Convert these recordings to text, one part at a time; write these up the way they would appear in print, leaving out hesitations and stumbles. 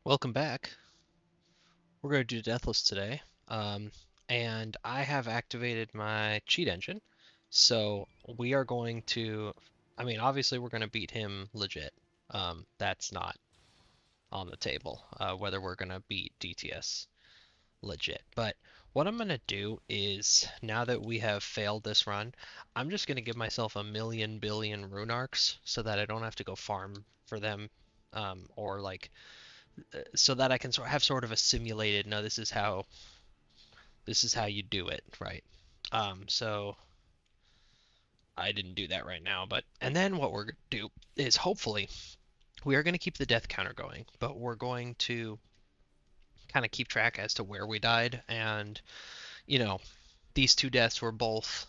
Welcome back. We're going to do Deathless today. And I have activated my cheat engine. So we are going to, obviously we're going to beat him legit. That's not on the table, whether we're going to beat DTS legit. But what I'm going to do is, now that we have failed this run, I'm just going to give myself a million billion rune arcs so that I don't have to go farm for them, or like so that I can have sort of a simulated, no, this is how you do it, right? So I didn't do that right now, but and then what we're gonna do is hopefully we are going to keep the death counter going, but we're going to kind of keep track as to where we died, and you know these two deaths were both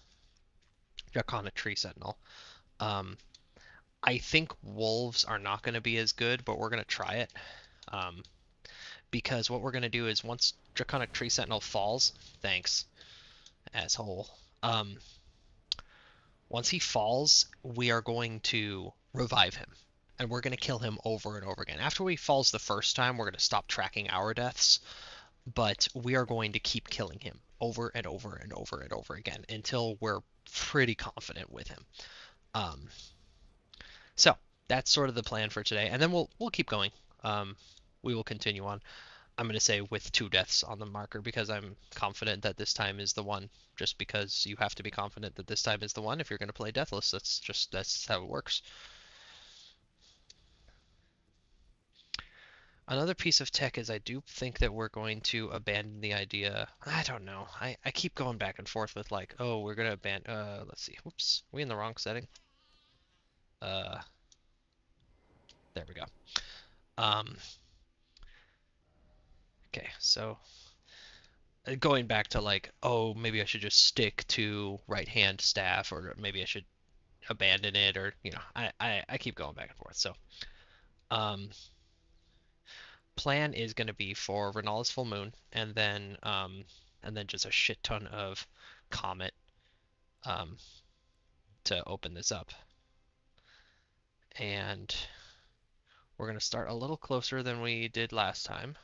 Draconic Tree Sentinel. Um, I think wolves are not going to be as good, but we're going to try it. Um, because what we're going to do is once Draconic Tree Sentinel falls, thanks, asshole. Um, Once he falls, we are going to revive him. And we're going to kill him over and over again. After he falls the first time, we're going to stop tracking our deaths, but we are going to keep killing him over and over and over and over again until we're pretty confident with him. Um, so that's sort of the plan for today, and then we'll keep going. Um, we will continue on. I'm going to say with two deaths on the marker because I'm confident that this time is the one. Just because you have to be confident that this time is the one if you're going to play Deathless. That's how it works. Another piece of tech is I do think that we're going to abandon the idea. I don't know. I keep going back and forth with like, oh, we're going to abandon. Let's see. Whoops. We in the wrong setting? Uh, there we go. Um, okay. So going back to like, oh, maybe I should just stick to right hand staff, or maybe I should abandon it, or I keep going back and forth. So um, plan is going to be for Renala's full moon, and then just a shit ton of comet, um, to open this up. And we're going to start a little closer than we did last time.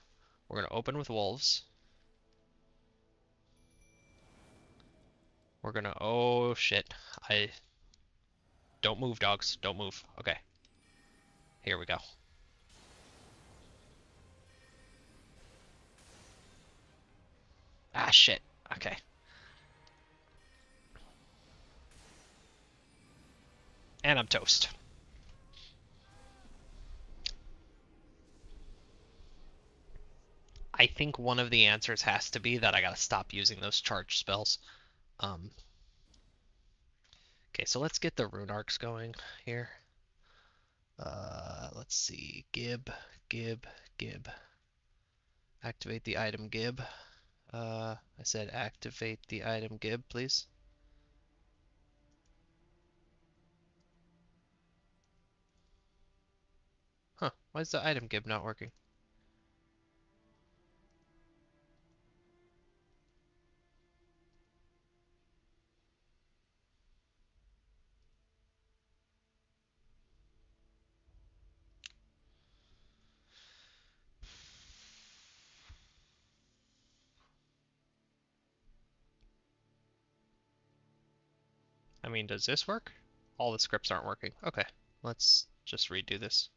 We're going to open with wolves. We're going to, oh shit, I don't move, dogs, don't move. Okay, here we go. Ah, shit. Okay. And I'm toast. I think one of the answers has to be that I gotta stop using those charge spells. Um, okay, so let's get the rune arcs going here. Let's see. Gib, Gib, Gib. Activate the item Gib. I said activate the item Gib, please. Huh, why is the item Gib not working? I mean, does this work? All the scripts aren't working. Okay, let's just redo this.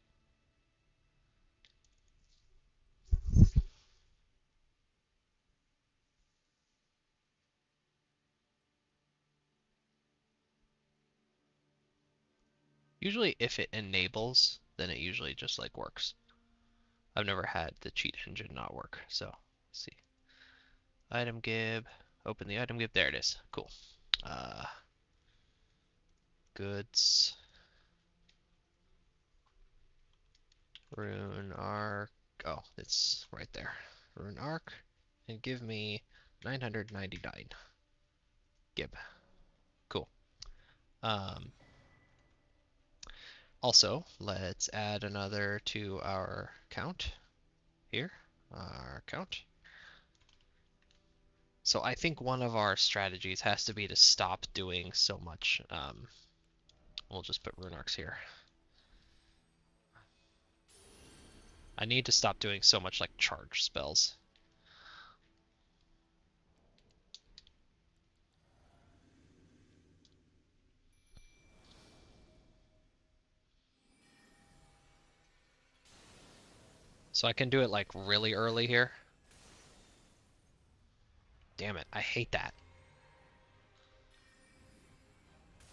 Usually if it enables, then it usually just like works. I've never had the cheat engine not work, so let's see. Item Gib, open the item Gib, there it is. Cool. Uh, Goods, Rune Arc. Oh, it's right there. Rune Arc, and give me 999 Gib. Cool. Um, Also, let's add another to our count here. Our count. So I think one of our strategies has to be to stop doing so much. We'll just put rune arcs here. I need to stop doing so much like charge spells. So I can do it like really early here. Damn it, I hate that.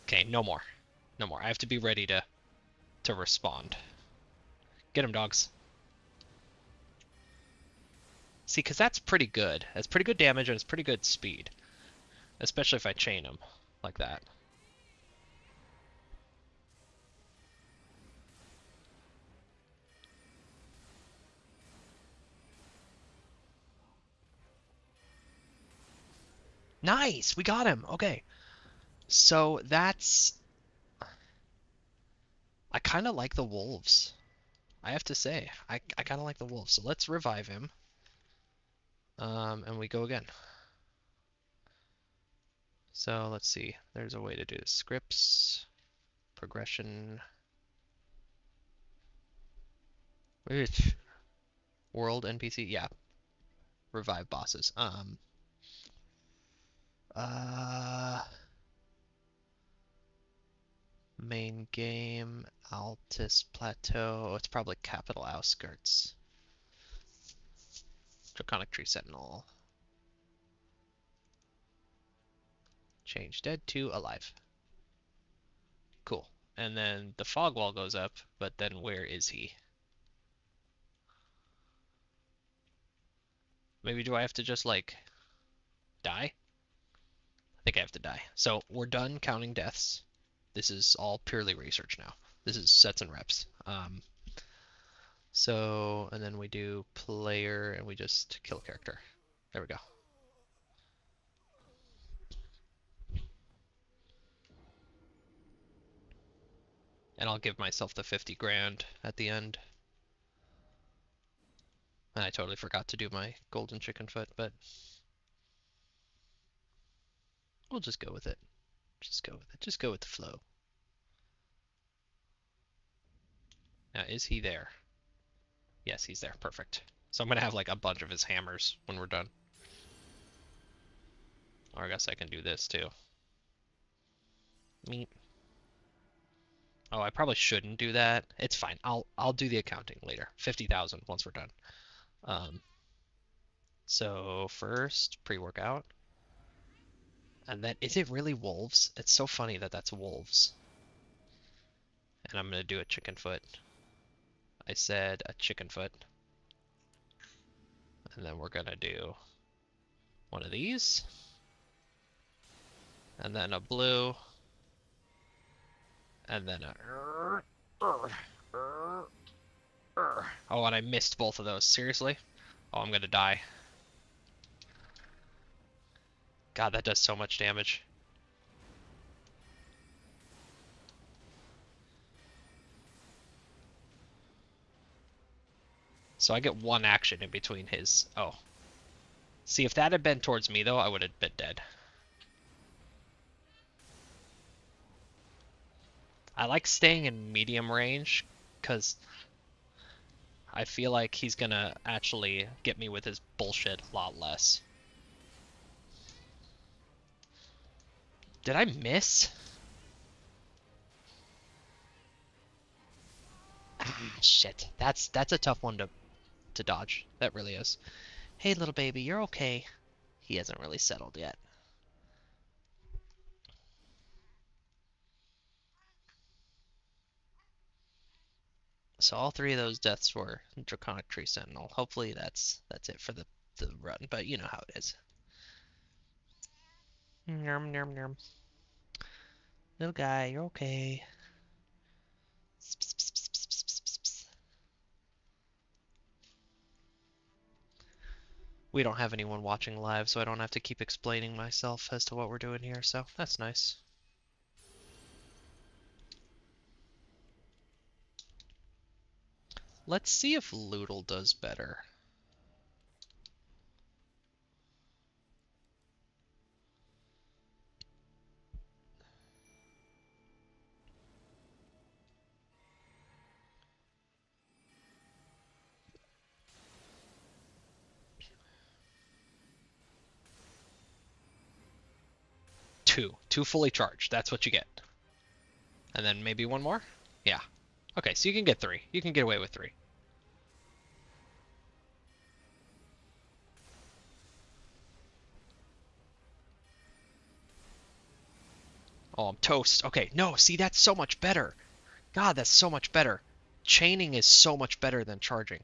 Okay, no more. No more. I have to be ready to respond. Get him, dogs. See, because that's pretty good. That's pretty good damage and it's pretty good speed. Especially if I chain him like that. Nice! We got him! Okay. So that's... I kind of like the wolves. I have to say. I kind of like the wolves. So let's revive him. And we go again. So let's see. There's a way to do this. Scripts. Progression. World NPC. Yeah. Revive bosses. Uh... Main game, Altus Plateau. Oh, it's probably Capital Outskirts. Draconic Tree Sentinel. Change dead to alive. Cool. And then the fog wall goes up, but then where is he? Maybe do I have to just like die? I think I have to die. So we're done counting deaths. This is all purely research now. This is sets and reps. So, and then we do player and we just kill character. There we go. And I'll give myself the 50 grand at the end. And I totally forgot to do my golden chicken foot, but we'll just go with it. Just go with it. Just go with the flow. Now, is he there? Yes, he's there. Perfect. So I'm gonna have like a bunch of his hammers when we're done. Or I guess I can do this too. Meet. Oh, I probably shouldn't do that. It's fine. I'll do the accounting later. 50,000 once we're done. Um, so first pre-workout, and then is it really wolves? It's so funny that that's wolves. And I'm gonna do a chicken foot. I said a chicken foot. And then we're gonna do one of these. And then a blue. And then a... Oh, and I missed both of those. Seriously? Oh, I'm gonna die. God, that does so much damage. So I get one action in between his... Oh. See, if that had been towards me, though, I would have been dead. I like staying in medium range, because I feel like he's gonna actually get me with his bullshit a lot less. Did I miss? Ah, shit. That's a tough one to dodge. That really is. Hey, little baby, you're okay. He hasn't really settled yet. So all three of those deaths were Draconic Tree Sentinel. Hopefully that's it for the run, but you know how it is. Nerm, nerm, nerm. Little guy, you're okay. We don't have anyone watching live, so I don't have to keep explaining myself as to what we're doing here, so that's nice. Let's see if Loodle does better. Two fully charged. That's what you get. And then maybe one more? Yeah. Okay, so you can get three. You can get away with three. Oh, I'm toast. Okay, no, see, that's so much better. God, that's so much better. Chaining is so much better than charging.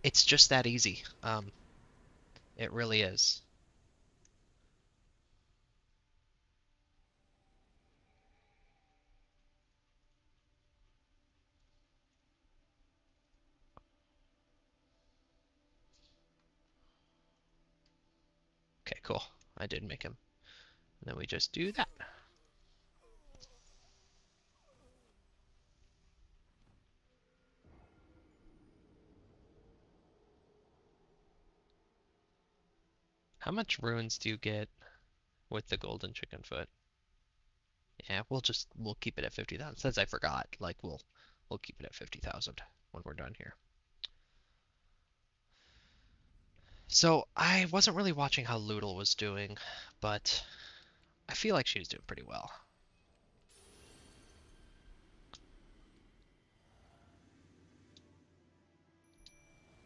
It's just that easy. It really is. Okay, cool. I did make him. And then we just do that. How much runes do you get with the golden chicken foot? Yeah, we'll keep it at 50,000. Since I forgot, like we'll keep it at 50,000 when we're done here. So I wasn't really watching how Loodle was doing, but I feel like she was doing pretty well.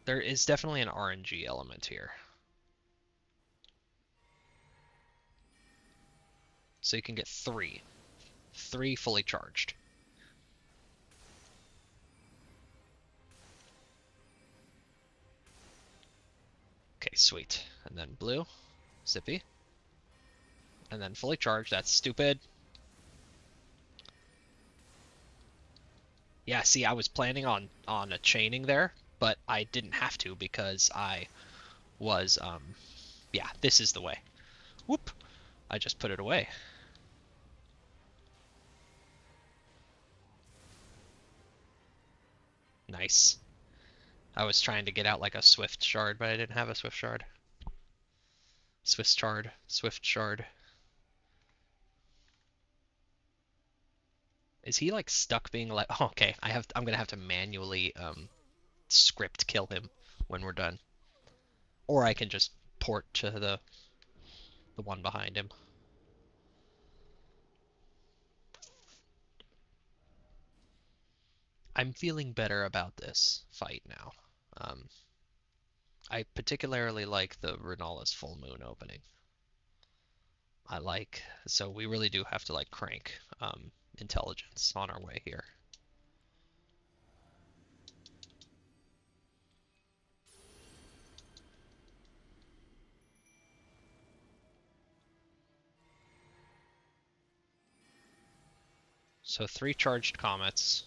There is definitely an RNG element here. So you can get three. Three fully charged. Okay, sweet. And then blue, Zippy. And then fully charged, that's stupid. Yeah, see, I was planning on a chaining there, but I didn't have to because I was yeah, this is the way. Whoop. I just put it away. Nice. I was trying to get out like a Swift shard, but I didn't have a Swift shard. Swift shard. Is he like stuck being like, oh, okay, I'm gonna have to manually script kill him when we're done. Or I can just port to the one behind him. I'm feeling better about this fight now. Um, I particularly like the Renala's full moon opening. So we really do have to like crank intelligence on our way here. So three charged comets.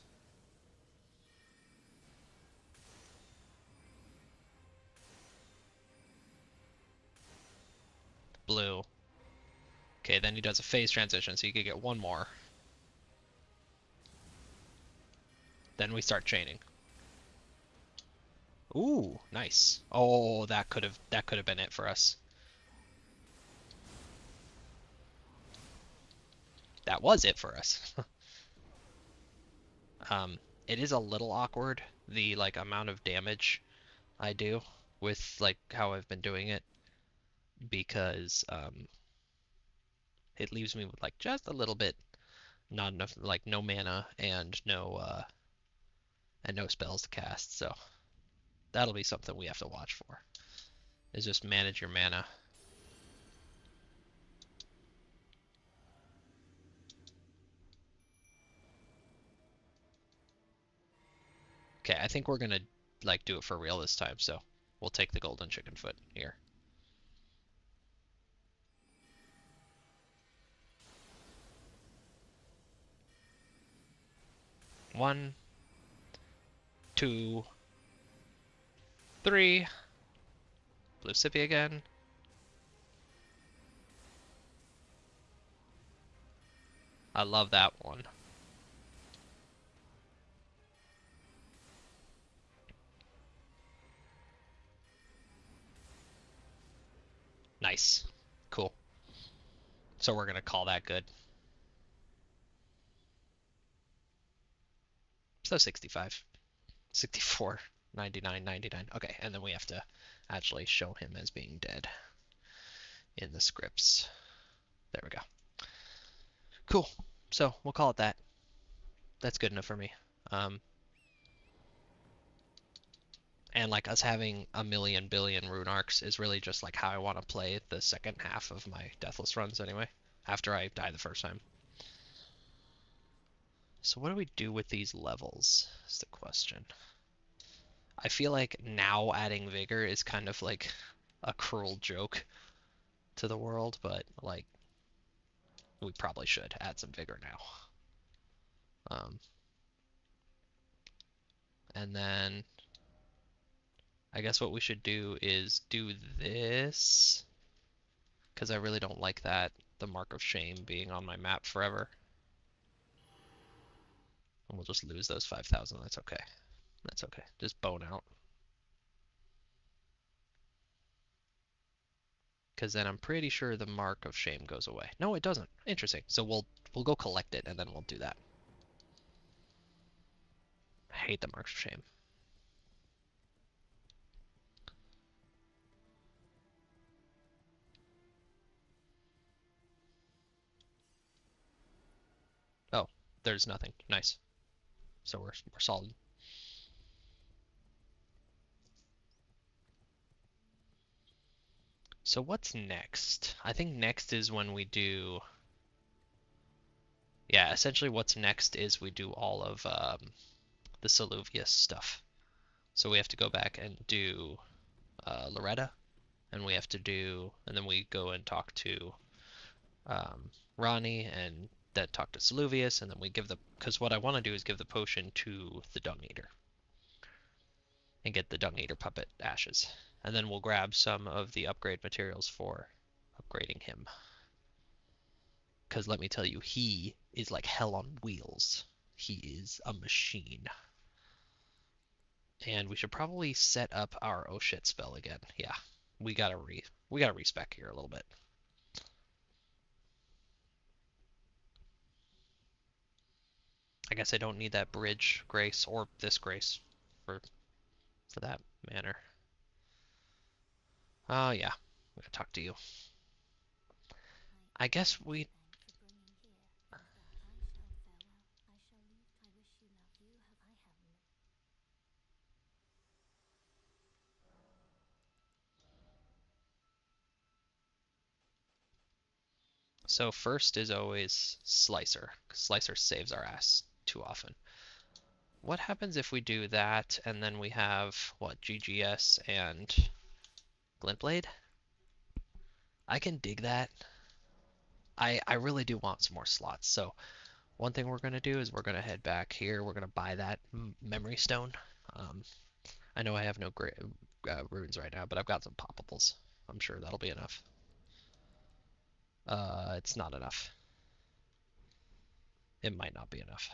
Blue. Okay, then he does a phase transition, so you could get one more. Then we start chaining. Ooh, nice. Oh, that could have been it for us. That was it for us. It is a little awkward, the like amount of damage I do with like how I've been doing it because it leaves me with like just a little bit, not enough, like no mana and no spells to cast. So that'll be something we have to watch for. Is just manage your mana. Okay, I think we're gonna like do it for real this time, so we'll take the golden chicken foot here. One, two, three. Blue Sippy again. I love that one. Nice. Cool. So we're gonna call that good. So 65. 64. 99, 99. Okay, and then we have to actually show him as being dead in the scripts. There we go. Cool. So we'll call it that. That's good enough for me. Um, and like us having a million billion rune arcs is really just like how I want to play the second half of my Deathless runs anyway, after I die the first time. So what do we do with these levels is the question. I feel like now adding Vigor is kind of like a cruel joke to the world, but like we probably should add some Vigor now. Um, and then I guess what we should do is do this, because I really don't like that, the Mark of Shame being on my map forever. And we'll just lose those 5,000. That's okay. That's okay. Just bone out. Because then I'm pretty sure the Mark of Shame goes away. No, it doesn't. Interesting. So we'll go collect it and then we'll do that. I hate the Marks of Shame. Oh, there's nothing. Nice. So we're solid. So what's next? I think next is when we do. Yeah, essentially what's next is we do all of the Saluvius stuff. So we have to go back and do Loretta, and we have to do, and then we go and talk to Ronnie, and then talk to Saluvius, and then we give the, because what I want to do is give the potion to the Dung Eater and get the Dung Eater puppet ashes. And then we'll grab some of the upgrade materials for upgrading him. Because let me tell you, he is like hell on wheels. He is a machine. And we should probably set up our oh shit spell again. Yeah, we gotta respec here a little bit. I guess I don't need that bridge grace or this grace for that manner. Oh yeah, I'm gonna talk to you. I guess we. So first is always Slicer. Slicer saves our ass too often. What happens if we do that and then we have what, GGS and Glintblade? I can dig that. I really do want some more slots. So one thing we're gonna do is we're gonna head back here. We're gonna buy that memory stone. Um, I know I have no great runes right now, but I've got some poppables. I'm sure that'll be enough. It's not enough. It might not be enough.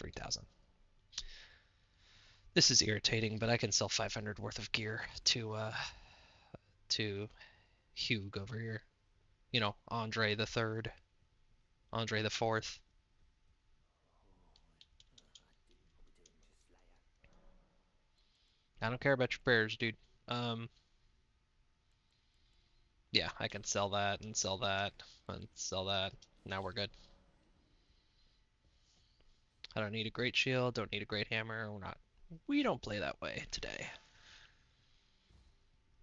$3,000. This is irritating, but I can sell 500 worth of gear to Hugh over here. You know, Andre the Third, Andre the Fourth. I don't care about your prayers, dude. Um, yeah, I can sell that and sell that and sell that. Now we're good. I don't need a great shield, don't need a great hammer. We don't play that way today.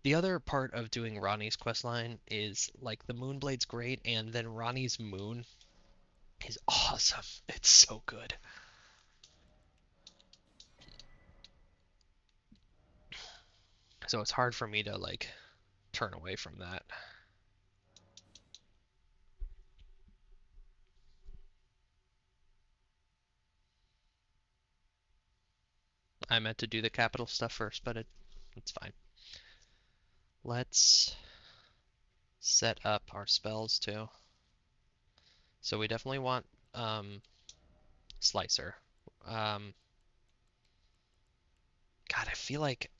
The other part of doing Ronnie's questline is like the Moonblade's great, and then Ronnie's Moon is awesome. It's so good. So it's hard for me to like turn away from that. I meant to do the capital stuff first, but it's fine. Let's set up our spells too. So we definitely want Slicer. Um, God, I feel like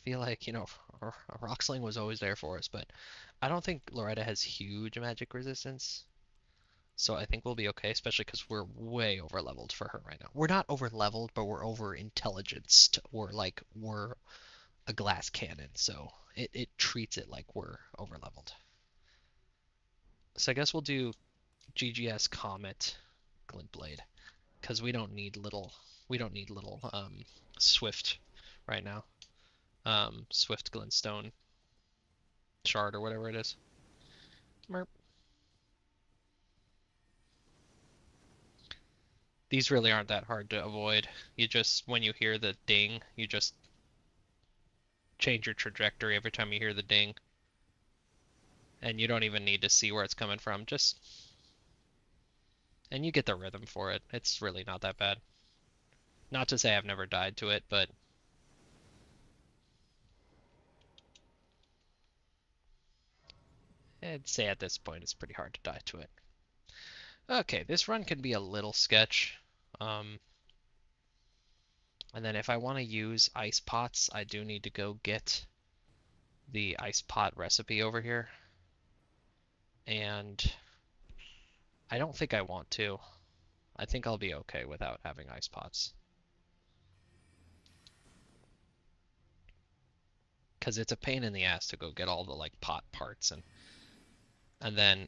feel like, Roxling was always there for us, but I don't think Loretta has huge magic resistance. So I think we'll be okay, especially because we're way over leveled for her right now. We're not over leveled, but we're over intelligenced. We're a glass cannon, so it treats it like we're over leveled. So I guess we'll do GGS Comet Glintblade because we don't need little Swift right now. Swift Glintstone Shard or whatever it is. Merp. These really aren't that hard to avoid. You just, when you hear the ding, you just change your trajectory every time you hear the ding. And you don't even need to see where it's coming from. And you get the rhythm for it. It's really not that bad. Not to say I've never died to it, but I'd say at this point it's pretty hard to die to it. Okay, this run can be a little sketch. Um, and then if I want to use ice pots, I do need to go get the ice pot recipe over here. And I don't think I want to. I think I'll be okay without having ice pots. Because it's a pain in the ass to go get all the like pot parts and then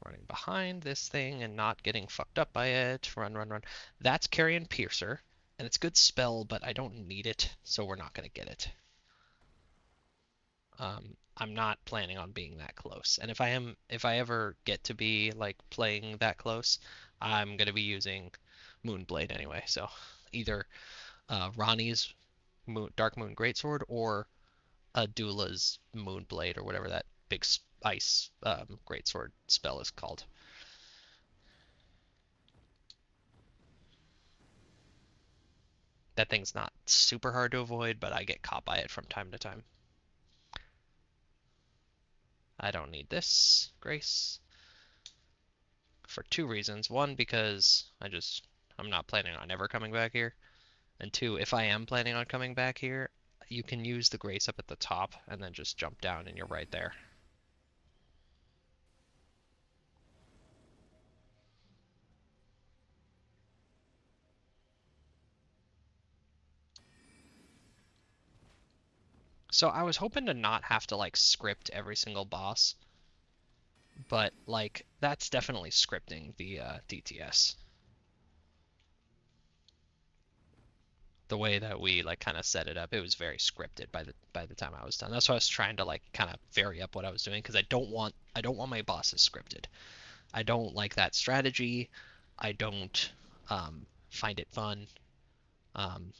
running behind this thing and not getting fucked up by it. Run, run, run. That's Carrion Piercer, and it's a good spell, but I don't need it, so we're not gonna get it. I'm not planning on being that close. And if I ever get to be like playing that close, I'm gonna be using Moonblade anyway. So either Ronnie's Dark Moon Greatsword or Adula's Moonblade or whatever that big ice greatsword spell is called. That thing's not super hard to avoid, but I get caught by it from time to time. I don't need this Grace for two reasons. One, because I'm not planning on ever coming back here. And two, if I am planning on coming back here, you can use the Grace up at the top and then just jump down and you're right there. So I was hoping to not have to like script every single boss, but like that's definitely scripting the DTS. The way that we like kind of set it up, it was very scripted by the time I was done. That's why I was trying to like kind of vary up what I was doing because I don't want my bosses scripted. I don't like that strategy. I don't find it fun. Um,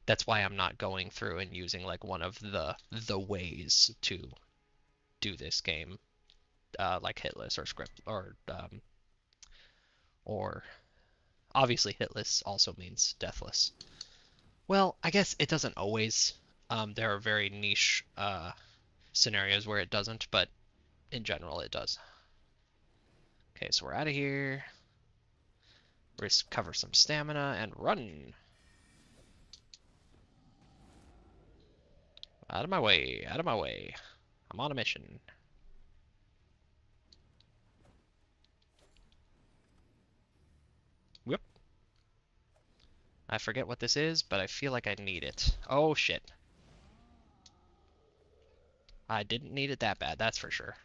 that's why I'm not going through and using like one of the ways to do this game, like hitless or script or obviously hitless also means deathless. Well, I guess it doesn't always. There are very niche scenarios where it doesn't, but in general it does. Okay, so we're out of here. Recover some stamina and run. Out of my way, out of my way. I'm on a mission. Whoop. I forget what this is, but I feel like I need it. Oh shit. I didn't need it that bad, that's for sure.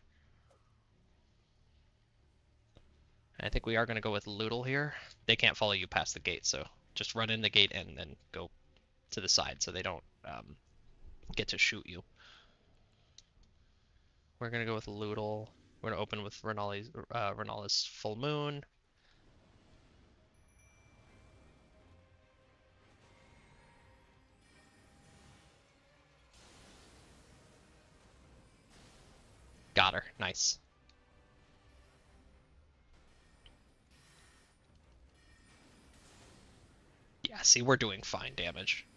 I think we are going to go with Loodle here. They can't follow you past the gate, so just run in the gate and then go to the side so they don't get to shoot you. We're going to go with Loodle. We're going to open with Renala's Full Moon. Got her. Nice. Yeah, see, we're doing fine damage.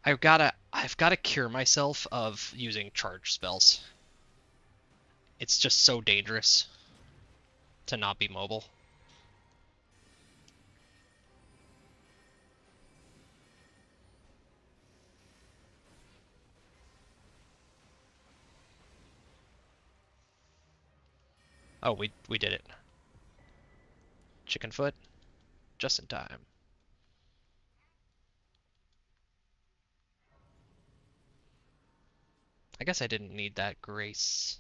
I've gotta cure myself of using charge spells. It's just so dangerous to not be mobile. Oh, we did it. Chicken foot, just in time. I guess I didn't need that grace,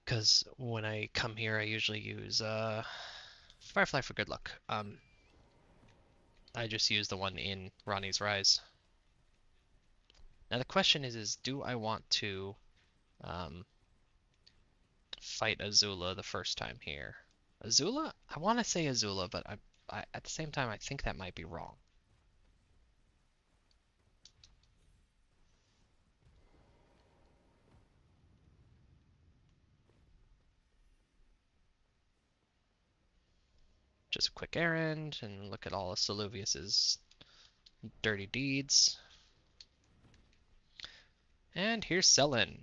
because when I come here, I usually use Firefly for good luck. I just use the one in Ronnie's Rise. Now the question is do I want to um, fight Azula the first time here? Azula? I want to say Azula, but at the same time, I think that might be wrong. Just a quick errand and look at all of Saluvius's dirty deeds. And here's Selin.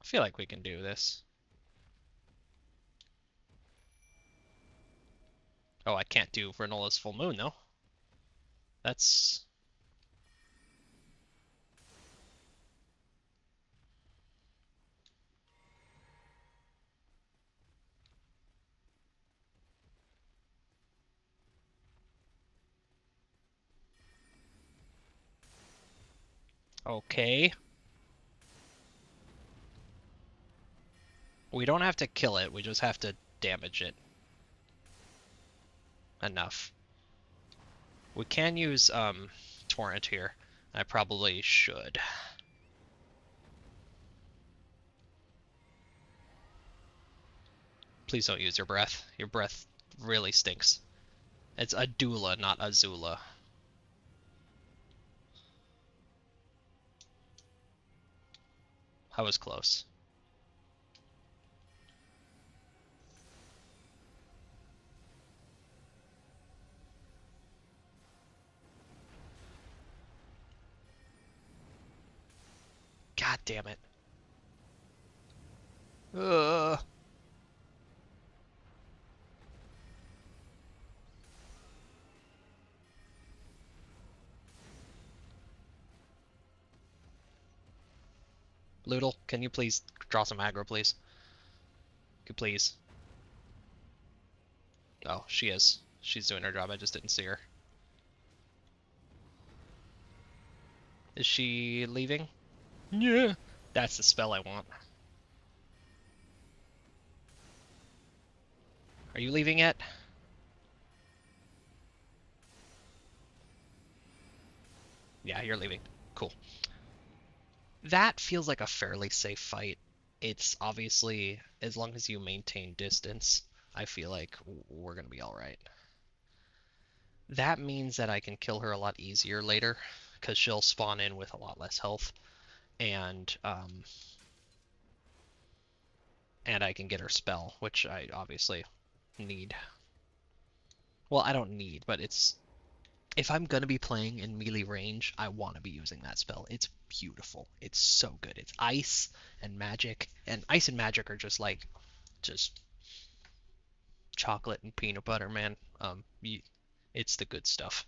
I feel like we can do this. Oh, I can't do Renola's full moon though. That's okay. We don't have to kill it, we just have to damage it enough. We can use Torrent here. I probably should. Please don't use your breath. Your breath really stinks. It's Adula, not Azula. I was close. God damn it. Ugh. Loodle, can you please draw some aggro, please? Could please. Oh, she is. She's doing her job. I just didn't see her. Is she leaving? Yeah. That's the spell I want. Are you leaving yet? Yeah, you're leaving. Cool. That feels like a fairly safe fight. It's obviously, as long as you maintain distance, I feel like we're gonna be alright. That means that I can kill her a lot easier later, because she'll spawn in with a lot less health, and and I can get her spell, which I obviously need. Well, I don't need, but it's if I'm gonna be playing in melee range, I want to be using that spell. It's beautiful. It's so good. It's ice and magic are just like just chocolate and peanut butter, man. It's the good stuff.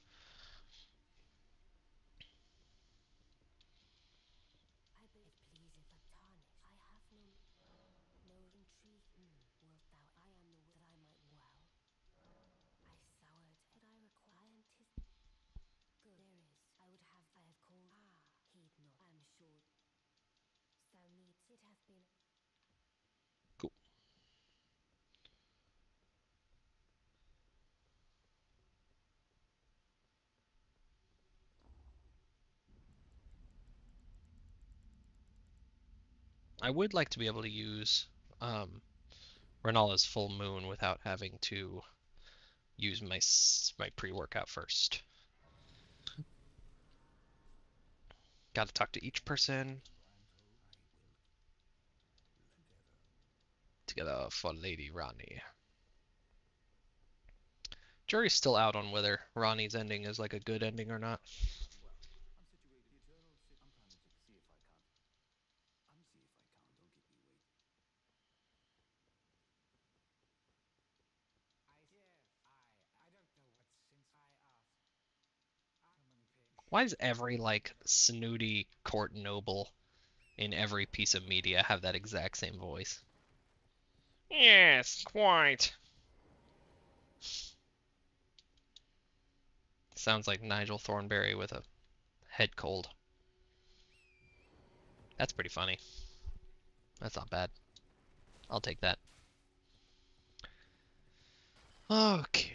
Cool. I would like to be able to use um, Renala's full moon without having to use my pre-workout first. Got to talk to each person together for Lady Ronnie. Jury's still out on whether Ronnie's ending is like a good ending or not. Why does every, like, snooty court noble in every piece of media have that exact same voice? Yes, quite. Sounds like Nigel Thornberry with a head cold. That's pretty funny. That's not bad. I'll take that. Okay.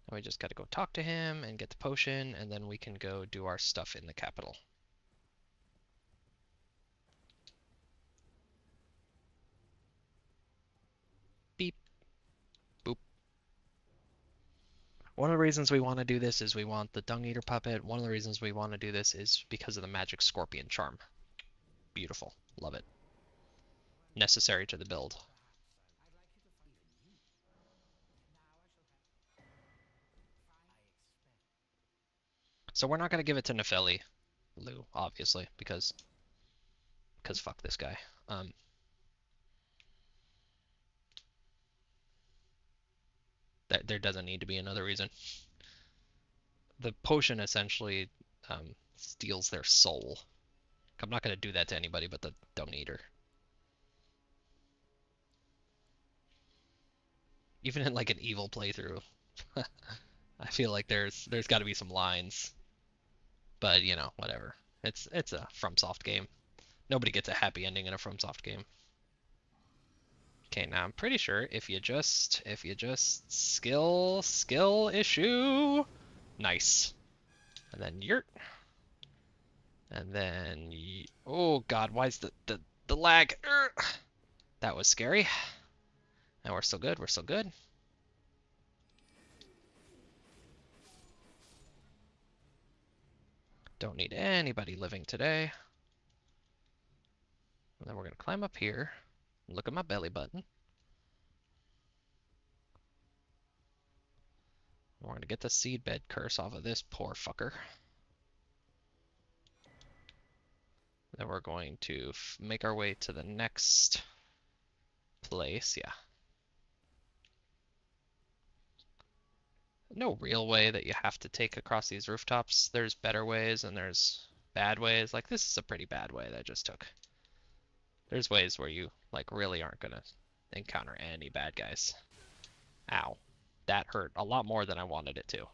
Now we just gotta go talk to him and get the potion, and then we can go do our stuff in the capital. Beep. Boop. One of the reasons we want to do this is we want the Dung Eater puppet. One of the reasons we want to do this is because of the magic scorpion charm. Beautiful. Love it. Necessary to the build. So we're not going to give it to Nefeli, Lou, obviously, because fuck this guy. There doesn't need to be another reason. The potion essentially steals their soul. I'm not going to do that to anybody but the Dung Eater. Even in like an evil playthrough, I feel like there's got to be some lines. But you know, whatever. It's a FromSoft game. Nobody gets a happy ending in a FromSoft game. Okay, now I'm pretty sure if you just skill issue, nice, and then yurt, and then oh god, why is the lag? That was scary. Now we're still good. We're still good. Don't need anybody living today. And then we're gonna climb up here. Look at my belly button. We're gonna get the seedbed curse off of this poor fucker. Then we're going to make our way to the next place. Yeah. No real way that you have to take across these rooftops. There's better ways and there's bad ways. Like this is a pretty bad way that I just took. There's ways where you like really aren't gonna encounter any bad guys. Ow. That hurt a lot more than I wanted it to.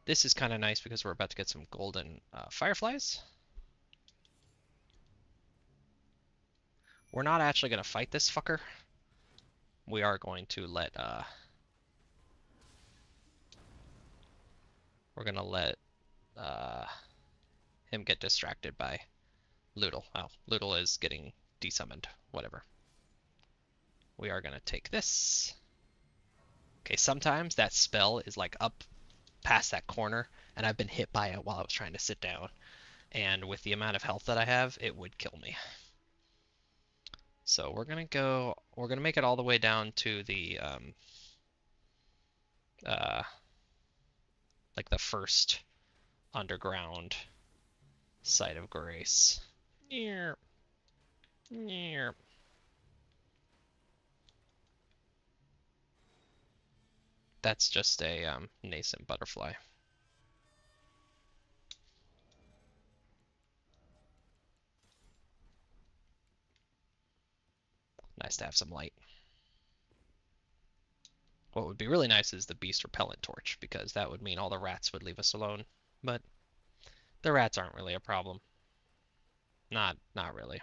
This is kind of nice because we're about to get some golden fireflies. We're not actually going to fight this fucker. We are going to let we're going to let him get distracted by Loodle. Oh, Loodle is getting desummoned. Whatever. We are going to take this. Okay, sometimes that spell is like up past that corner, and I've been hit by it while I was trying to sit down. And with the amount of health that I have, it would kill me. So we're gonna make it all the way down to the like the first underground site of grace. Near. That's just a nascent butterfly. Nice to have some light. What would be really nice is the beast repellent torch, because that would mean all the rats would leave us alone. But the rats aren't really a problem. Not really.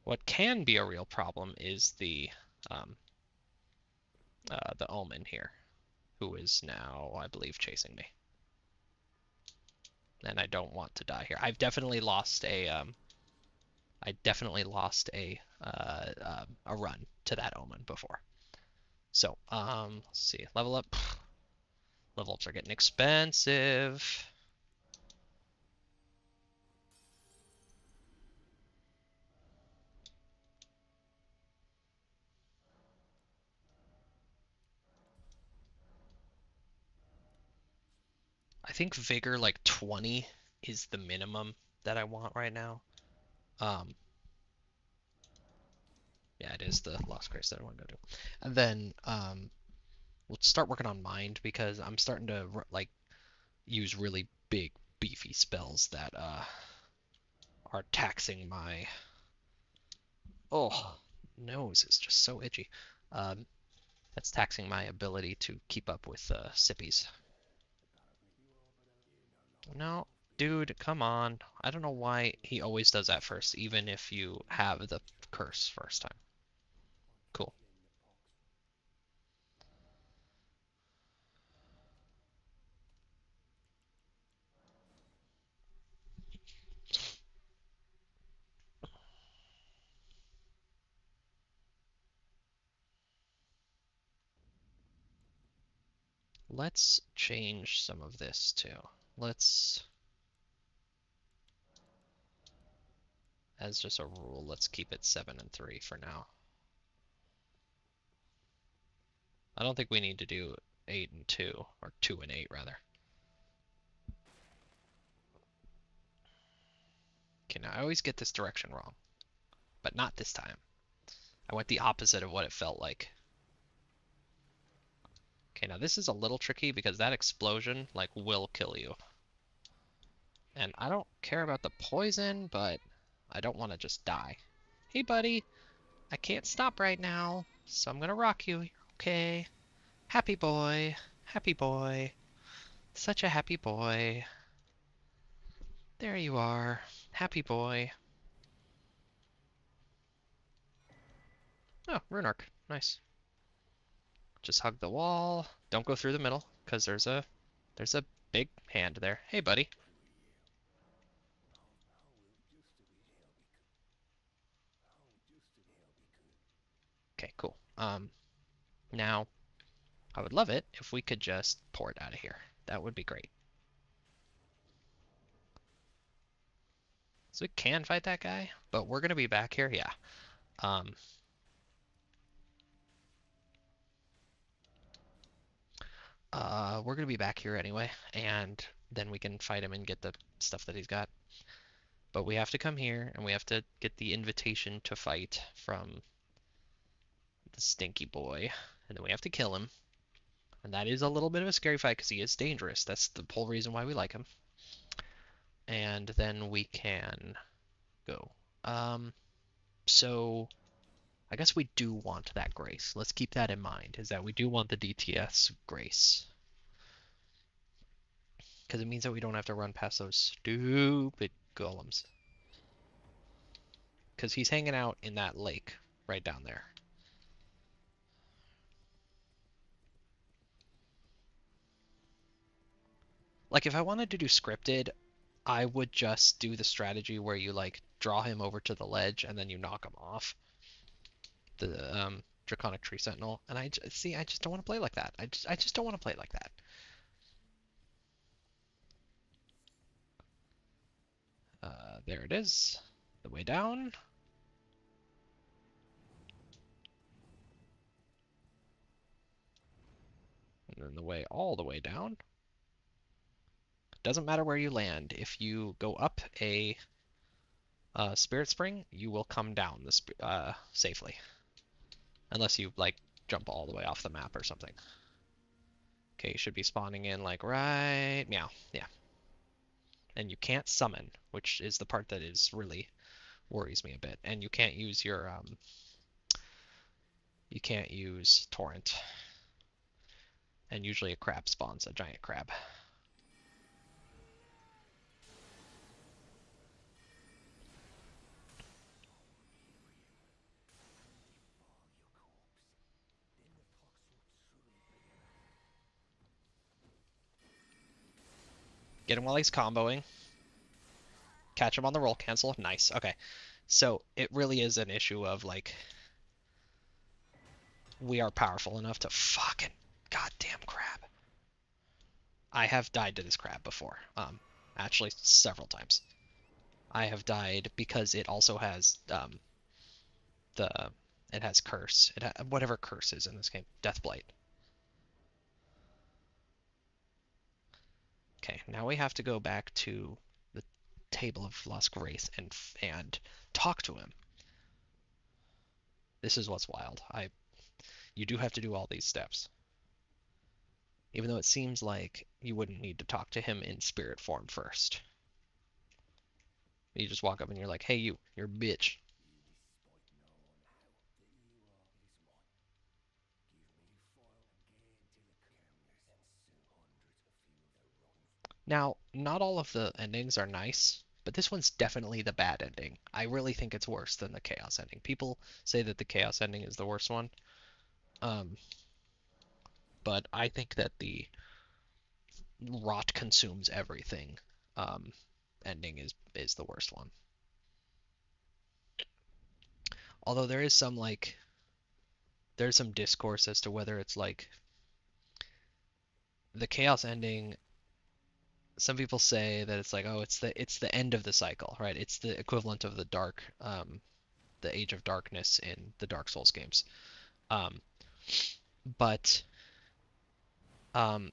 What can be a real problem is the omen here, who is now, I believe, chasing me. And I don't want to die here. I've definitely lost a run to that omen before. So, let's see. Level up. Level ups are getting expensive. think Vigor like 20 is the minimum that I want right now. Um, yeah, it is the Lost Grace that I want to go to. And then we'll start working on Mind because I'm starting to like use really big beefy spells that are taxing my oh nose is just so itchy. Um, that's taxing my ability to keep up with sippies. No, dude, come on. I don't know why he always does that first, even if you have the curse first time. Cool. Let's change some of this too. Let's, as just a rule, let's keep it 7 and 3 for now. I don't think we need to do 8 and 2, or 2 and 8 rather. Okay, now I always get this direction wrong, but not this time. I went the opposite of what it felt like. Okay, now this is a little tricky because that explosion, like, will kill you. And I don't care about the poison, but I don't want to just die. Hey, buddy, I can't stop right now, so I'm gonna rock you. Okay. Happy boy. Happy boy. Such a happy boy. There you are. Happy boy. Oh, rune arc. Nice. Just hug the wall. Don't go through the middle, because there's a big hand there. Hey, buddy. Okay, cool. Now I would love it if we could just pour it out of here. That would be great. So we can fight that guy, but we're gonna be back here. Yeah. Um, we're gonna be back here anyway, and then we can fight him and get the stuff that he's got. But we have to come here, and we have to get the invitation to fight from the stinky boy, and then we have to kill him. And that is a little bit of a scary fight because he is dangerous. That's the whole reason why we like him. And then we can go. Um, so I guess we do want that grace. Let's keep that in mind, is that we do want the DTS grace. Because it means that we don't have to run past those stupid golems. Because he's hanging out in that lake right down there. Like, if I wanted to do scripted, I would just do the strategy where you, like, draw him over to the ledge and then you knock him off. The Draconic Tree Sentinel. And I just don't want to play like that. I just don't want to play like that. There it is. The way down. And then the way all the way down. Doesn't matter where you land. If you go up a Spirit Spring, you will come down safely. Unless you, like, jump all the way off the map or something. Okay, you should be spawning in, like, right... Meow. Yeah. And you can't summon, which is the part that is really worries me a bit. And you can't use your, you can't use Torrent. And usually a crab spawns, a giant crab. Get him while he's comboing. Catch him on the roll cancel. Nice. Okay. So it really is an issue of, like, we are powerful enough to fucking goddamn crab. I have died to this crab before. Actually several times. I have died because it also has the it has curse. Whatever curse is in this game. Death Blight. Okay, now we have to go back to the table of Lost Grace and talk to him. This is what's wild. You do have to do all these steps. Even though it seems like you wouldn't need to talk to him in spirit form first. You just walk up and you're like, "Hey, you're a bitch." Now, not all of the endings are nice, but this one's definitely the bad ending. I really think it's worse than the chaos ending. People say that the chaos ending is the worst one, um, but I think that the rot consumes everything um, ending is the worst one. Although there's some discourse as to whether it's like the chaos ending. Some people say that it's like, oh, it's the end of the cycle, right? It's the equivalent of the Age of Darkness in the Dark Souls games. Um, but um,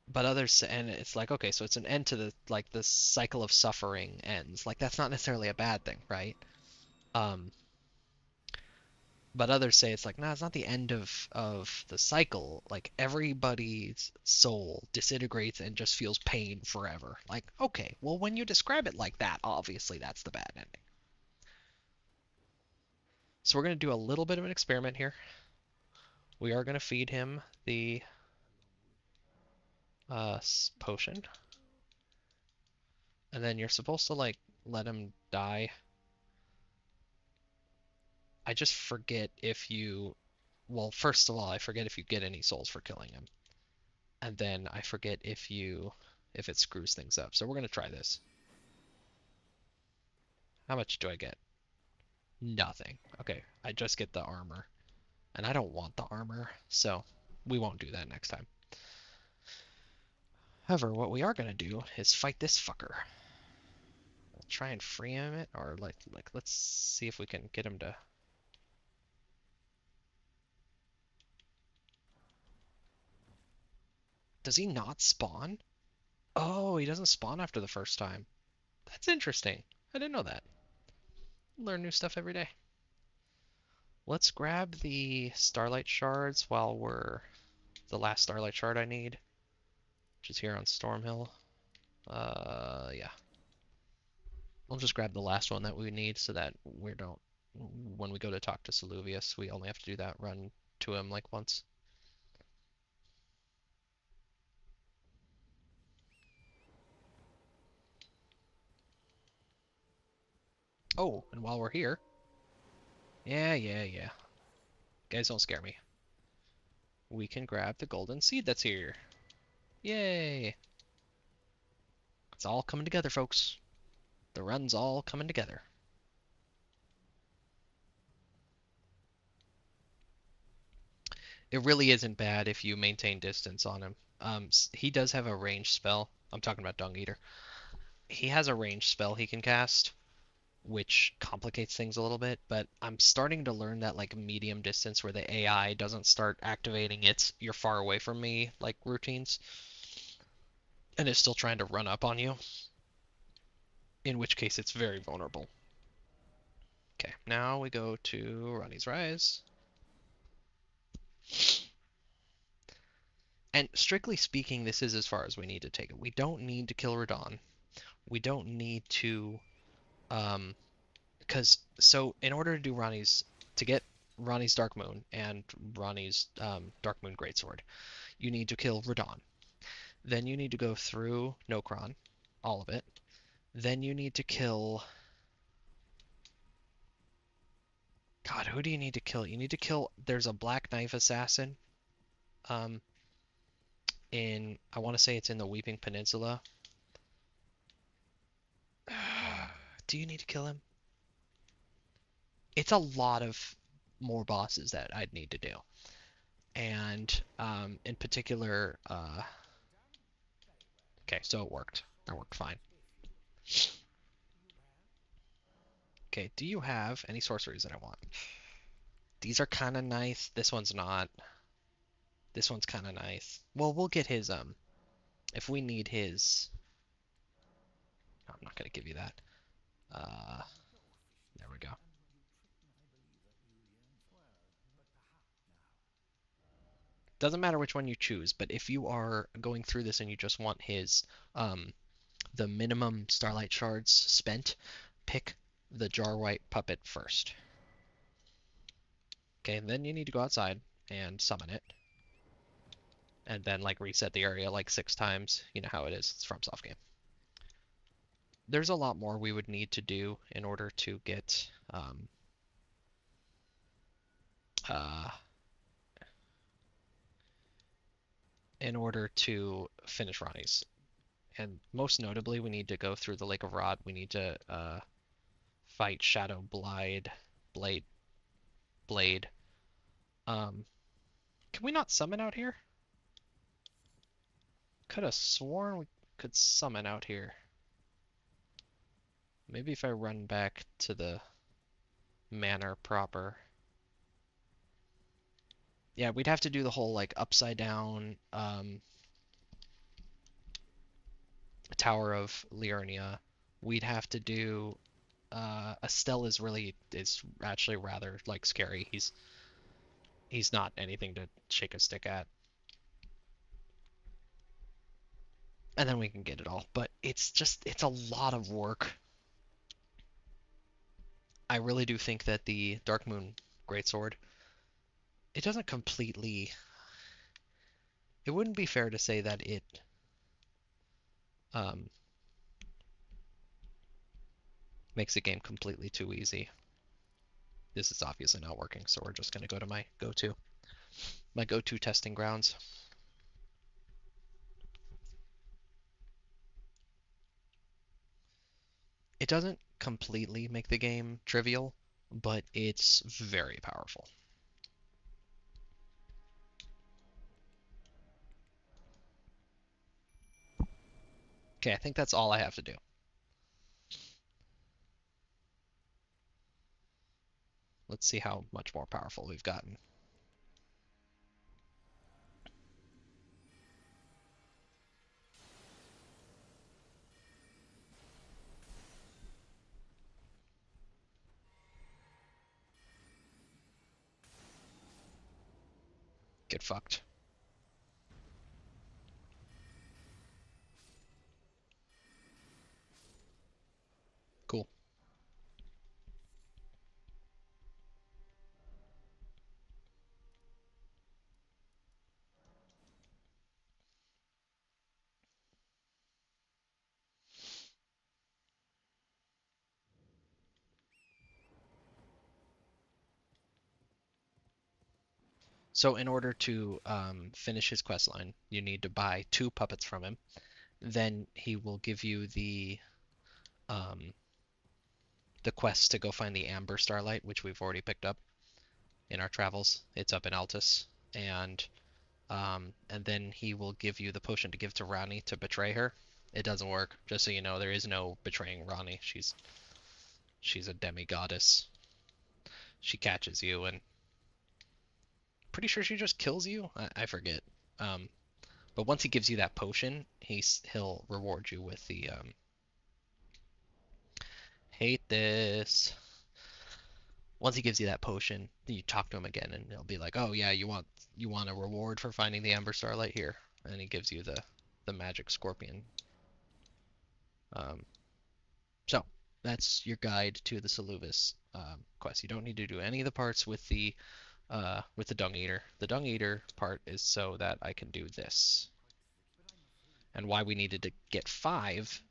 but others, and it's like, okay, so it's an end to the cycle of suffering ends. Like that's not necessarily a bad thing, right? Um, but others say it's like, no, it's not the end of the cycle. Like everybody's soul disintegrates and just feels pain forever. Like, okay, well, when you describe it like that, obviously that's the bad ending. So we're gonna do a little bit of an experiment here. We are gonna feed him the potion, and then you're supposed to like let him die. I just forget if you, well, first of all, I forget if you get any souls for killing him, and then I forget if it screws things up. So we're gonna try this. How much do I get? Nothing. Okay, I just get the armor, and I don't want the armor, so we won't do that next time. However, what we are gonna do is fight this fucker. We'll try and free him it, or like let's see if we can get him to. Does he not spawn? Oh, he doesn't spawn after the first time. That's interesting. I didn't know that. Learn new stuff every day. Let's grab the Starlight Shards while we're the last Starlight Shard I need, which is here on Stormhill. Yeah. I'll just grab the last one that we need so that we don't, when we go to talk to Saluvius, we only have to do that run to him like once. Oh, and while we're here, yeah. Guys, don't scare me. We can grab the golden seed that's here. Yay! It's all coming together, folks. The run's all coming together. It really isn't bad if you maintain distance on him. He does have a ranged spell. I'm talking about Dung Eater. He has a ranged spell he can cast, which complicates things a little bit, but I'm starting to learn that like medium distance where the AI doesn't start activating its "you're far away from me" like routines and is still trying to run up on you, in which case it's very vulnerable. Okay, now we go to Ronnie's Rise. And strictly speaking, this is as far as we need to take it. We don't need to kill Radon. We don't need to um because so in order to do to get Ronnie's Dark Moon and Ronnie's Dark Moon Greatsword, you need to kill Radon. Then you need to go through Nokron, all of it. Then you need to kill. God, who do you need to kill? You need to kill. There's a Black Knife Assassin. Um, I want to say it's in the Weeping Peninsula. Do you need to kill him? It's a lot of more bosses that I'd need to do, and in particular, okay, so it worked. That worked fine. Okay, do you have any sorceries that I want? These are kind of nice. This one's not. This one's kind of nice. Well, we'll get his If we need his, I'm not going to give you that. Uh, there we go. Doesn't matter which one you choose, but if you are going through this and you just want his, um, the minimum Starlight Shards spent, pick the Jar White puppet first. Okay, and then you need to go outside and summon it, and then like reset the area like 6 times. You know how it is. It's from soft game. There's a lot more we would need to do in order to get uh, in order to finish Ronnie's. And most notably, we need to go through the Lake of Rot. We need to fight Shadow Blade. Blade. Um, can we not summon out here? Could have sworn we could summon out here. Maybe if I run back to the manor proper. Yeah, we'd have to do the whole like upside down Tower of Liurnia. We'd have to do Estelle is actually rather like scary. He's not anything to shake a stick at. And then we can get it all. But it's a lot of work. I really do think that the Dark Moon Greatsword, it doesn't completely. It wouldn't be fair to say that it um, makes the game completely too easy. This is obviously not working, so we're just going to go to my go-to testing grounds. It doesn't completely make the game trivial, but it's very powerful. Okay, I think that's all I have to do. Let's see how much more powerful we've gotten. Get fucked. Cool. So in order to finish his quest line, you need to buy 2 puppets from him. Then he will give you um, the quest to go find the Amber Starlight, which we've already picked up in our travels. It's up in Altus, and then he will give you the potion to give to Rani to betray her. It doesn't work. Just so you know, there is no betraying Rani. She's a demigoddess. She catches you, and pretty sure she just kills you. I forget. Um, but once he gives you that potion, he'll reward you with the hate this. Once he gives you that potion, you talk to him again, and he'll be like, "Oh yeah, you want a reward for finding the Amber Starlight here," and he gives you the magic scorpion. Um, so that's your guide to the Saluvis quest. You don't need to do any of the parts with the Dung Eater. The Dung Eater part is so that I can do this, and why we needed to get 5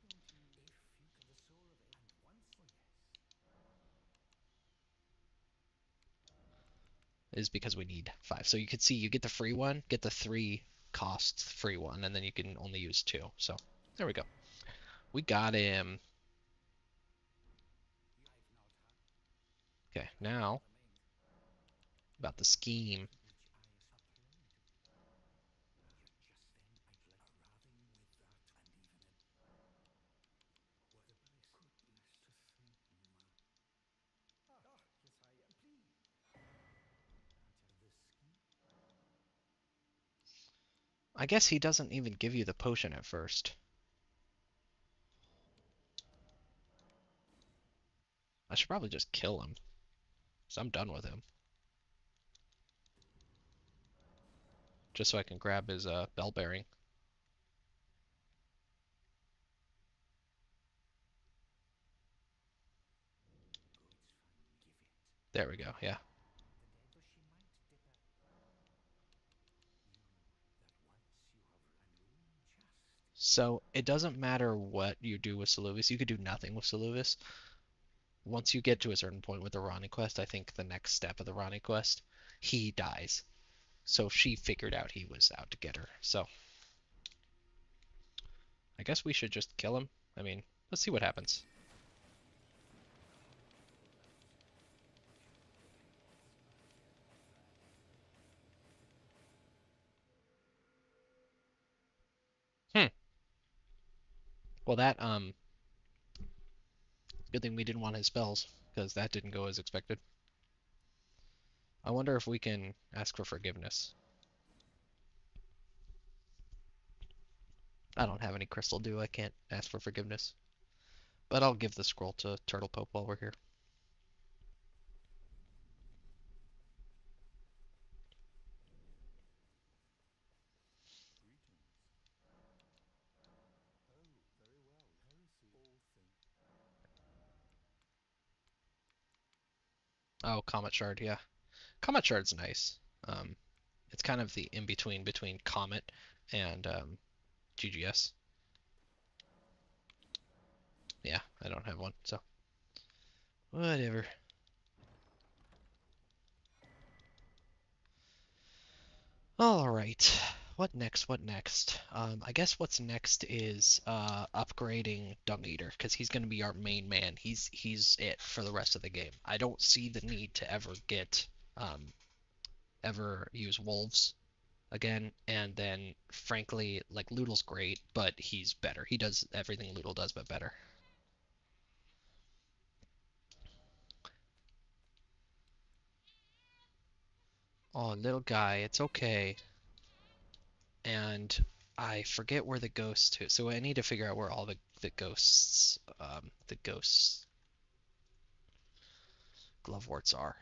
is because we need 5. So you can see you get the free one, get the 3 costs free one, and then you can only use 2. So there we go. We got him. Okay, now about the scheme. I guess he doesn't even give you the potion at first. I should probably just kill him, because I'm done with him. Just so I can grab his bell bearing. There we go, yeah. So it doesn't matter what you do with Soluvis. You could do nothing with Soluvis. Once you get to a certain point with the Ronnie quest, I think the next step of the Ronnie quest, he dies. So she figured out he was out to get her. So I guess we should just kill him. I mean, let's see what happens. Hmm. Well, good thing we didn't want his spells, because that didn't go as expected. I wonder if we can ask for forgiveness. I don't have any crystal dew. I can't ask for forgiveness. But I'll give the scroll to Turtle Pope while we're here. Oh, Comet Shard, yeah. Comet Shard's nice. Um, it's kind of the in-between between Comet and GGS. Yeah, I don't have one, so whatever. All right. What next? What next? I guess what's next is upgrading Dung Eater because he's going to be our main man. He's it for the rest of the game. I don't see the need to um, ever use wolves again. And then, frankly, like Loodle's great, but he's better. He does everything Loodle does, but better. Oh, little guy, it's okay. And I forget where the ghost to. So I need to figure out where all the ghosts gloveworts are.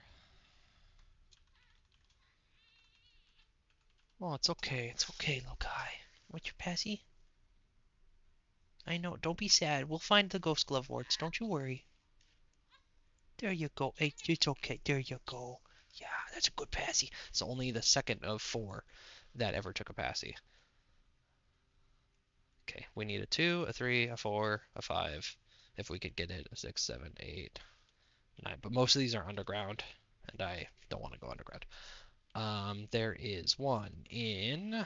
Oh, it's okay. It's okay, little guy. What's your passy? I know. Don't be sad. We'll find the ghost gloveworts. Don't you worry. There you go. Hey, it's okay. There you go. Yeah, that's a good passy. It's only the second of four that ever took a passy. Okay, we need a 2, a 3, a 4, a 5. If we could get it, a 6, 7, 8, 9. But most of these are underground, and I don't want to go underground. There is one in.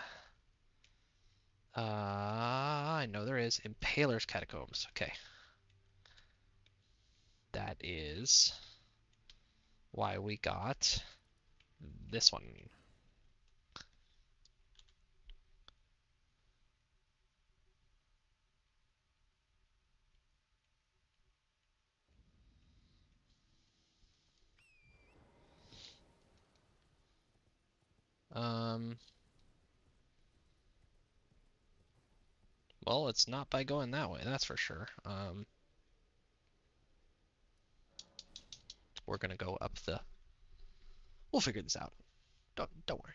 I know there is Impaler's Catacombs. Okay, that is why we got this one. Um, well, it's not by going that way, that's for sure. We're gonna go up the. We'll figure this out. Don't worry.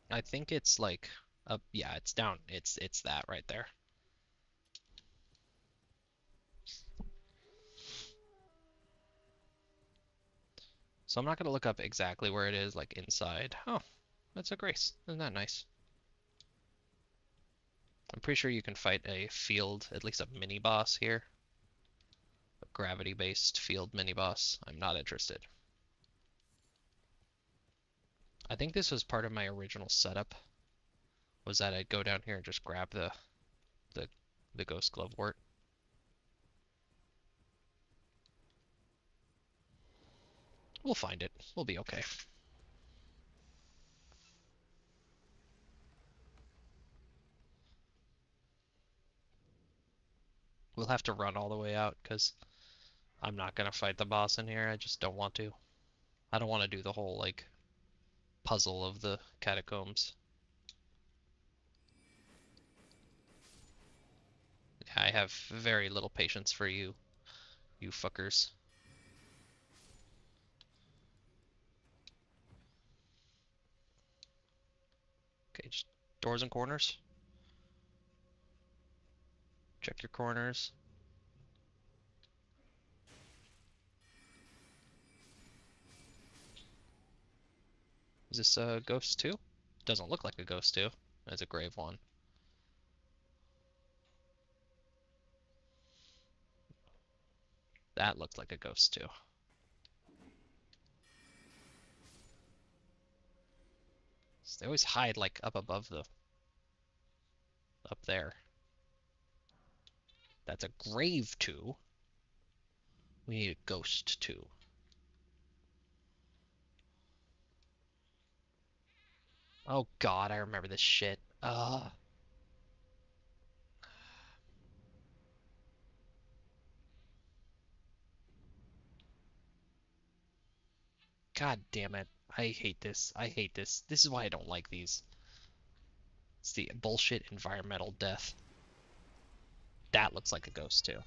I think it's like up. Yeah, it's down. It's that right there. So I'm not gonna look up exactly where it is, like inside. Oh, that's a grace. Isn't that nice? I'm pretty sure you can fight a field, at least a mini boss here. A gravity-based field mini boss. I'm not interested. I think this was part of my original setup, was that I'd go down here and just grab the the ghost glovewort. We'll find it. We'll be okay. We'll have to run all the way out because I'm not gonna fight the boss in here. I just don't want to. I don't want to do the whole like puzzle of the catacombs. I have very little patience for you, you fuckers. Okay, just doors and corners. Check your corners. Is this a ghost too? Doesn't look like a ghost too. It's a grave one. That looked like a ghost too. So they always hide like up above the up there. That's a grave too. We need a ghost too. Oh God, I remember this shit. God damn it. I hate this. I hate this. This is why I don't like these. It's the bullshit environmental death. That looks like a ghost too.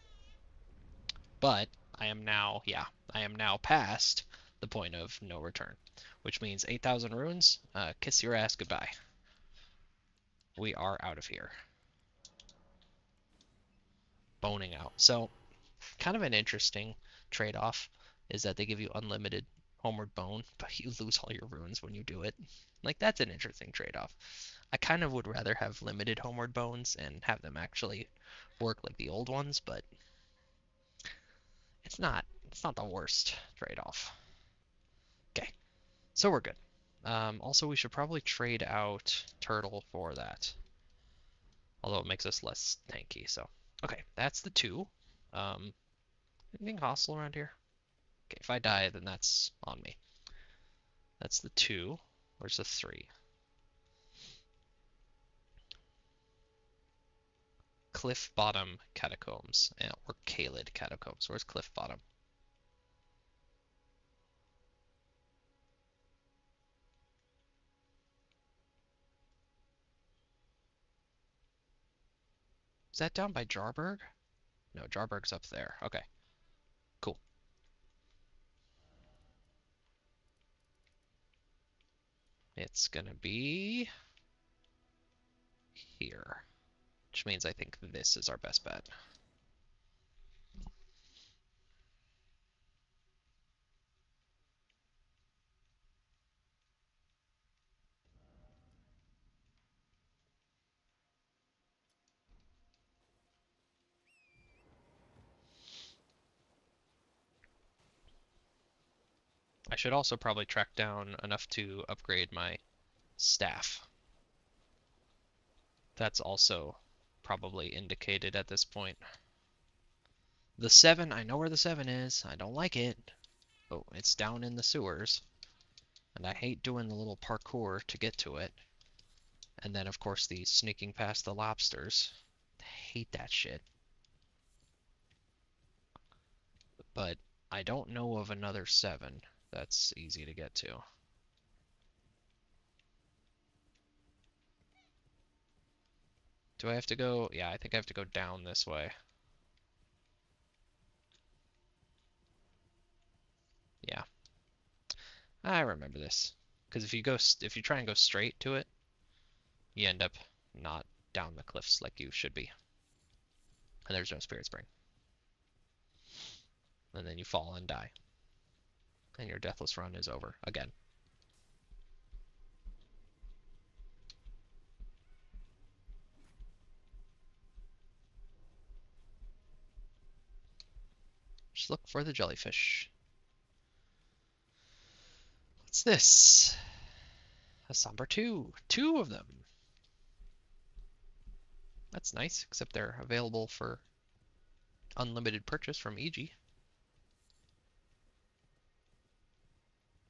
But I am now, yeah, I am now past the point of no return, which means 8,000 runes. Kiss your ass goodbye. We are out of here. Boning out. So, kind of an interesting trade-off is that they give you unlimited homeward bone, but you lose all your runes when you do it. Like, that's an interesting trade-off. I kind of would rather have limited homeward bones and have them actually work like the old ones, but it's not the worst trade-off. Okay, so we're good. Also, we should probably trade out Turtle for that, although it makes us less tanky. So, okay, that's the two. Um, Anything hostile around here? Okay, if I die, then that's on me. That's the two. Where's the three? Cliff Bottom Catacombs, or Kaled Catacombs. Where's Cliff Bottom? Is that down by Jarberg? No, Jarberg's up there. Okay, cool. It's gonna be here, which means I think this is our best bet. I should also probably track down enough to upgrade my staff. That's also probably indicated at this point. The 7, I know where the 7 is. I don't like it. Oh, it's down in the sewers. And I hate doing the little parkour to get to it. And then, of course, the sneaking past the lobsters. I hate that shit. But I don't know of another 7 that's easy to get to. Do I have to go? Yeah, I think I have to go down this way. Yeah, I remember this. Because if you try and go straight to it, you end up not down the cliffs like you should be. And there's no spirit spring. And then you fall and die. And your deathless run is over again. Just look for the jellyfish. What's this? A somber 2. 2 of them. That's nice, except they're available for unlimited purchase from EG.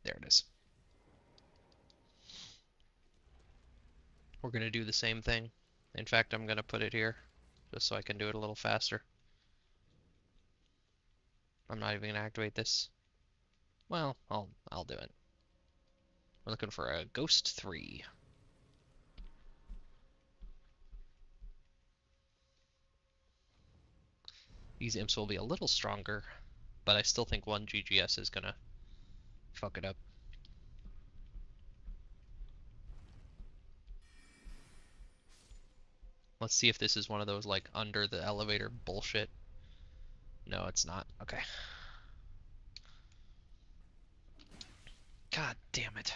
There it is. We're going to do the same thing. In fact, I'm going to put it here just so I can do it a little faster. I'm not even gonna activate this. Well, I'll do it. We're looking for a Ghost 3. These imps will be a little stronger, but I still think one GGS is gonna fuck it up. Let's see if this is one of those, like, under the elevator bullshit. No, it's not. Okay. God damn it.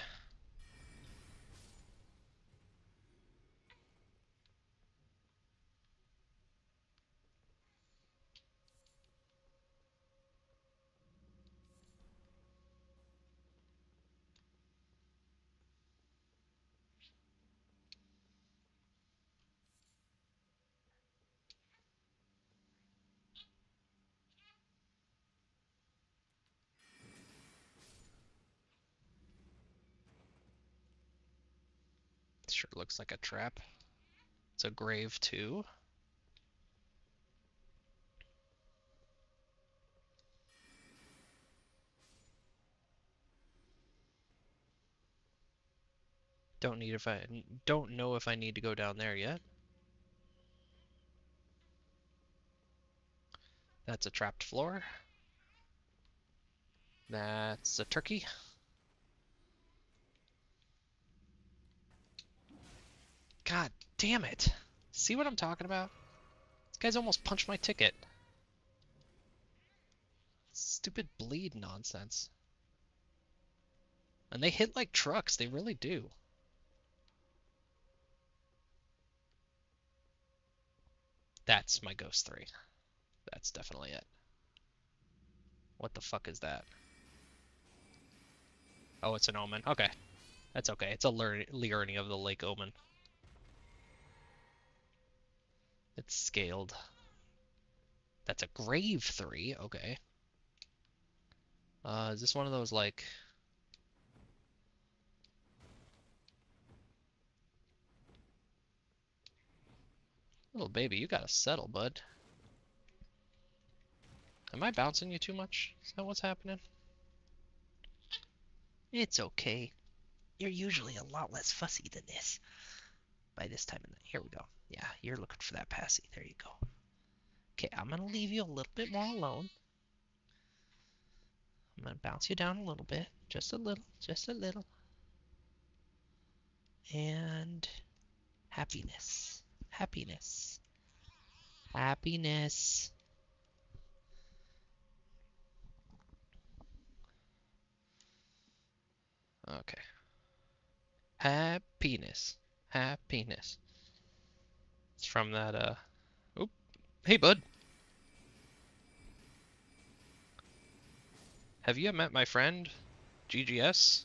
Sure looks like a trap. It's a grave too. Don't know if I need to go down there yet. That's a trapped floor. That's a turkey. God damn it. See what I'm talking about? This guy's almost punched my ticket. Stupid bleed nonsense. And they hit like trucks, they really do. That's my Ghost 3. That's definitely it. What the fuck is that? Oh, it's an omen. Okay. That's okay. It's a learning of the lake omen. It's scaled. That's a grave 3. Okay. Is this one of those, like... Little baby, you gotta settle, bud. Am I bouncing you too much? Is that what's happening? It's okay. You're usually a lot less fussy than this. By this time of night. Here we go. Yeah, you're looking for that passy. There you go. Okay, I'm gonna leave you a little bit more alone. I'm gonna bounce you down a little bit. Just a little. Just a little. And... happiness. Happiness. Happiness. Okay. Happiness. Happiness. It's from that, Oop. Hey, bud. Have you met my friend? GGS?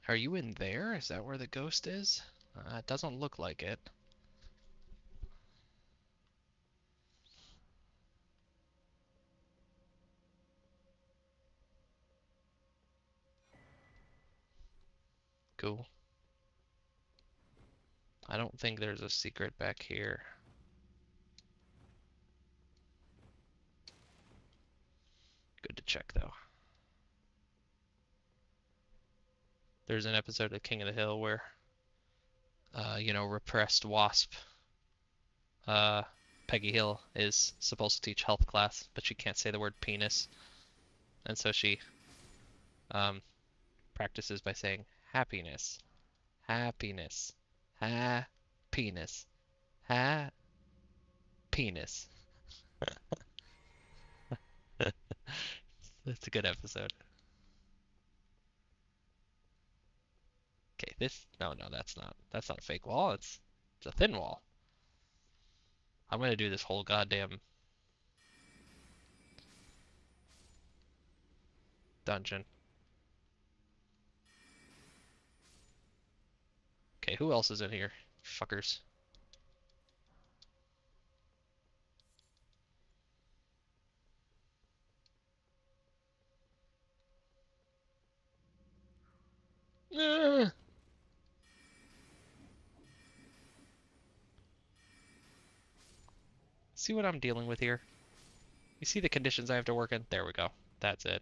Are you in there? Is that where the ghost is? It doesn't look like it. Cool. I don't think there's a secret back here. Good to check, though. There's an episode of King of the Hill where, repressed wasp, uh, Peggy Hill is supposed to teach health class, but she can't say the word penis. And so she, practices by saying happiness, happiness, ha-penis, ha-penis. That's a good episode. Okay, no, that's not a fake wall. It's a thin wall. I'm gonna do this whole goddamn dungeon. Okay, who else is in here? Fuckers. Ah! See what I'm dealing with here? You see the conditions I have to work in? There we go. That's it.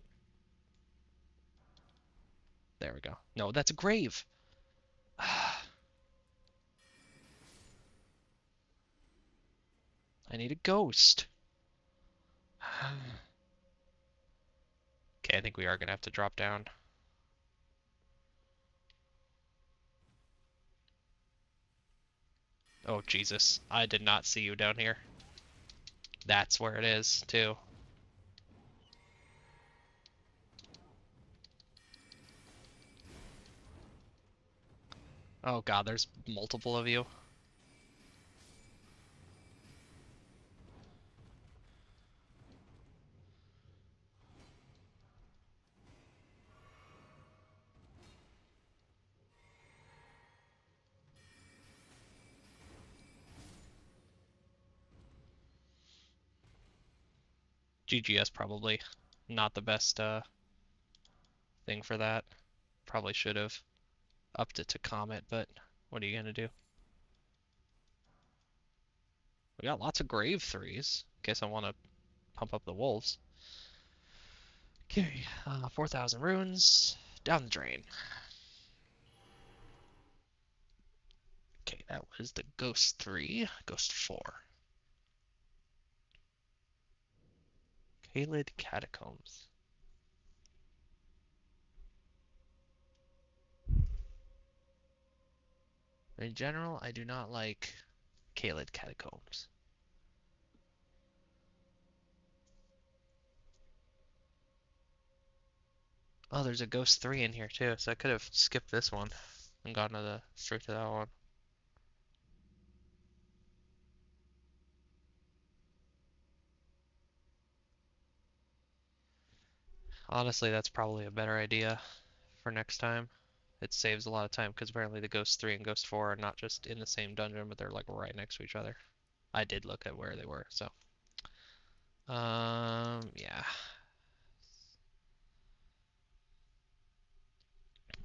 There we go. No, that's a grave. I need a ghost. Okay, I think we are gonna have to drop down. Oh, Jesus. I did not see you down here. That's where it is, too. Oh god, there's multiple of you. GGS probably not the best thing for that. Probably should have upped it to Comet, but what are you gonna do? We got lots of grave threes. In case I want to pump up the wolves. Okay, 4,000 runes down the drain. Okay, that was the Ghost 3, Ghost 4. Kaled Catacombs. In general, I do not like Kaled Catacombs. Oh, there's a Ghost 3 in here too, so I could have skipped this one and gone to the straight to that one. Honestly, that's probably a better idea for next time. It saves a lot of time because apparently the Ghost 3 and Ghost 4 are not just in the same dungeon, but they're like right next to each other. I did look at where they were, so. Yeah.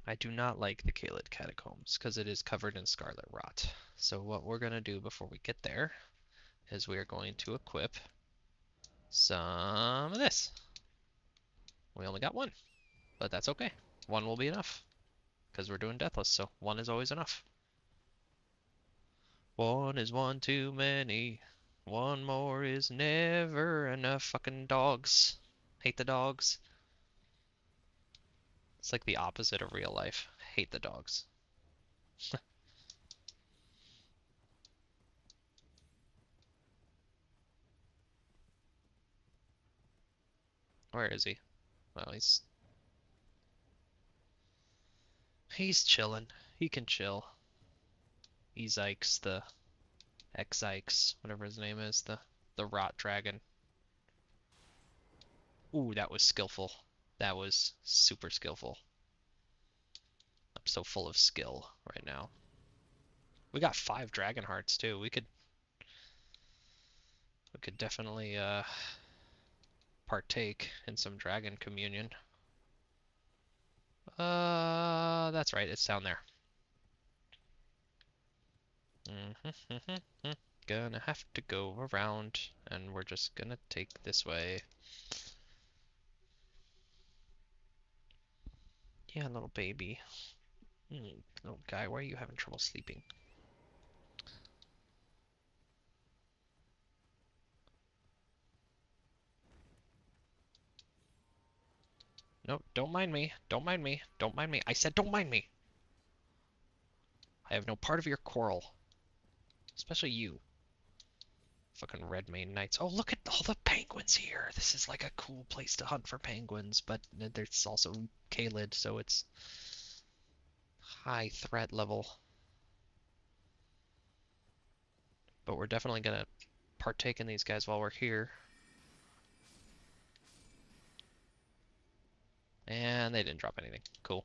I do not like the Kaled Catacombs because it is covered in scarlet rot. So what we're going to do before we get there is we are going to equip some of this. We only got one, but that's okay. One will be enough because we're doing Deathless, so one is always enough. One is one too many. One more is never enough. Fucking dogs. Hate the dogs. It's like the opposite of real life. Hate the dogs. Where is he? Well, he's chilling. He can chill. Ezykes, the Exykes, whatever his name is, the rot dragon. Ooh, that was skillful. That was super skillful. I'm so full of skill right now. We got 5 dragon hearts too. We could definitely partake in some dragon communion. That's right, it's down there. Gonna have to go around, and we're just gonna take this way. Yeah, little baby. Little guy, why are you having trouble sleeping? No, don't mind me. Don't mind me. Don't mind me. I said don't mind me. I have no part of your quarrel. Especially you. Fucking red mane knights. Oh, look at all the penguins here. This is like a cool place to hunt for penguins, but there's also Kaled, so it's high threat level. But we're definitely gonna partake in these guys while we're here. And they didn't drop anything. Cool.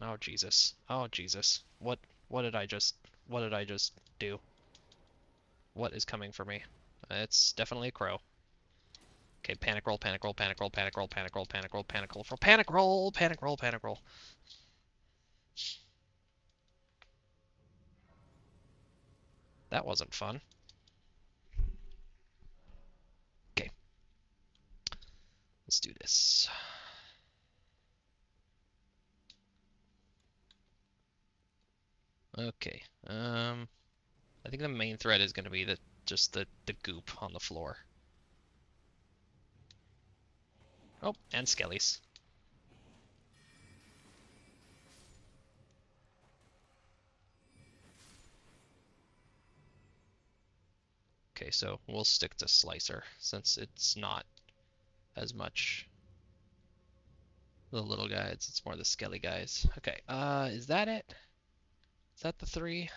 Oh Jesus. Oh Jesus. What did I just do? What is coming for me? It's definitely a crow. Okay, panic roll, panic roll, panic roll, panic roll, panic roll, panic roll, panic roll, panic roll, panic roll, panic roll. That wasn't fun. Let's do this. Okay. I think the main threat is going to be just the goop on the floor. Oh, and skellies. Okay, so we'll stick to Slicer since it's not as much the little guys, it's more the skelly guys. Okay, is that it? Is that the three?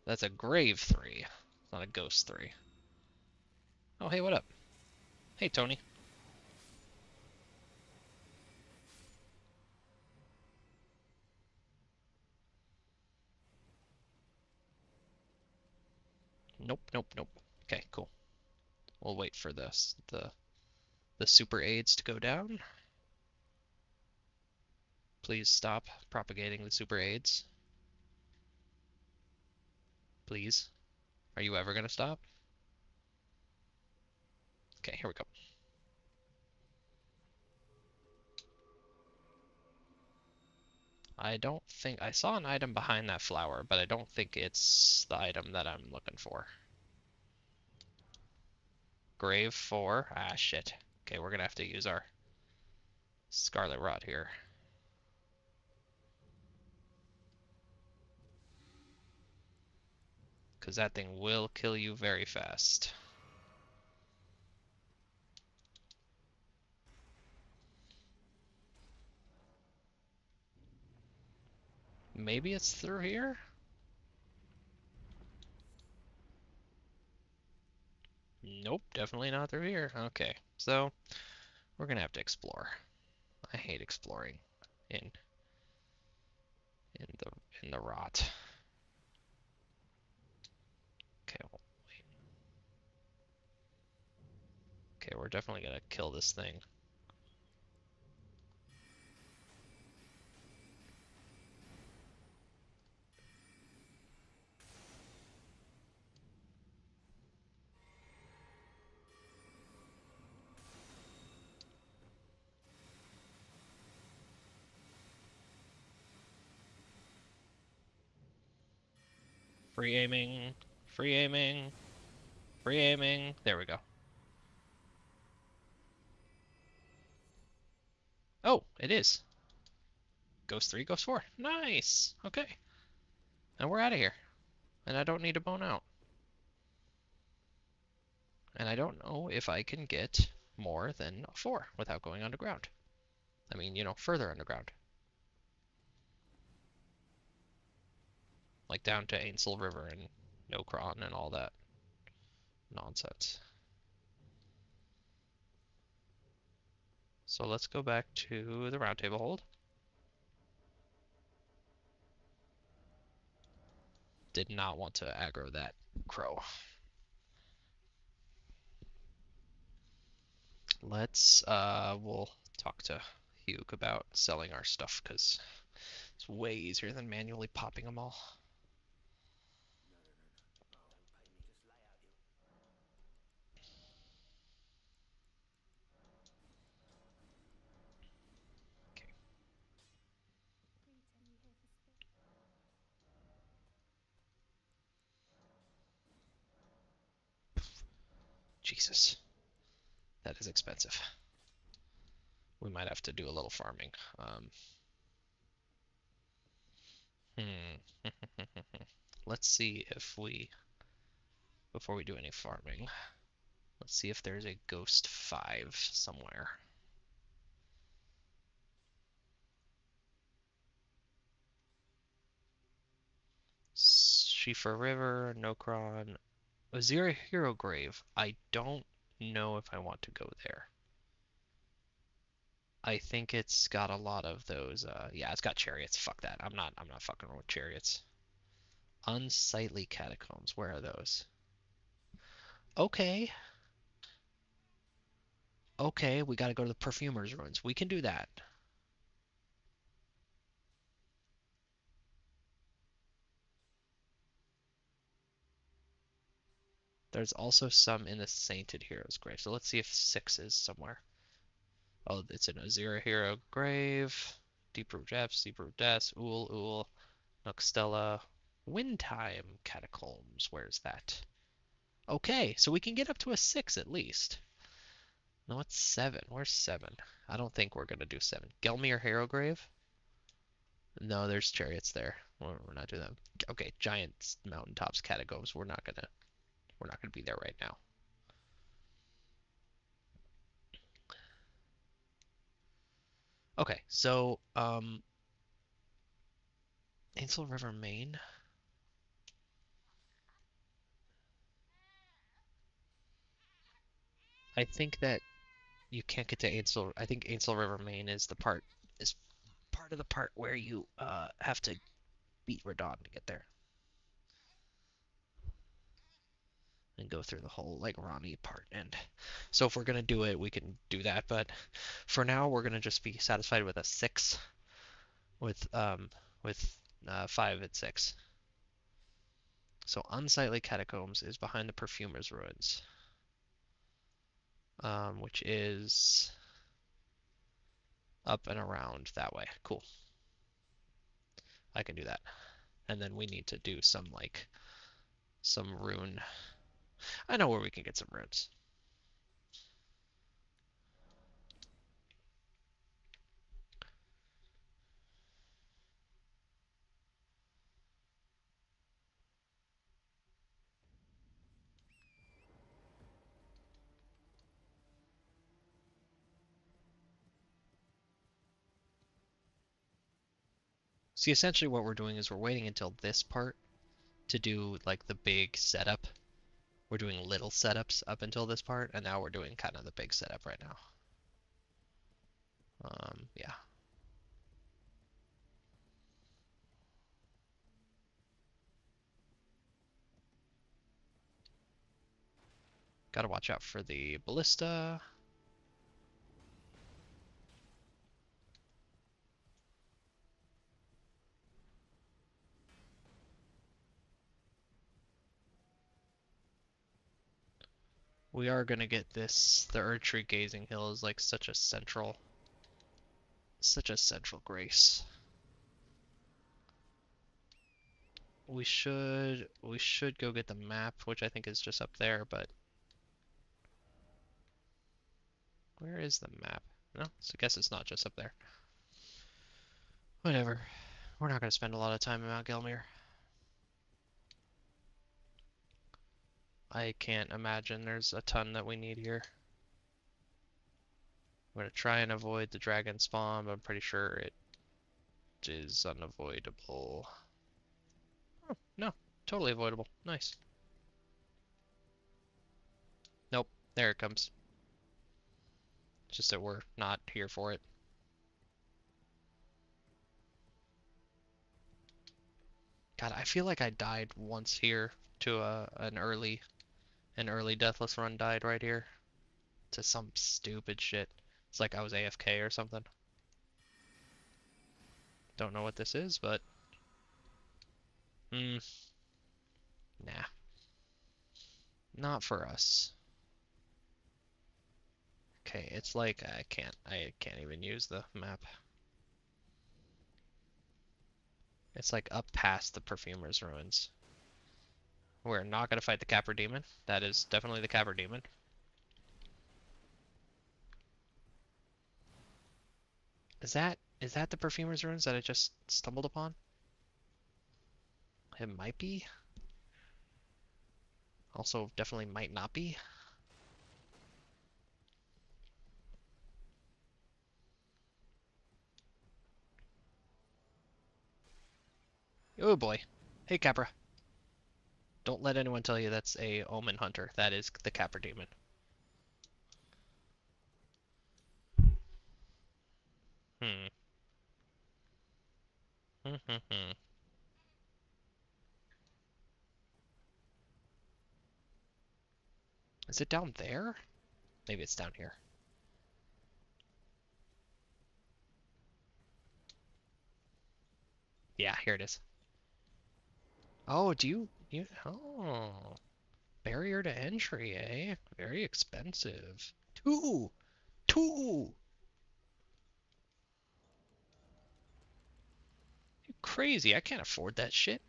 That's a grave three. It's not a ghost three. Oh, hey, what up? Hey, Tony. Nope, nope, nope. Okay, cool. We'll wait for this, the super aids to go down. Please stop propagating the super aids. Please. Are you ever gonna stop? Okay, here we go. I don't think I saw an item behind that flower, but I don't think it's the item that I'm looking for. Grave 4. Ah, shit. Okay, we're gonna have to use our Scarlet Rot here. Because that thing will kill you very fast. Maybe it's through here? Nope, definitely not through here. Okay, so we're gonna have to explore. I hate exploring in in the in the rot. Okay, well, wait. Okay, we're definitely gonna kill this thing. Free aiming, free aiming, free aiming. There we go. Oh, it is. Ghost 3, Ghost 4. Nice. Okay. And we're out of here. And I don't need to bone out. And I don't know if I can get more than 4 without going underground. I mean, further underground. Like down to Ainsel River and Nokron and all that nonsense. So let's go back to the round table hold. Did not want to aggro that crow. We'll talk to Hugh about selling our stuff because it's way easier than manually popping them all. Okay. Jesus, that is expensive. We might have to do a little farming. Hmm. Let's see if before we do any farming, let's see if there's a Ghost 5 somewhere. Shifa River, Nokron, Azira Hero Grave. I don't know if I want to go there. I think it's got a lot of those. Yeah, it's got chariots. Fuck that. I'm not fucking with chariots. Unsightly catacombs. Where are those? Okay. Okay, we gotta go to the Perfumer's Ruins. We can do that. There's also some in the Sainted Heroes grave. So let's see if 6 is somewhere. Oh, it's in a Azira Hero grave. Deep Root Depths, Deep Root Deaths, Uul, Noxtella, Windtime Catacombs. Where's that? Okay, so we can get up to a 6 at least. No, it's 7. Where's 7? I don't think we're gonna do 7. Gelmir Hero grave? No, there's chariots there. We're not doing that. Okay, giant mountaintops catacombs. We're not gonna be there right now. Okay, so Ainsel River, Maine. I think that you can't get to Ainsel. I think Ainsel River, Maine is part of the part where you have to beat Radon to get there and go through the whole like Ronnie part. And so if we're gonna do it, we can do that. But for now, we're gonna just be satisfied with a 6 with 5 and 6. So Unsightly Catacombs is behind the Perfumer's Ruins, which is up and around that way. Cool. I can do that. And then we need to do some rune. I know where we can get some runes. See, essentially what we're doing is we're waiting until this part to do like the big setup. We're doing little setups up until this part, and now we're doing kind of the big setup right now. Yeah. Gotta watch out for the ballista. We are gonna get this. The Erdtree Gazing Hill is like such a central grace. We should go get the map, which I think is just up there, but where is the map? No, so I guess it's not just up there. Whatever. We're not gonna spend a lot of time in Mount Gelmir. I can't imagine there's a ton that we need here. I'm gonna try and avoid the dragon spawn, but I'm pretty sure it is unavoidable. Oh, no, totally avoidable. Nice. Nope, there it comes. Just that we're not here for it. God, I feel like I died once here to an early Deathless run died right here to some stupid shit. It's like I was AFK or something. Don't know what this is, but nah, not for us. Okay, it's like I can't even use the map. It's like up past the Perfumer's Ruins. We're not gonna fight the Capper Demon. That is definitely the Capper Demon. Is that the Perfumer's Ruins that I just stumbled upon? It might be. Also, definitely might not be. Oh boy. Hey, Capra. Don't let anyone tell you that's a Omen Hunter. That is the Capper Demon. Hmm. Is it down there? Maybe it's down here. Yeah, here it is. Oh, do you? Oh. Barrier to entry, eh? Very expensive. Two! Two! You crazy, I can't afford that shit.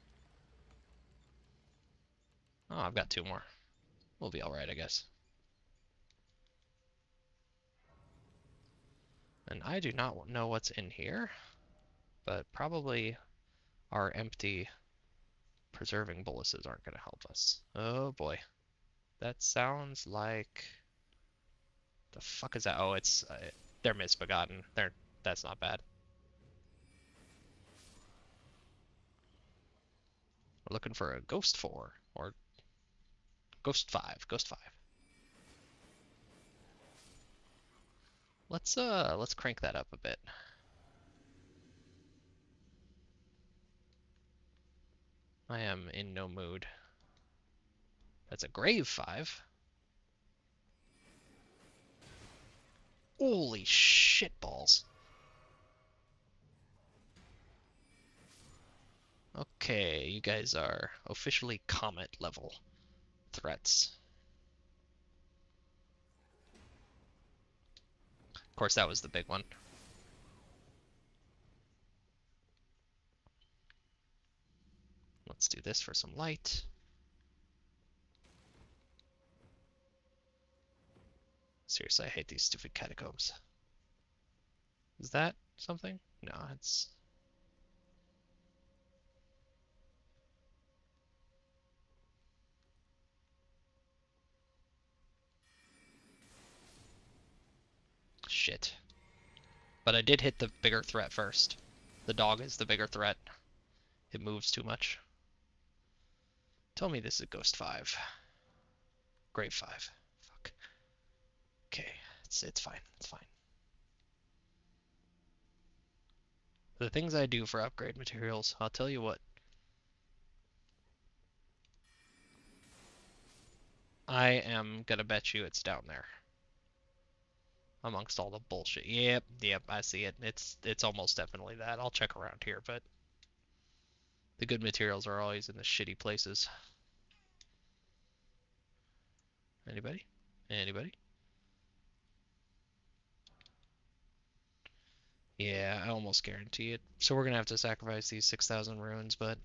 Oh, I've got two more. We'll be alright, I guess. And I do not know what's in here, but probably our empty preserving boluses aren't going to help us. Oh boy. That sounds like... The fuck is that? Oh, it's... they're misbegotten. That's not bad. We're looking for a Ghost 4, or Ghost 5. Ghost 5. Let's crank that up a bit. I am in no mood. That's a Grave 5. Holy shitballs. Okay, you guys are officially comet level threats. Of course, that was the big one. Let's do this for some light. Seriously, I hate these stupid catacombs. Is that something? No, it's... Shit. But I did hit the bigger threat first. The dog is the bigger threat. It moves too much. Tell me this is Ghost 5. Grave 5. Fuck. Okay, it's fine. It's fine. The things I do for upgrade materials, I'll tell you what. I am gonna bet you it's down there. Amongst all the bullshit. Yep, I see it. It's almost definitely that. I'll check around here, but the good materials are always in the shitty places. Anybody? Anybody? Yeah, I almost guarantee it. So we're gonna have to sacrifice these 6,000 runes, but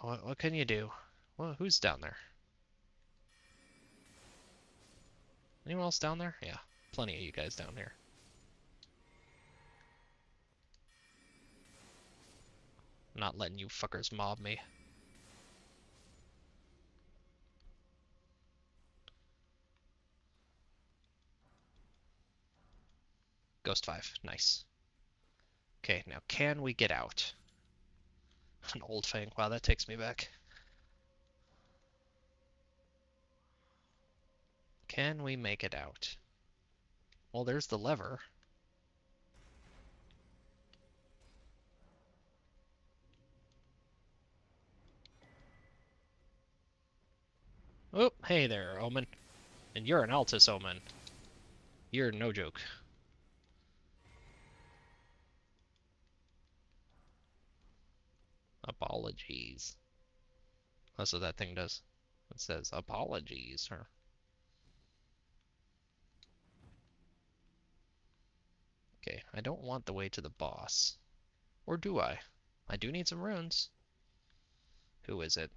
what can you do? Well, who's down there? Anyone else down there? Yeah, plenty of you guys down here. I'm not letting you fuckers mob me. Ghost 5, nice. Okay, now can we get out? An old fang. Wow, that takes me back. Can we make it out? Well, there's the lever. Oh, hey there, Omen. And you're an Altus Omen. You're no joke. Apologies. That's what that thing does. It says apologies. Or... Okay, I don't want the way to the boss. Or do I? I do need some runes. Who is it?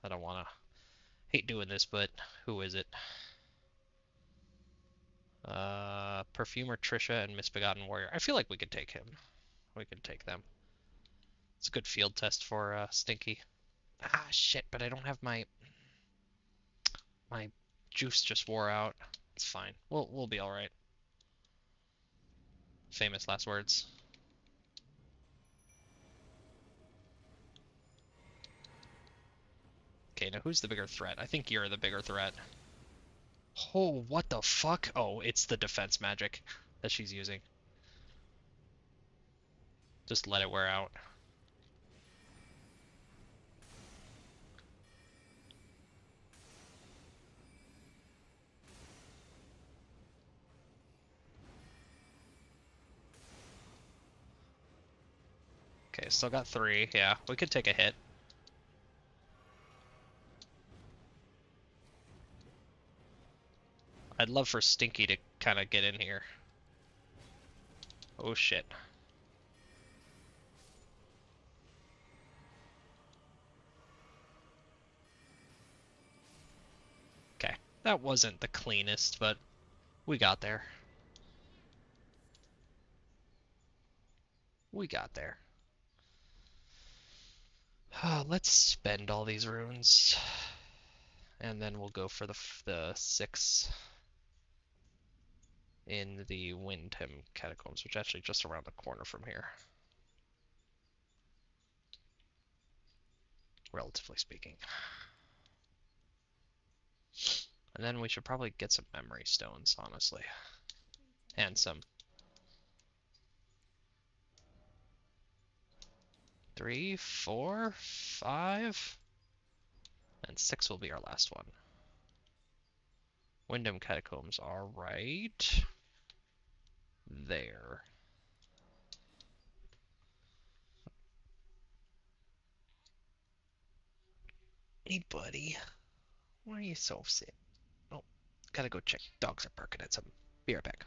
I don't want to... Hate doing this, but who is it? Perfumer Trisha and Misbegotten Warrior. I feel like we could take him. We could take them. It's a good field test for Stinky. Ah, shit, but I don't have my juice just wore out. It's fine. We'll be all right. Famous last words. Okay, now who's the bigger threat? I think you're the bigger threat. Oh, what the fuck? Oh, it's the defense magic that she's using. Just let it wear out. Okay, still got 3. Yeah, we could take a hit. I'd love for Stinky to kind of get in here. Oh shit. Okay, that wasn't the cleanest, but we got there. We got there. Let's spend all these runes, and then we'll go for the 6 in the Windham Catacombs, which is actually just around the corner from here, relatively speaking. And then we should probably get some memory stones, honestly. And some 3, 4, 5, and 6 will be our last one. Windham Catacombs are right there. Hey, buddy. Why are you so sick? Oh, gotta go check. Dogs are barking at something. Be right back.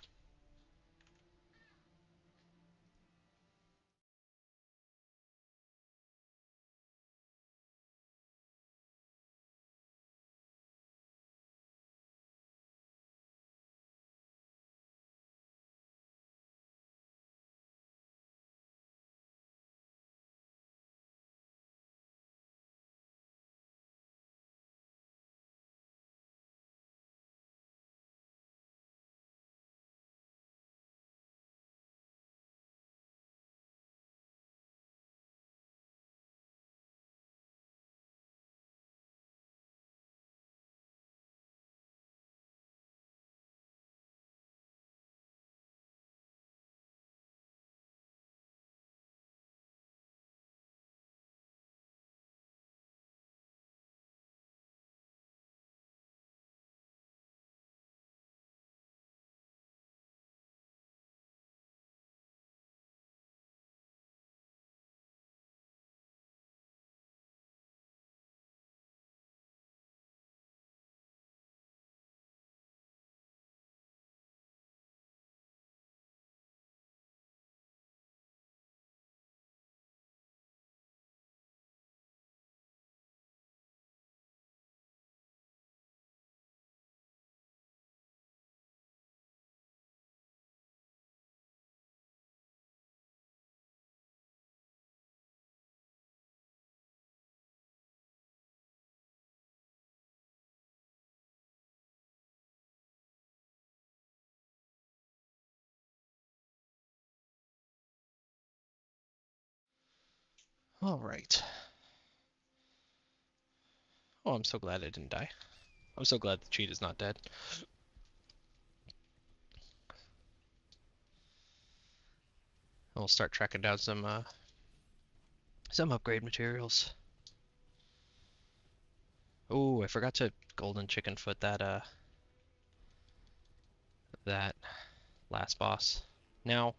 All right. Oh, I'm so glad I didn't die. I'm so glad the cheat is not dead. We'll start tracking down some upgrade materials. Oh, I forgot to golden chicken foot that last boss. Now,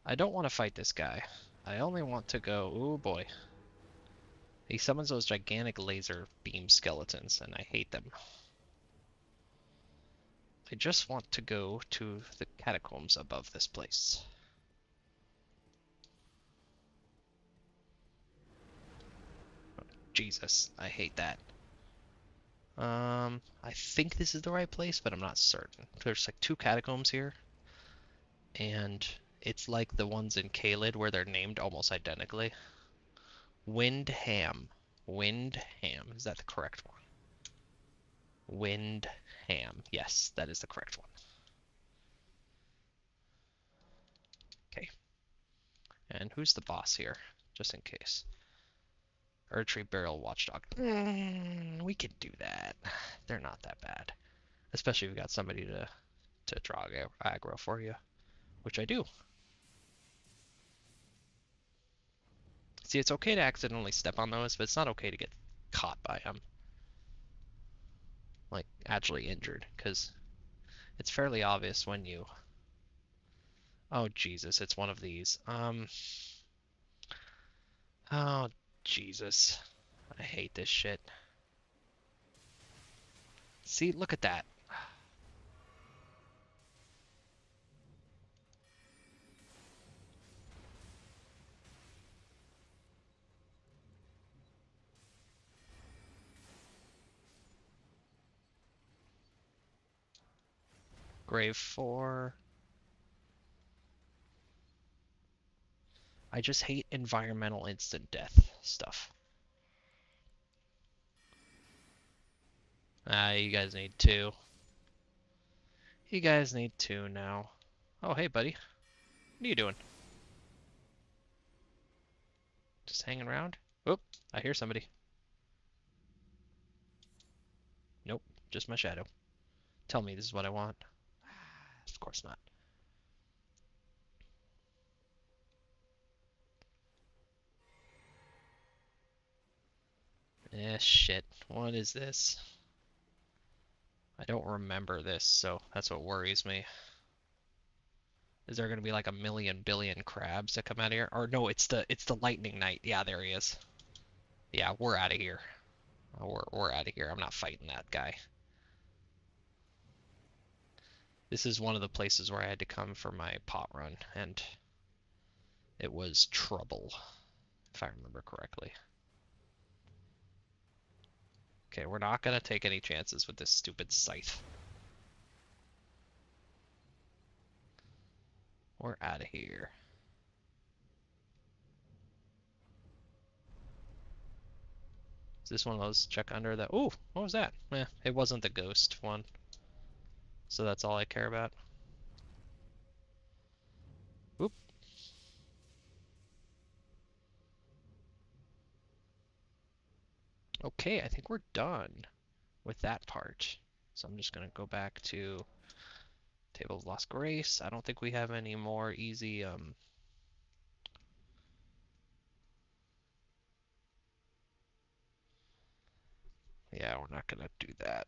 I don't want to fight this guy. I only want to go. Oh boy. He summons those gigantic laser beam skeletons, and I hate them. I just want to go to the catacombs above this place. Jesus, I hate that. I think this is the right place, but I'm not certain. There's like 2 catacombs here, and it's like the ones in Caelid where they're named almost identically. Windham. Windham. Is that the correct one? Windham. Yes, that is the correct one. Okay. And who's the boss here? Just in case. Erdtree Barrel Watchdog. We can do that. They're not that bad. Especially if we got somebody to draw aggro for you. Which I do. See, it's okay to accidentally step on those, but it's not okay to get caught by them. Like, actually injured. Because it's fairly obvious when you... Oh, Jesus, it's one of these. Oh, Jesus. I hate this shit. See, look at that. Grave 4. I just hate environmental instant death stuff. You guys need 2. You guys need 2 now. Oh, hey, buddy. What are you doing? Just hanging around? Oh, I hear somebody. Nope, just my shadow. Tell me this is what I want. Of course not. Eh, shit. What is this? I don't remember this, so that's what worries me. Is there gonna be like a million billion crabs that come out of here? Or no, it's the lightning knight. Yeah, there he is. Yeah, we're out of here. We're out of here. I'm not fighting that guy. This is one of the places where I had to come for my pot run, and it was trouble, if I remember correctly. Okay, we're not gonna take any chances with this stupid scythe. We're out of here. Is this one of those check under that? Ooh, what was that? Eh, it wasn't the ghost one, so that's all I care about. Oop. Okay, I think we're done with that part. So I'm just gonna go back to Table of Lost Grace. I don't think we have any more easy yeah, we're not gonna do that.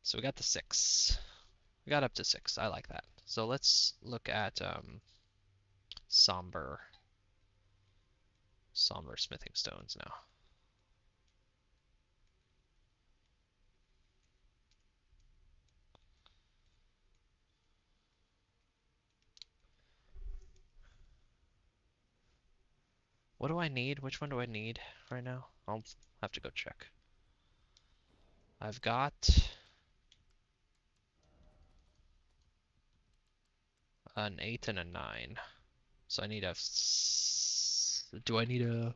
So we got the 6. We got up to 6. I like that. So let's look at somber smithing stones now. What do I need? Which one do I need right now? I'll have to go check. I've got an 8 and a 9. So I need a... Do I need a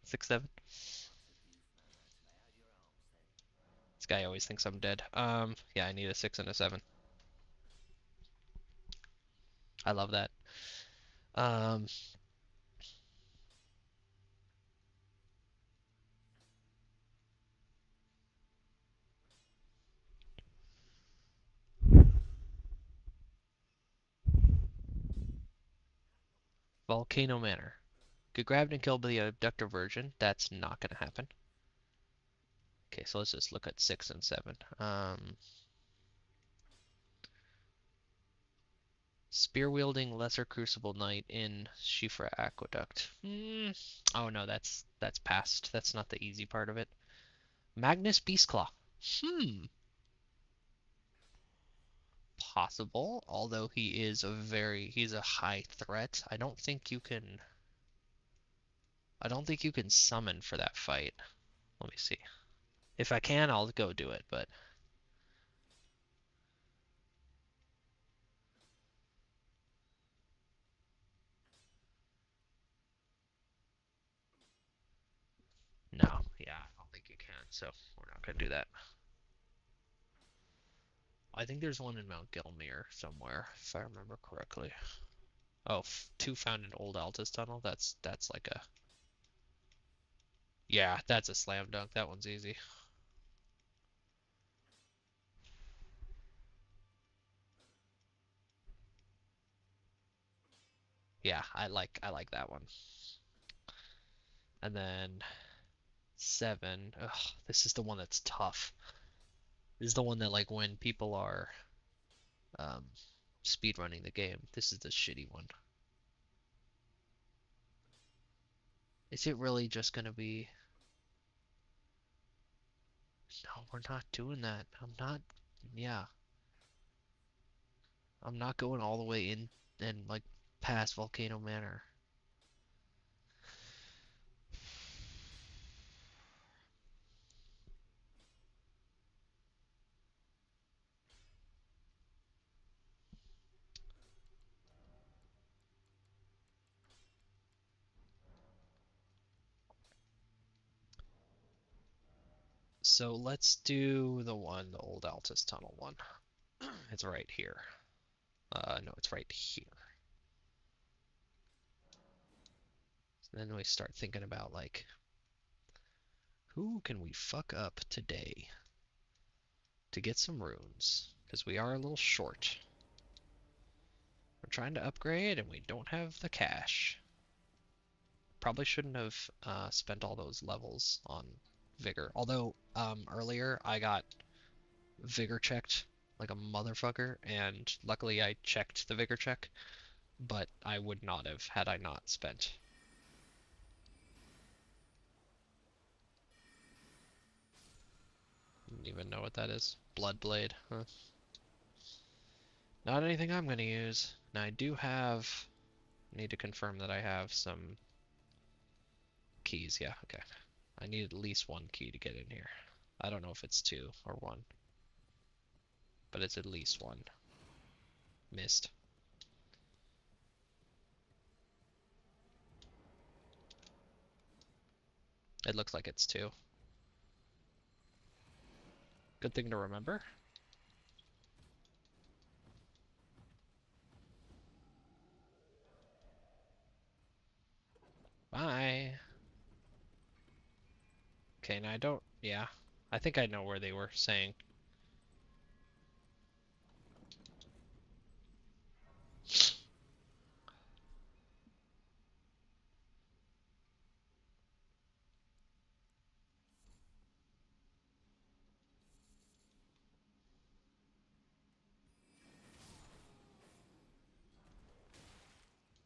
6, 7? This guy always thinks I'm dead. Yeah, I need a 6 and a 7. I love that. Um, Volcano Manor. Get grabbed and killed by the abductor version. That's not gonna happen. Okay, so let's just look at 6 and 7. Spear-wielding Lesser Crucible Knight in Shifra Aqueduct. Oh no, that's past. That's not the easy part of it. Magnus Beastclaw. Hmm. Possible, although he's a high threat. I don't think you can summon for that fight. Let me see. If I can, I'll go do it, but no. Yeah, I don't think you can, so we're not gonna do that. I think there's one in Mount Gelmir somewhere, if I remember correctly. Oh, 2 found in Old Altus Tunnel. That's like a yeah, that's a slam dunk. That one's easy. Yeah, I like that one. And then 7. Ugh, this is the one that's tough. This is the one that like when people are um speed running the game. This is the shitty one. Is it really just gonna be? No, we're not doing that. I'm not. Yeah, I'm not going all the way in and like past Volcano Manor. So let's do the one, the old Altus Tunnel one. It's right here. No, it's right here. So then we start thinking about like, who can we fuck up today to get some runes? Because we are a little short. We're trying to upgrade and we don't have the cash. Probably shouldn't have spent all those levels on Vigor. Although earlier I got Vigor checked like a motherfucker, and luckily I checked the Vigor check, but I would not have had I not spent. Didn't even know what that is. Bloodblade, huh? Not anything I'm gonna use. Now I do have... Need to confirm that I have some keys. Yeah, okay. I need at least one key to get in here. I don't know if it's two or one, but it's at least one. Missed. It looks like it's two. Good thing to remember. Bye. Okay, now I don't... Yeah. I think I know where they were saying.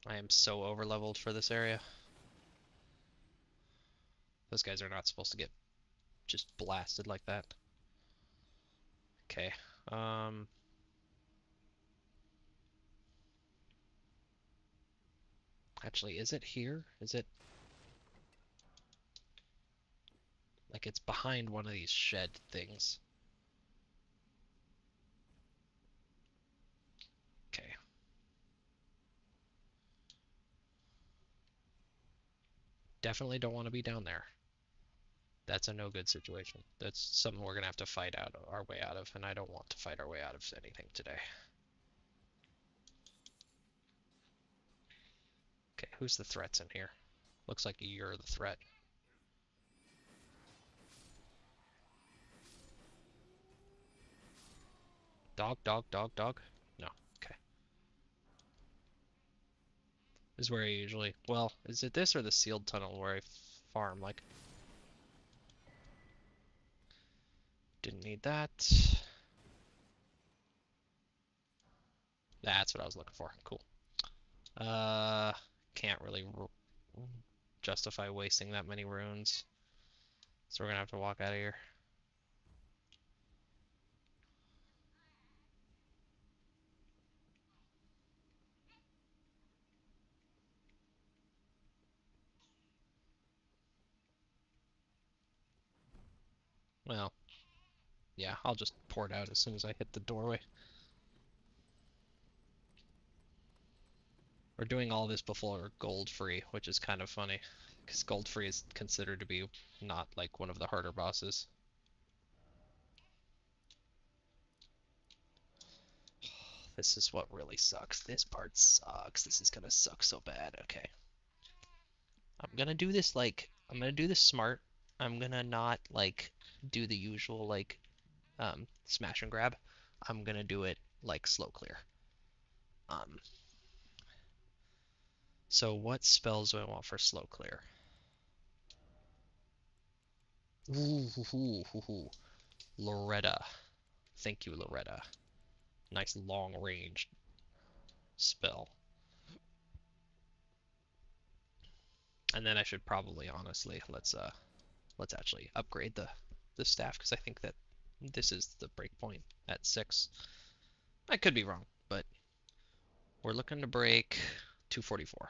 I am so overleveled for this area. Those guys are not supposed to get just blasted like that. Okay. Actually, is it here? Is it... Like, it's behind one of these shed things. Okay. Definitely don't want to be down there. That's a no good situation. That's something we're gonna have to fight out our way out of, and I don't want to fight our way out of anything today. Okay, who's the threats in here? Looks like you're the threat. Dog, dog, dog, dog? No. Okay. This is where I usually... Well, is it this or the sealed tunnel where I farm? Like... Didn't need that. That's what I was looking for. Cool. Can't really justify wasting that many runes. So we're gonna have to walk out of here. Well, yeah, I'll just pour it out as soon as I hit the doorway. We're doing all this before gold free, which is kind of funny, because gold free is considered to be not like one of the harder bosses. This is what really sucks. This part sucks. This is gonna suck so bad. Okay. I'm gonna do this like, I'm gonna do this smart. I'm gonna not like do the usual like smash and grab. I'm gonna do it like slow clear. Um, so what spells do I want for slow clear? Ooh, Loretta. Thank you, Loretta. Nice long range spell. And then I should probably honestly let's actually upgrade the staff because I think that this is the break point at 6. I could be wrong, but we're looking to break 244.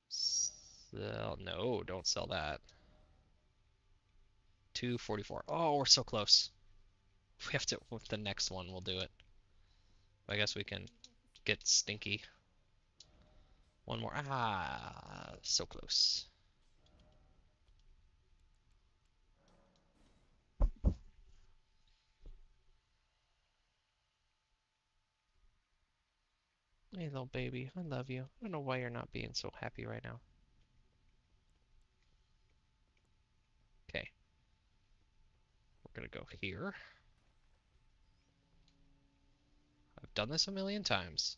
Sell, no, don't sell that. 244. Oh, we're so close. We have to, with the next one, we'll do it. I guess we can get stinky. One more. Ah, so close. Hey, little baby, I love you. I don't know why you're not being so happy right now. Okay, we're gonna go here. I've done this a million times,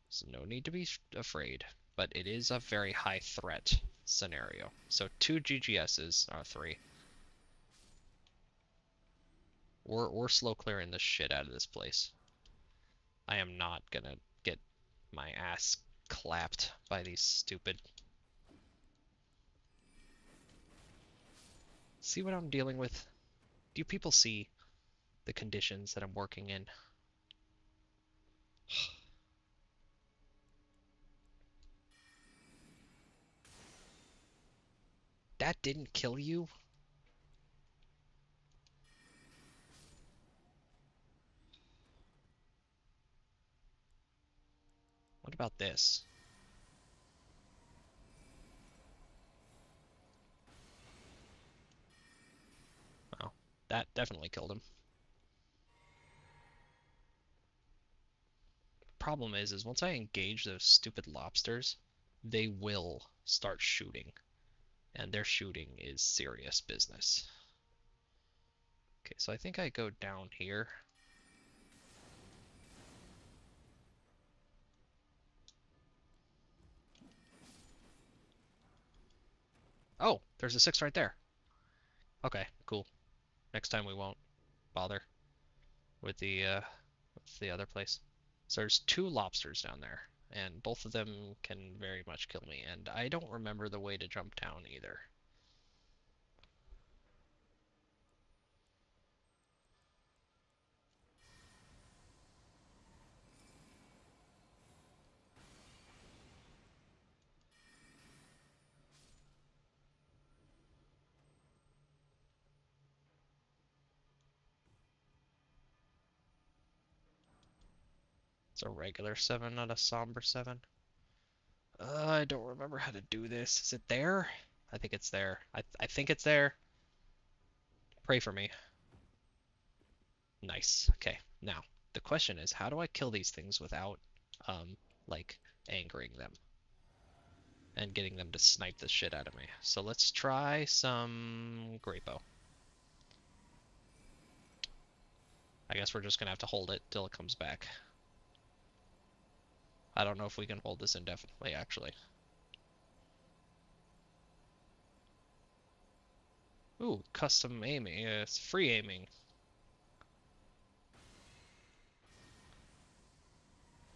so no need to be afraid. But it is a very high threat scenario. So 2 GGSs, or 3. We're slow clearing the shit out of this place. I am not gonna get my ass clapped by these stupid. See what I'm dealing with? Do you people see the conditions that I'm working in? That didn't kill you? What about this? Oh, that definitely killed him. Problem is once I engage those stupid lobsters, they will start shooting, and their shooting is serious business. Okay, so I think I go down here. Oh, there's a 6 right there. Okay, cool. Next time we won't bother with the other place. So there's 2 lobsters down there, and both of them can very much kill me, and I don't remember the way to jump down either. It's a regular 7, not a somber 7. I don't remember how to do this. Is it there? I think it's there. I think it's there. Pray for me. Nice. Okay. Now, the question is, how do I kill these things without, like, angering them and getting them to snipe the shit out of me? So let's try some Grapo. I guess we're just gonna have to hold it till it comes back. I don't know if we can hold this indefinitely, actually. Ooh, custom aiming. It's free aiming.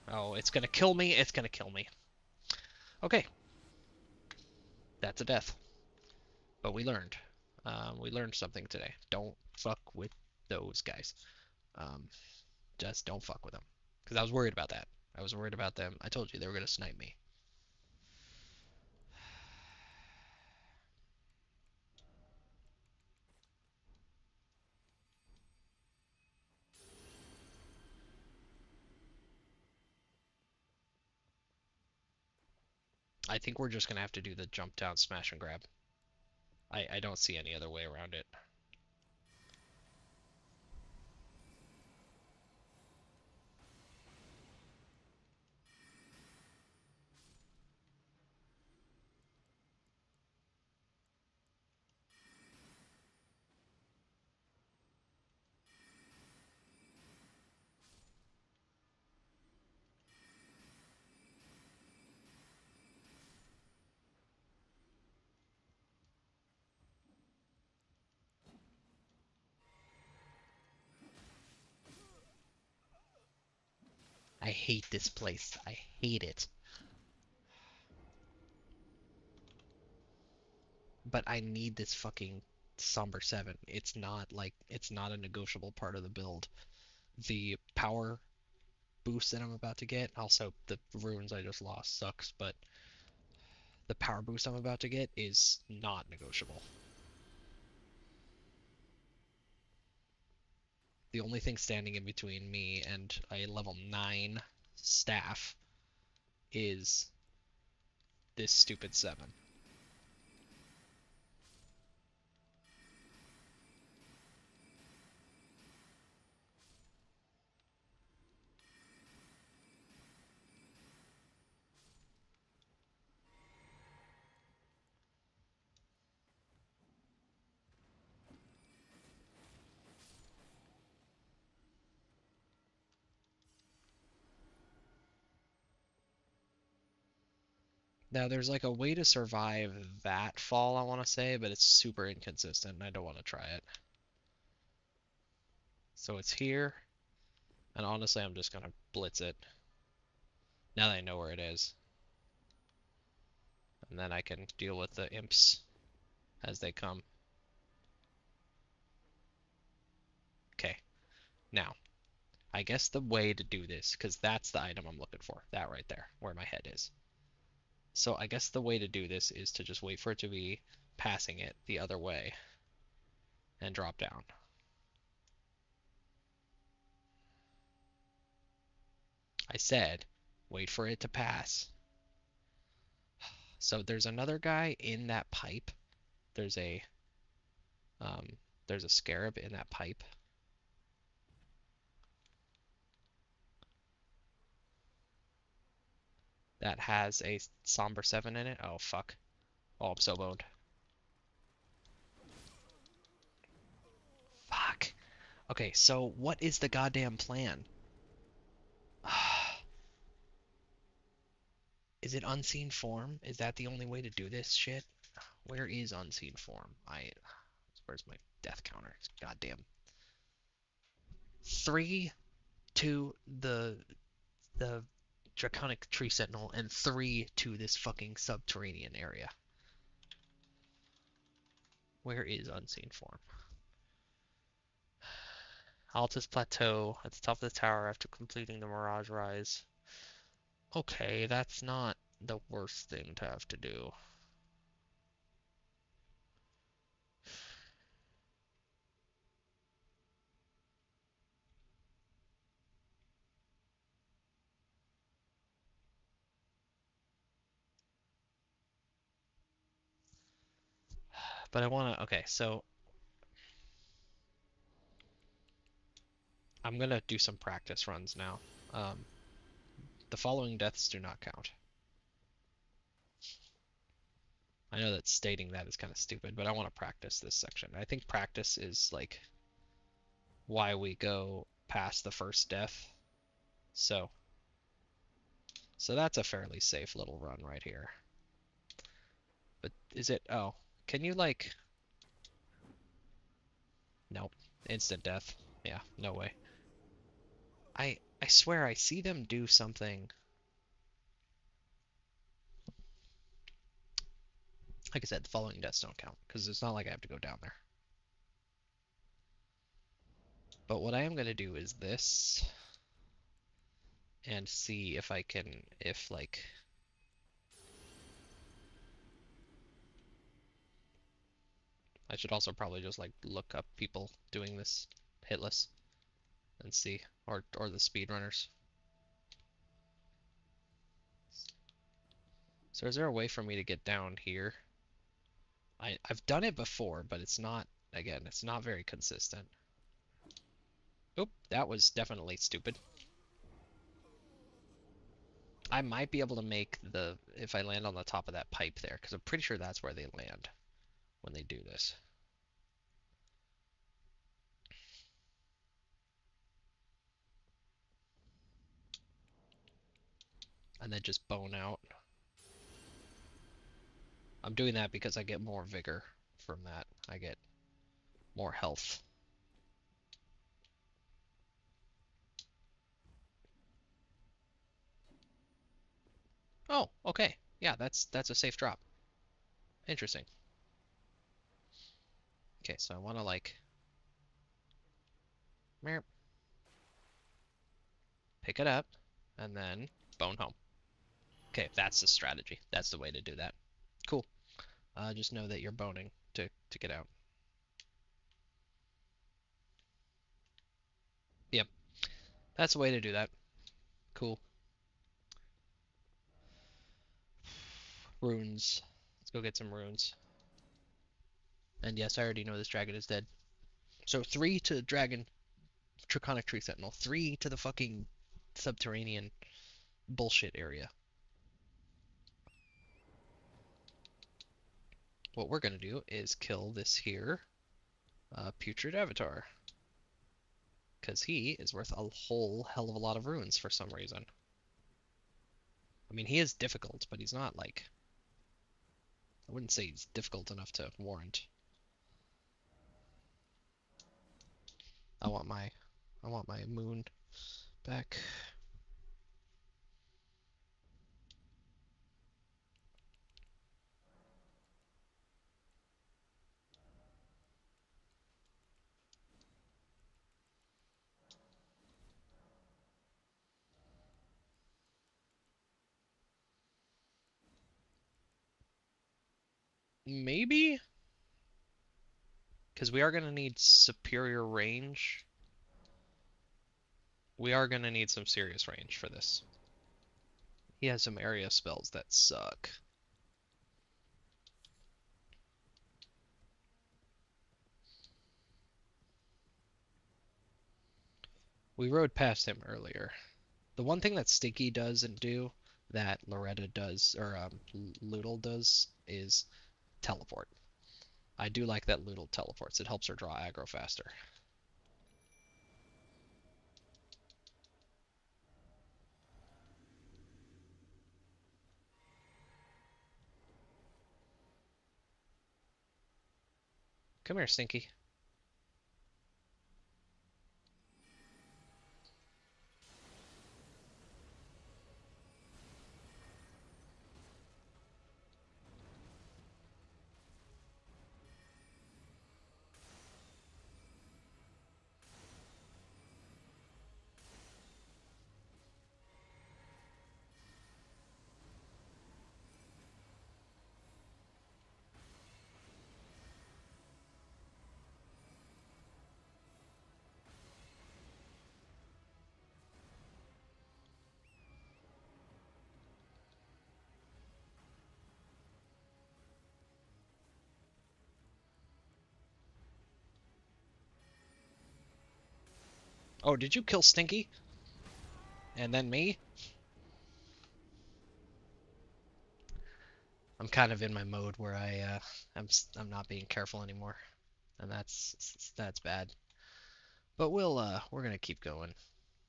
Oh, it's gonna kill me. It's gonna kill me. Okay, that's a death. But we learned. We learned something today. Don't fuck with those guys. Um, just don't fuck with them. Because I was worried about that. I was worried about them. I told you they were gonna snipe me. I think we're just gonna have to do the jump down, smash and grab. I don't see any other way around it. I hate this place. I hate it. But I need this fucking Somber 7. It's not a negotiable part of the build. The power boost that I'm about to get, also the runes I just lost sucks, but the power boost I'm about to get is not negotiable. The only thing standing in between me and a level 9 staff is this stupid 7. Now there's like a way to survive that fall, I want to say, but it's super inconsistent and I don't want to try it. So it's here, and honestly I'm just gonna blitz it now that I know where it is. And then I can deal with the imps as they come. Okay, now I guess the way to do this, because that's the item I'm looking for, that right there, where my head is. So I guess the way to do this is to just wait for it to be passing it the other way and drop down. I said, wait for it to pass. So there's another guy in that pipe. There's a um, there's a scarab in that pipe. That has a somber 7 in it. Oh fuck. Oh, I'm so boned. Fuck. Okay, so what is the goddamn plan? Is it unseen form? Is that the only way to do this shit? Where is unseen form? Where's my death counter? Goddamn. 3 to the draconic tree sentinel and 3 to this fucking subterranean area. Where is unseen form? Altus Plateau at the top of the tower after completing the Mirage Rise. Okay, that's not the worst thing to have to do. But I want to, okay, so I'm going to do some practice runs now. Um, the following deaths do not count. I know that stating that is kind of stupid, but I want to practice this section. I think practice is like why we go past the first death. So, so that's a fairly safe little run right here. But is it, oh, can you like, nope, instant death. Yeah, no way. I swear I see them do something. Like I said, the following deaths don't count because it's not like I have to go down there. But what I am going to do is this and see if I can, if like, I should also probably just like look up people doing this hitless and see, or the speedrunners. So is there a way for me to get down here? I've done it before, but it's not, again, it's not very consistent. Oop, that was definitely stupid. I might be able to make the, if I land on the top of that pipe there, because I'm pretty sure that's where they land when they do this. And then just bone out. I'm doing that because I get more vigor from that. I get more health. Oh, okay. Yeah, that's a safe drop. Interesting. Okay, so I want to like pick it up and then bone home. Okay, that's the strategy. That's the way to do that. Cool. Just know that you're boning to get out. Yep, that's the way to do that. Cool. Runes. Let's go get some runes. And yes, I already know this dragon is dead. So 3 to dragon, Draconic Tree Sentinel. 3 to the fucking subterranean bullshit area. What we're gonna do is kill this here putrid avatar. Because he is worth a whole hell of a lot of runes for some reason. I mean, he is difficult, but he's not like... I wouldn't say he's difficult enough to warrant. I want my moon back. Maybe? Because we are going to need superior range. We are going to need some serious range for this. He has some area spells that suck. We rode past him earlier. The one thing that Stinky doesn't do that Loretta does, or Loodle does, is teleport. I do like that Loodle teleports. It helps her draw aggro faster. Come here, Stinky. Oh, did you kill Stinky? And then me? I'm kind of in my mode where I'm not being careful anymore, and that's bad. But we're gonna keep going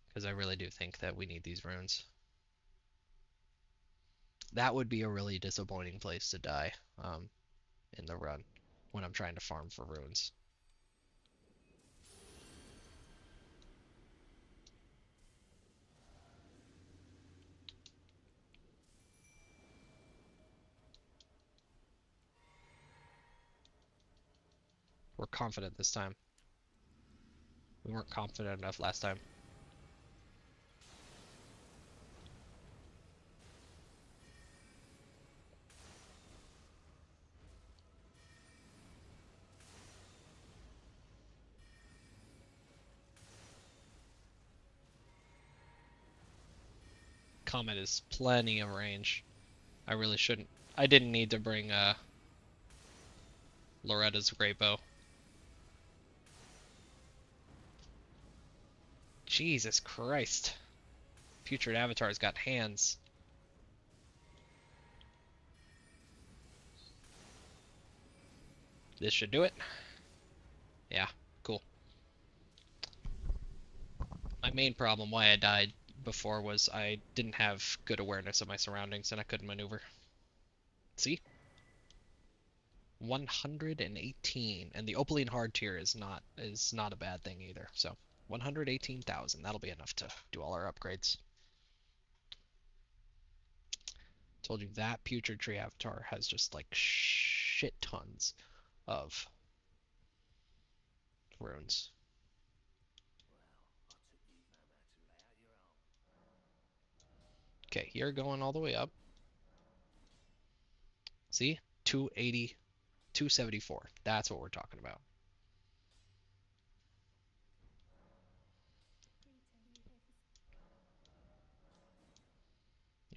because I really do think that we need these runes. That would be a really disappointing place to die in the run when I'm trying to farm for runes. We're confident this time. We weren't confident enough last time. Comet is plenty of range. I really shouldn't. I didn't need to bring Loretta's great bow. Jesus Christ. Putrid Avatar's got hands. This should do it. Yeah, cool. My main problem why I died before was I didn't have good awareness of my surroundings and I couldn't maneuver. See? 118, and the Opaline hard tier is not a bad thing either. So 118,000, that'll be enough to do all our upgrades. Told you that Putrid Tree Avatar has just like shit tons of runes. Okay, you're going all the way up. See? 280, 274. That's what we're talking about.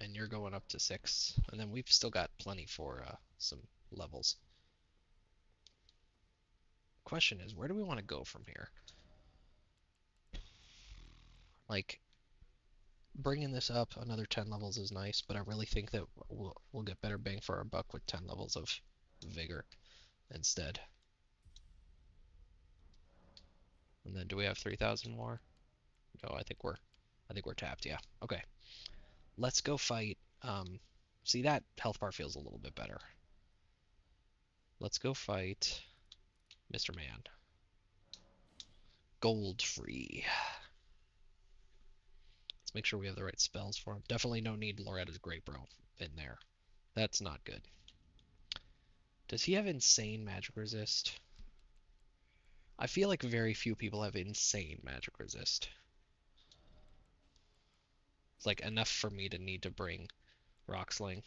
and you're going up to 6, and then we've still got plenty for some levels. Question is, where do we want to go from here? Like, bringing this up another 10 levels is nice, but I really think that we'll get better bang for our buck with 10 levels of vigor instead. And then do we have 3,000 more? No, I think we're tapped. Yeah. Okay. Let's go fight. See, that health bar feels a little bit better. Let's go fight Mr. Man. Gold free. Let's make sure we have the right spells for him. Definitely no need Loretta's Great Bro in there. That's not good. Does he have insane magic resist? I feel like very few people have insane magic resist. It's like enough for me to need to bring Rock Sling.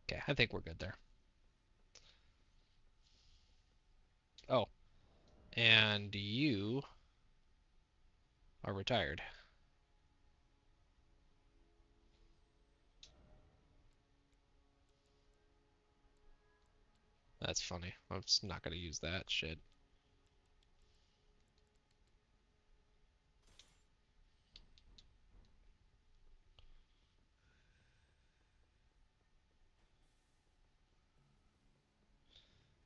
Okay, I think we're good there. Oh, and you are retired. That's funny. I'm just not gonna use that shit.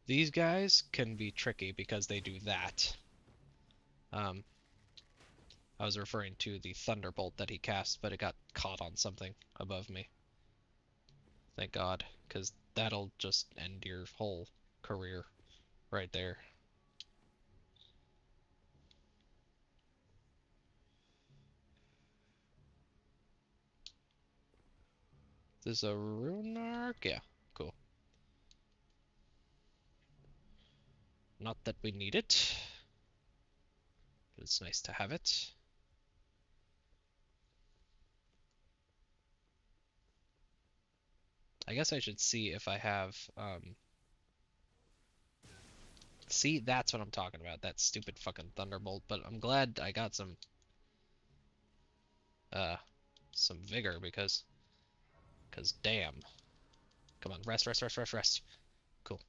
These guys can be tricky because they do that. Um, I was referring to the Thunderbolt that he cast, but it got caught on something above me. Thank God, because that'll just end your whole career right there. This is a Runark? Yeah, cool. Not that we need it, but it's nice to have it. I guess I should see if I have, see, that's what I'm talking about, that stupid fucking Thunderbolt, but I'm glad I got uh, some vigor because damn. Come on, rest, rest, rest, rest, rest. Cool.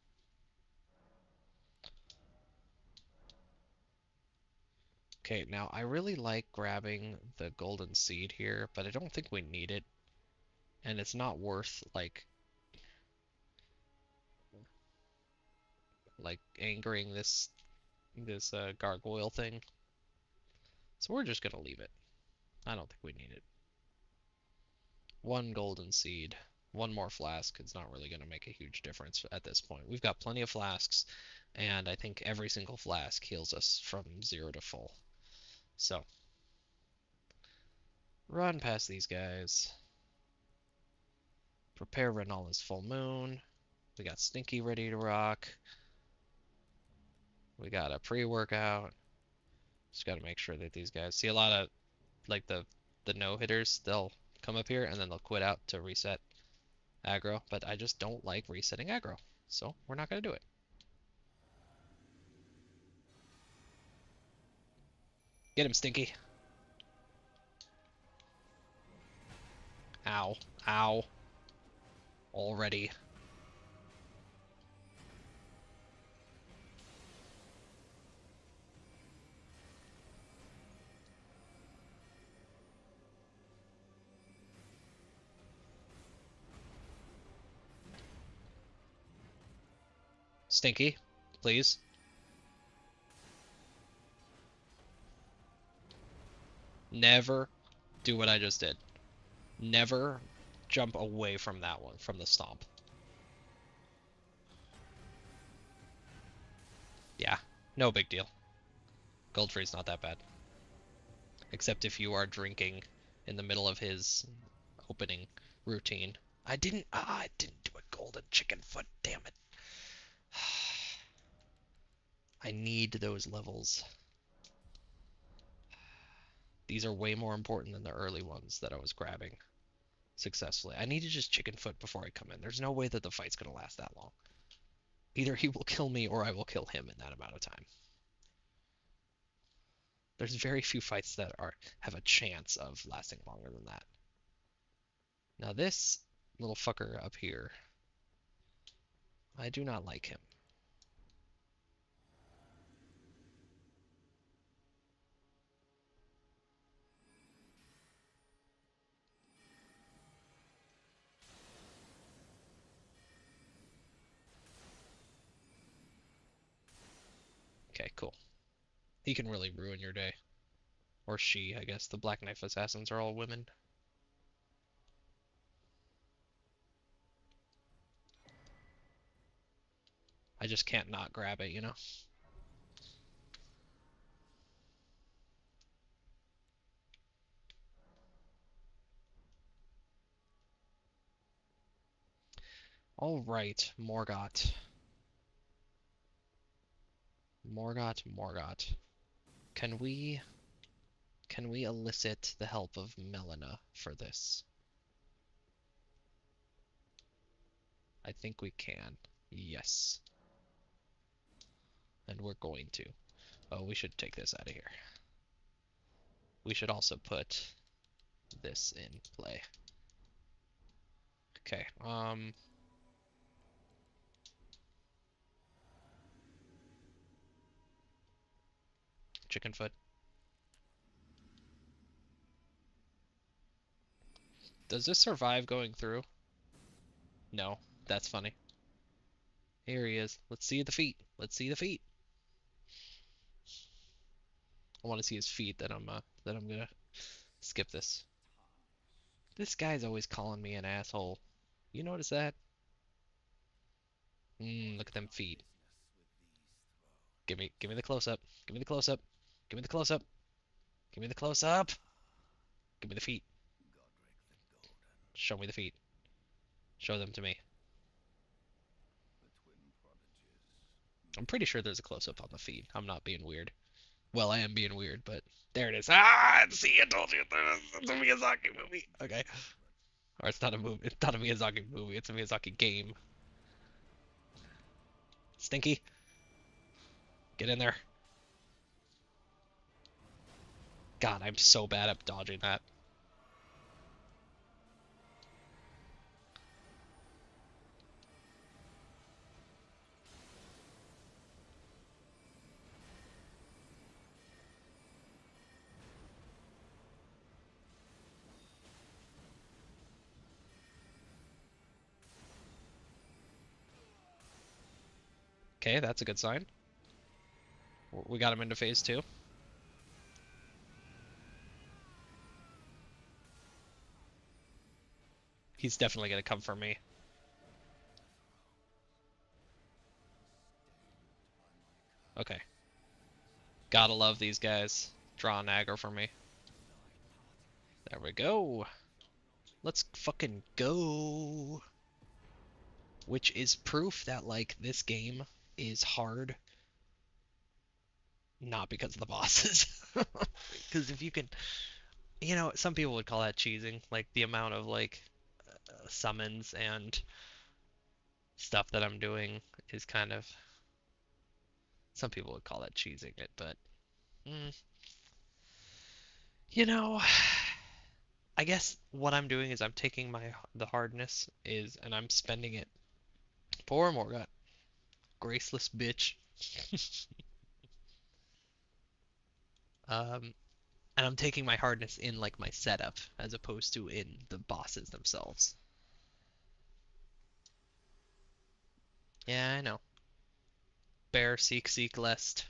Okay, now I really like grabbing the golden seed here, but I don't think we need it. And it's not worth like angering this gargoyle thing. So we're just gonna leave it. I don't think we need it. One golden seed, one more flask. It's not really gonna make a huge difference at this point. We've got plenty of flasks, and I think every single flask heals us from 0 to full. So run past these guys. Prepare Renala's full moon. We got Stinky ready to rock. We got a pre-workout. Just got to make sure that these guys see a lot of like the no hitters. They'll come up here and then they'll quit out to reset aggro. But I just don't like resetting aggro, so we're not gonna do it. Get him, Stinky. Ow, ow. Already. Stinky, please. Never do what I just did. Never jump away from that one, from the stomp. Yeah, no big deal. Goldfree's not that bad. Except if you are drinking in the middle of his opening routine. I didn't do a golden chicken foot, damn it. I need those levels. These are way more important than the early ones that I was grabbing successfully. I need to just chicken foot before I come in. There's no way that the fight's gonna last that long. Either he will kill me or I will kill him in that amount of time. There's very few fights that are have a chance of lasting longer than that. Now this little fucker up here, I do not like him. Okay, cool. He can really ruin your day. Or she, I guess. The Black Knife Assassins are all women. I just can't not grab it, you know? Alright, Morgott. Morgott. Can we elicit the help of Melina for this? I think we can. Yes. And we're going to. Oh, we should take this out of here. We should also put this in play. Okay, chicken foot. Does this survive going through? No, that's funny. Here he is. Let's see the feet. Let's see the feet. I want to see his feet. That I'm gonna skip this. This guy's always calling me an asshole. You notice that? Look at them feet. Give me the close up. Give me the close up. Give me the close up. Give me the close up. Give me the feet. Show me the feet. Show them to me. I'm pretty sure there's a close up on the feet. I'm not being weird. Well, I am being weird, but there it is. Ah, see, I told you, it's a Miyazaki movie. Okay. Or it's not a movie. It's not a Miyazaki movie. It's a Miyazaki game. Stinky, get in there. God, I'm so bad at dodging that. Okay, that's a good sign. We got him into phase 2. He's definitely gonna come for me. Okay. Gotta love these guys. Draw an aggro for me. There we go. Let's fucking go. Which is proof that, like, this game is hard. Not because of the bosses. Because if you can, you know, some people would call that cheesing. Like, the amount of, like, summons and stuff that I'm doing is kind of, some people would call that cheesing it, but mm, you know, I guess what I'm doing is I'm taking the hardness is and I'm spending it. Poor Morgott, graceless bitch. um, and I'm taking my hardness in like my setup as opposed to in the bosses themselves. Yeah, I know. Bear seek lest.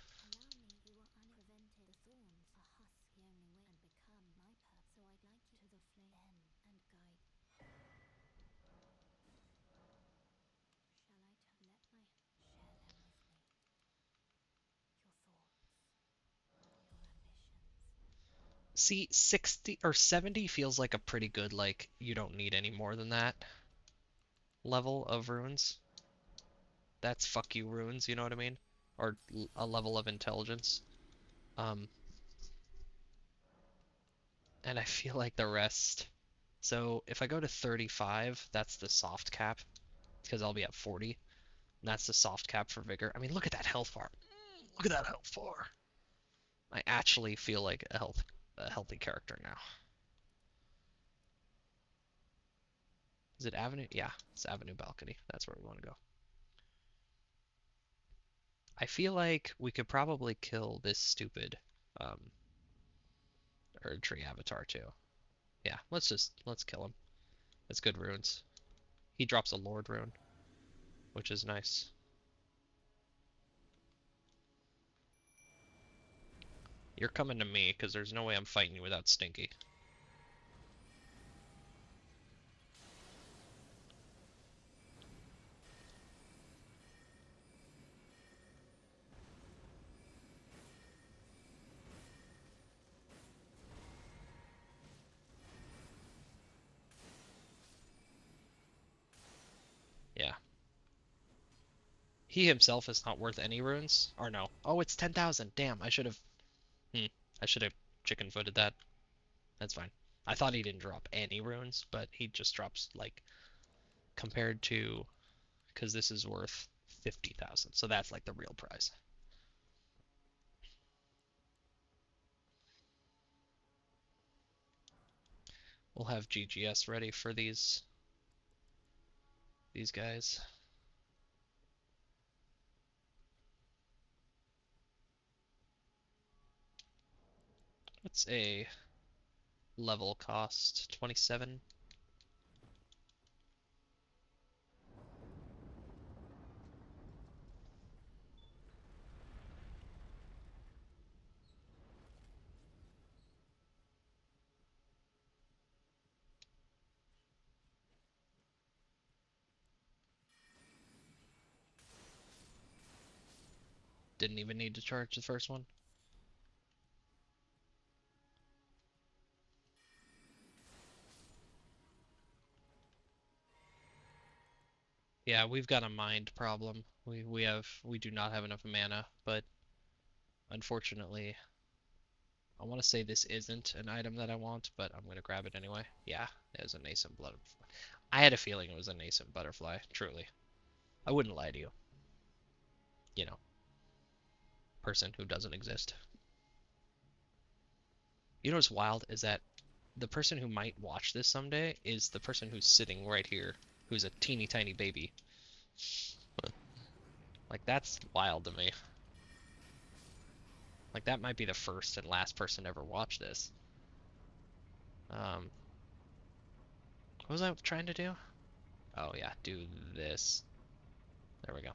See, 60 or 70 feels like a pretty good, like, you don't need any more than that level of runes. That's fuck you runes, you know what I mean? Or a level of intelligence. Um, and I feel like the rest. So if I go to 35, that's the soft cap, because I'll be at 40. And that's the soft cap for vigor. I mean, look at that health bar. Look at that health bar. I actually feel like a healthy character now. Is it Avenue? Yeah, it's Avenue Balcony. That's where we want to go. I feel like we could probably kill this stupid um, Erd Tree Avatar too. Yeah, let's kill him. That's good runes. He drops a Lord rune, which is nice. You're coming to me because there's no way I'm fighting you without Stinky. Yeah. He himself is not worth any runes. Or no. Oh, it's 10,000. Damn, I should have. Hmm. I should have chicken footed that. That's fine. I thought he didn't drop any runes, but he just drops like compared to because this is worth 50,000. So that's like the real prize. We'll have GGS ready for these guys. What's a level cost? 27? Didn't even need to charge the first one. Yeah, we've got a mind problem. We do not have enough mana, but unfortunately, I want to say this isn't an item that I want, but I'm gonna grab it anyway. Yeah, it was a nascent butterfly. I had a feeling it was a nascent butterfly, truly. I wouldn't lie to you. You know, person who doesn't exist. You know what's wild is that the person who might watch this someday is the person who's sitting right here, who's a teeny tiny baby. Like, that's wild to me. Like, that might be the first and last person to ever watch this. What was I trying to do? Oh, yeah, do this. There we go.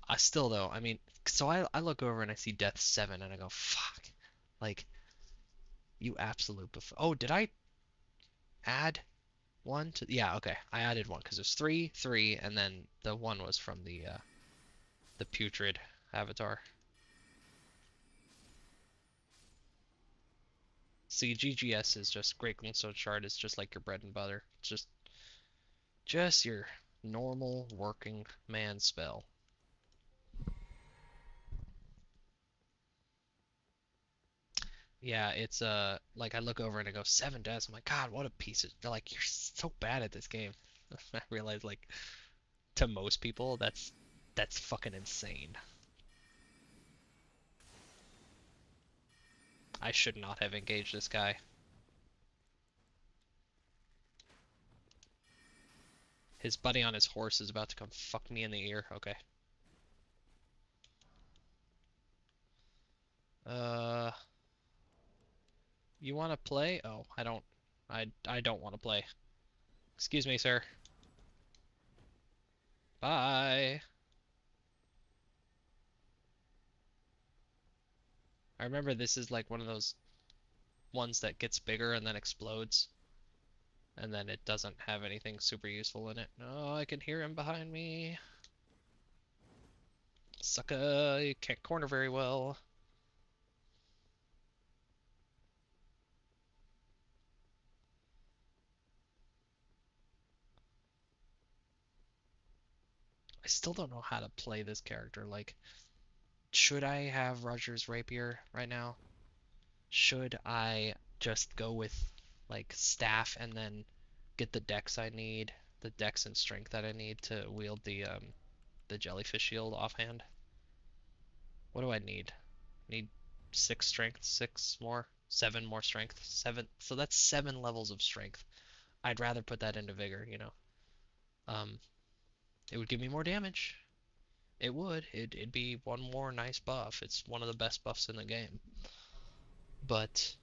I still, though, I mean, so I look over and I see Death 7 and I go, fuck. Like, you absolute Oh, did I add one to. Yeah, okay. I added one because there's three, three, and then the one was from the putrid avatar. See, GGS is just Great Glintstone Shard is just like your bread and butter. It's just your normal working man spell. Yeah, it's like I look over and I go 7 deaths. I'm like, God, what a piece of. They're like, you're so bad at this game. I realize like to most people that's fucking insane. I should not have engaged this guy. His buddy on his horse is about to come fuck me in the ear. Okay. Uh, you want to play? Oh, I don't. I don't want to play. Excuse me, sir. Bye. I remember this is like one of those ones that gets bigger and then explodes, and then it doesn't have anything super useful in it. No, I can hear him behind me. Sucker, you can't corner very well. I still don't know how to play this character. Like, should I have Roger's rapier right now? Should I just go with like staff and then get the dex I need, the dex and strength that I need to wield the jellyfish shield offhand. What do I need? Need 6 strength, 6 more, 7 more strength, 7. So that's 7 levels of strength. I'd rather put that into vigor, you know. Um, it would give me more damage. It would. It'd be one more nice buff. It's one of the best buffs in the game. But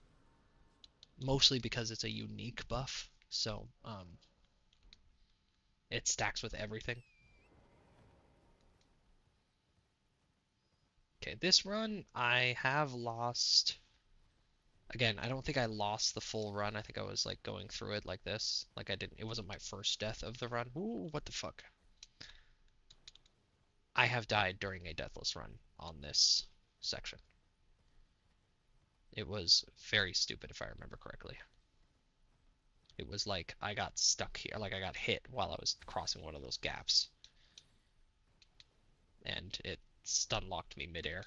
mostly because it's a unique buff. So, it stacks with everything. Okay, this run I have lost. Again, I don't think I lost the full run. I think I was like going through it like this. Like I didn't, it wasn't my first death of the run. Ooh, what the fuck? I have died during a deathless run on this section. It was very stupid if I remember correctly. It was like I got stuck here, like I got hit while I was crossing one of those gaps, and it stun locked me midair.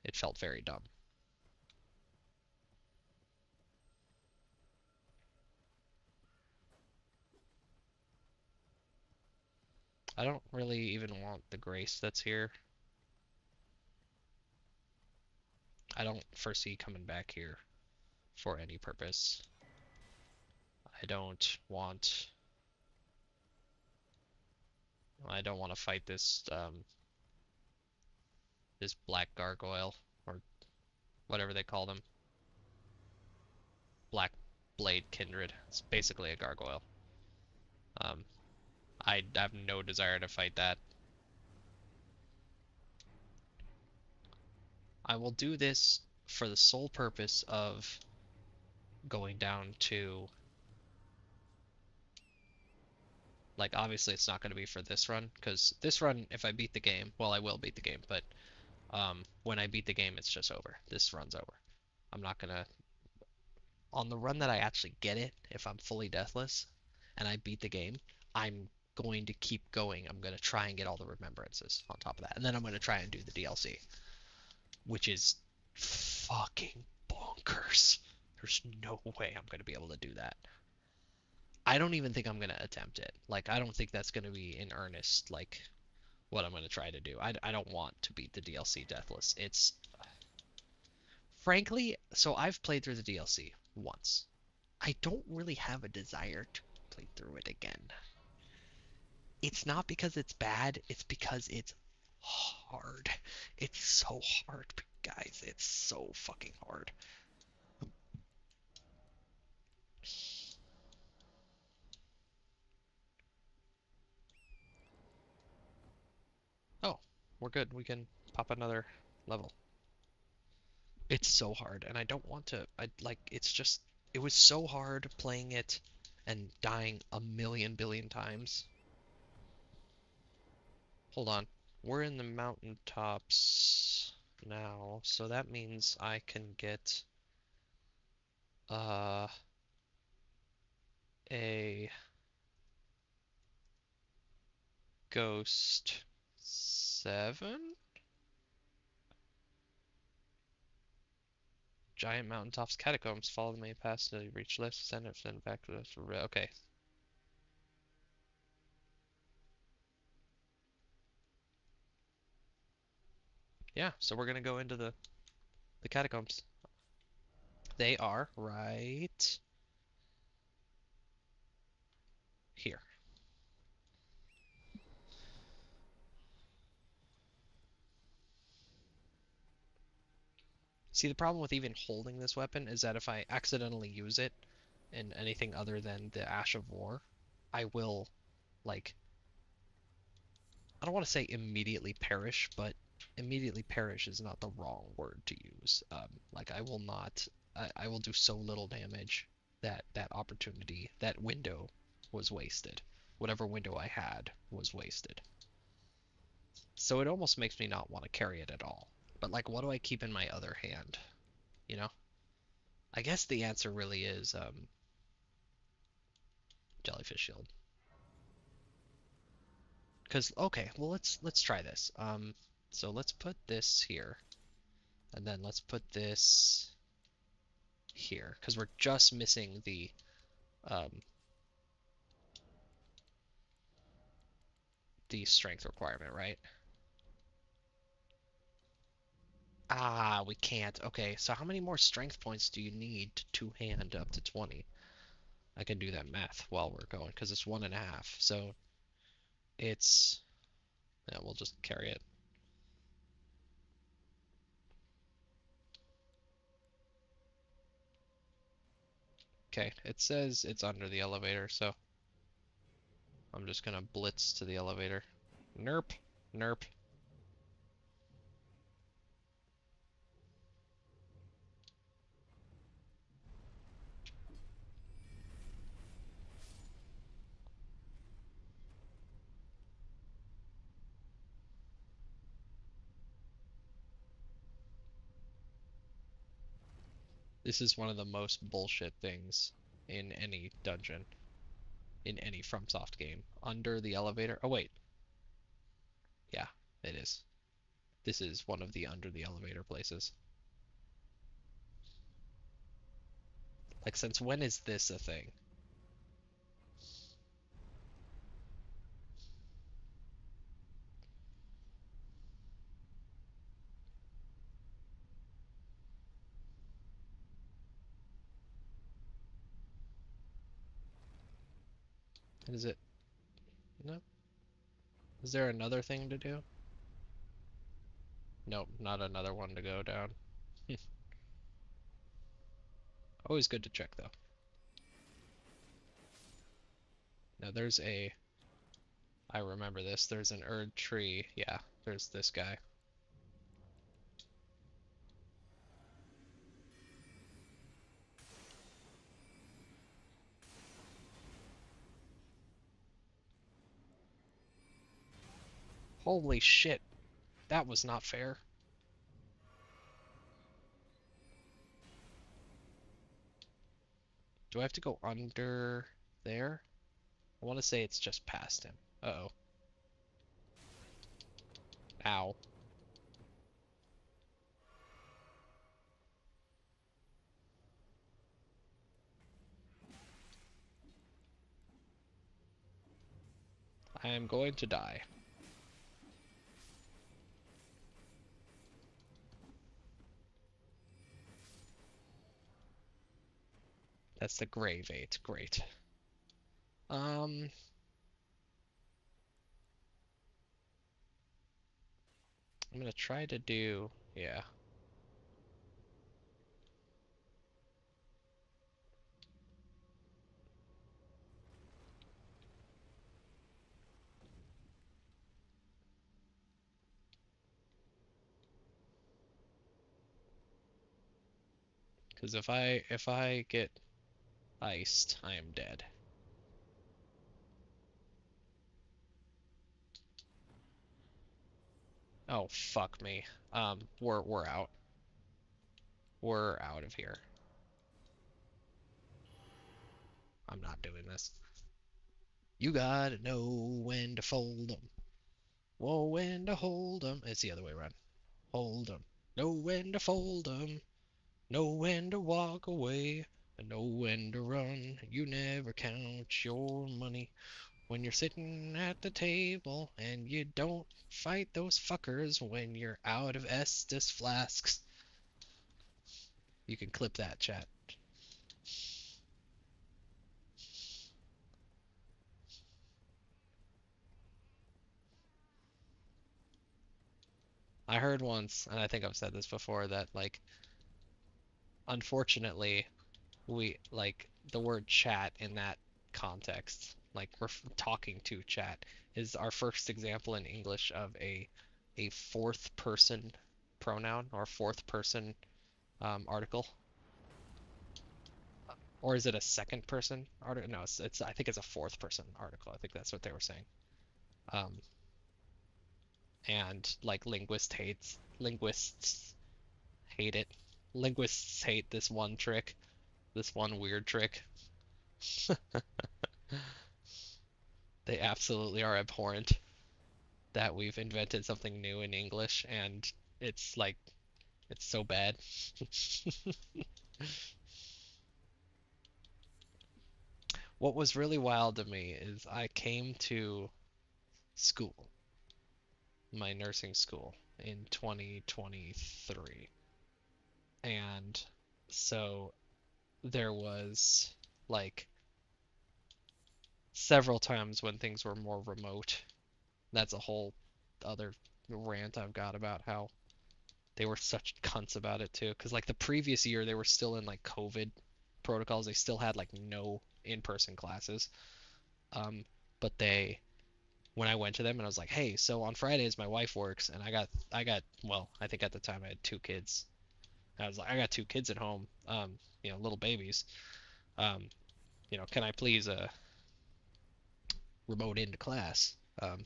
It felt very dumb. I don't really even want the grace that's here. I don't foresee coming back here for any purpose. I don't want I don't want to fight this black gargoyle or whatever they call them. Black blade kindred. It's basically a gargoyle. Um, I have no desire to fight that. I will do this for the sole purpose of going down to, like, obviously it's not going to be for this run, because this run, if I beat the game, well, I will beat the game, but when I beat the game, it's just over. This run's over. I'm not gonna, on the run that I actually get it, if I'm fully deathless and I beat the game, I'm going to keep going. I'm going to try and get all the remembrances on top of that. And then I'm going to try and do the DLC, which is fucking bonkers. There's no way I'm going to be able to do that. I don't even think I'm going to attempt it. Like, I don't think that's going to be in earnest, like, what I'm going to try to do. I don't want to beat the DLC Deathless. It's, frankly, so I've played through the DLC once. I don't really have a desire to play through it again. It's not because it's bad, it's because it's hard. It's so hard, guys. It's so fucking hard. Oh, we're good. We can pop another level. It's so hard, and I don't want to. I like. It's just. It was so hard playing it and dying a million billion times. Hold on. We're in the mountaintops now, so that means I can get uh a ghost 7? Giant mountaintops catacombs. Follow the main path until you reach left, send it, send it back to the okay. Yeah, so we're gonna go into the catacombs. They are right here. See, the problem with even holding this weapon is that if I accidentally use it in anything other than the Ash of War, I will, like, I don't want to say immediately perish, but immediately perish is not the wrong word to use. Like, I will not, I will do so little damage that that opportunity, that window was wasted. Whatever window I had was wasted. So it almost makes me not want to carry it at all. But, like, what do I keep in my other hand? You know? I guess the answer really is jellyfish shield. Because okay, well let's try this. So let's put this here, and then let's put this here, because we're just missing the um, the strength requirement, right? Ah, we can't. Okay, so how many more strength points do you need to two-hand up to 20? I can do that math while we're going, because it's 1.5. So it's, yeah, we'll just carry it. Okay, it says it's under the elevator, so I'm just gonna blitz to the elevator. Nerp, nerp. This is one of the most bullshit things in any dungeon, in any FromSoft game. Under the elevator. Oh, wait. Yeah, it is. This is one of the under the elevator places. Like, since when is this a thing? Is it? No? Is there another thing to do? Nope, not another one to go down. Always good to check, though. Now, there's a... I remember this. There's an Erd tree. Yeah, there's this guy. Holy shit. That was not fair. Do I have to go under there? I want to say it's just past him. Uh-oh. Ow. I am going to die. That's the grave 8. Great. Um, I'm gonna try to do... Yeah. Because if I get iced, I am dead. Oh, fuck me. We're out. We're out of here. I'm not doing this. You gotta know when to fold 'em. Whoa, when to hold 'em. It's the other way around. Hold 'em. Know when to fold 'em. Know when to walk away. And know when to run. You never count your money when you're sitting at the table. And you don't fight those fuckers when you're out of Estus flasks. You can clip that, chat. I heard once, and I think I've said this before, that like unfortunately we like the word chat in that context, like we're talking to chat, is our first example in English of a fourth person pronoun or fourth person article. Or is it a second person article? No, it's I think it's a fourth person article. I think that's what they were saying. Um, and like linguists hate it. Linguists hate this one trick, this one weird trick. They absolutely are abhorrent that we've invented something new in English and it's like it's so bad. What was really wild to me is I came to school, my nursing school, in 2023. And so there was like several times when things were more remote. That's a whole other rant I've got about how they were such cunts about it too. Because like the previous year, they were still in like COVID protocols. They still had like no in-person classes. Um, but when I went to them and I was like, hey, so on Fridays my wife works and well, I think at the time I had two kids. I was like, I got two kids at home, little babies. Um, can I please remote into class? Um,